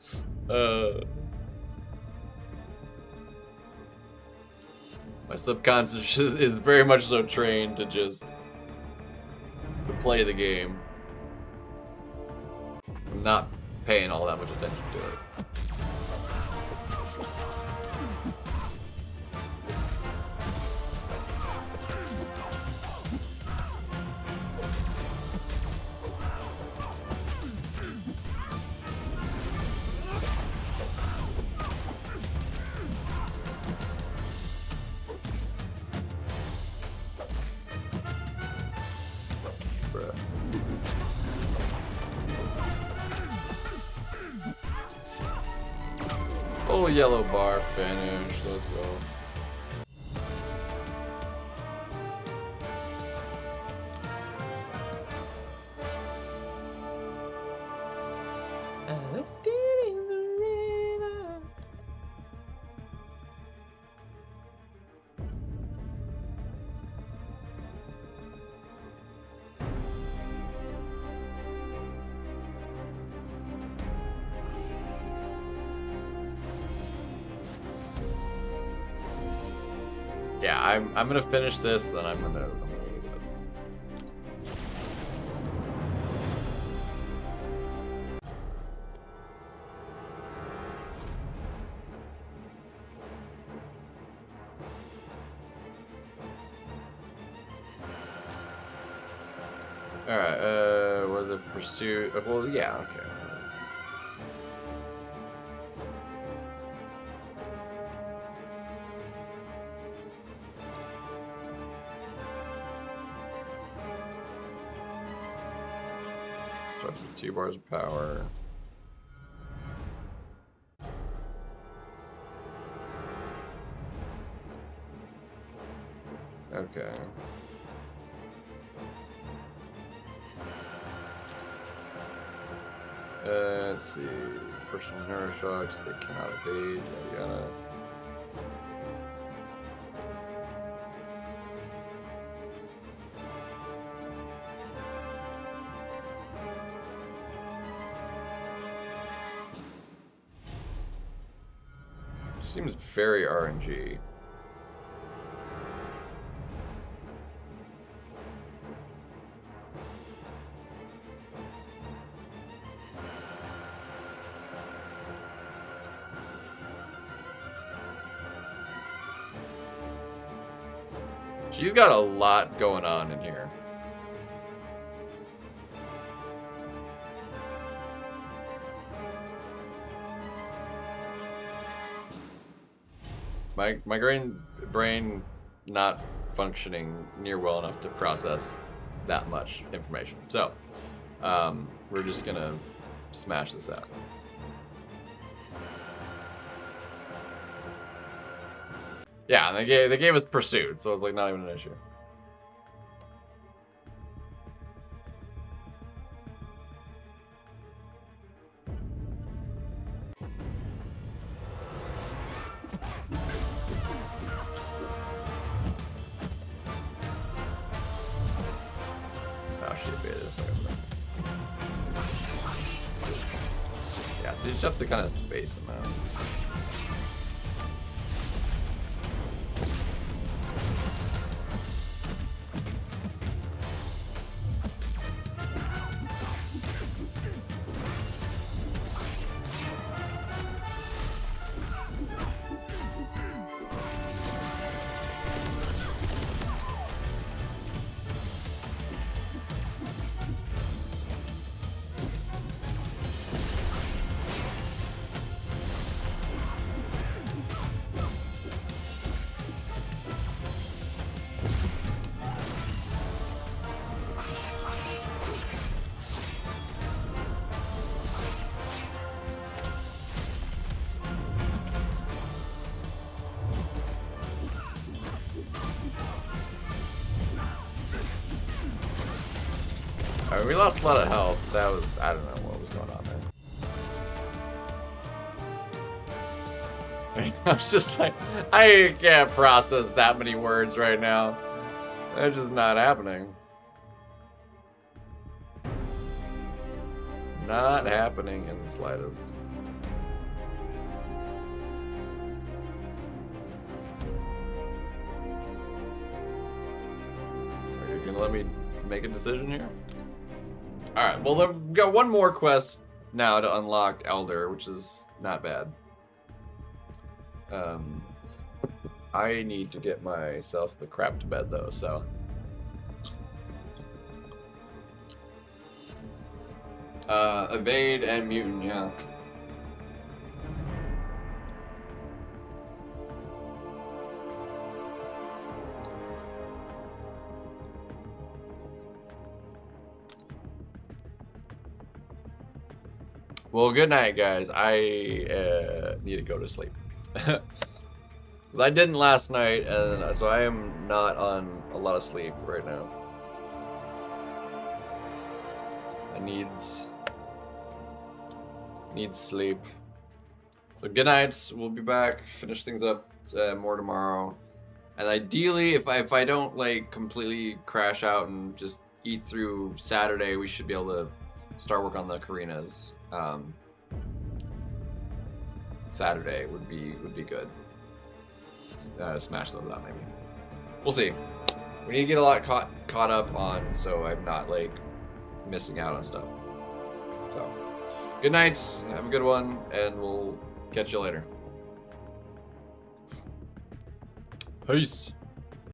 My subconscious is very much so trained to just play the game. I'm not paying all that much attention to it. Full yellow bar finish, let's go. Yeah, I'm gonna finish this, then I'm gonna leave it. Alright, was it pursuit? Well, yeah, okay. Starts with 2 bars of power. Okay. Let's see. Personal hero shocks, they cannot evade, yada yada. Seems very RNG. She's got a lot going on in here. My brain not functioning near well enough to process that much information. So, we're just gonna smash this out. Yeah, and they gave us pursuit, so it's like not even an issue. Oh shit, wait a second. Yeah, so you just have to kind of space them out. I mean, we lost a lot of health. That was, I don't know what was going on there. I was just like, I can't process that many words right now. That's just not happening. Not happening in the slightest. Are you gonna let me make a decision here? Alright, well, we've got one more quest now to unlock Elder, which is not bad. I need to get myself the crap to bed, though, so... Evade and Mutant, yeah. Well, good night, guys. I need to go to sleep. I didn't last night, and so I am not on a lot of sleep right now. I needs sleep. So good night. We'll be back. Finish things up more tomorrow. And ideally, if I don't like completely crash out and just eat through Saturday, we should be able to start work on the Karinas. Saturday would be good. Smash those out maybe. We'll see. We need to get a lot caught up on, so I'm not like missing out on stuff. So, good night. Have a good one, and we'll catch you later. Peace.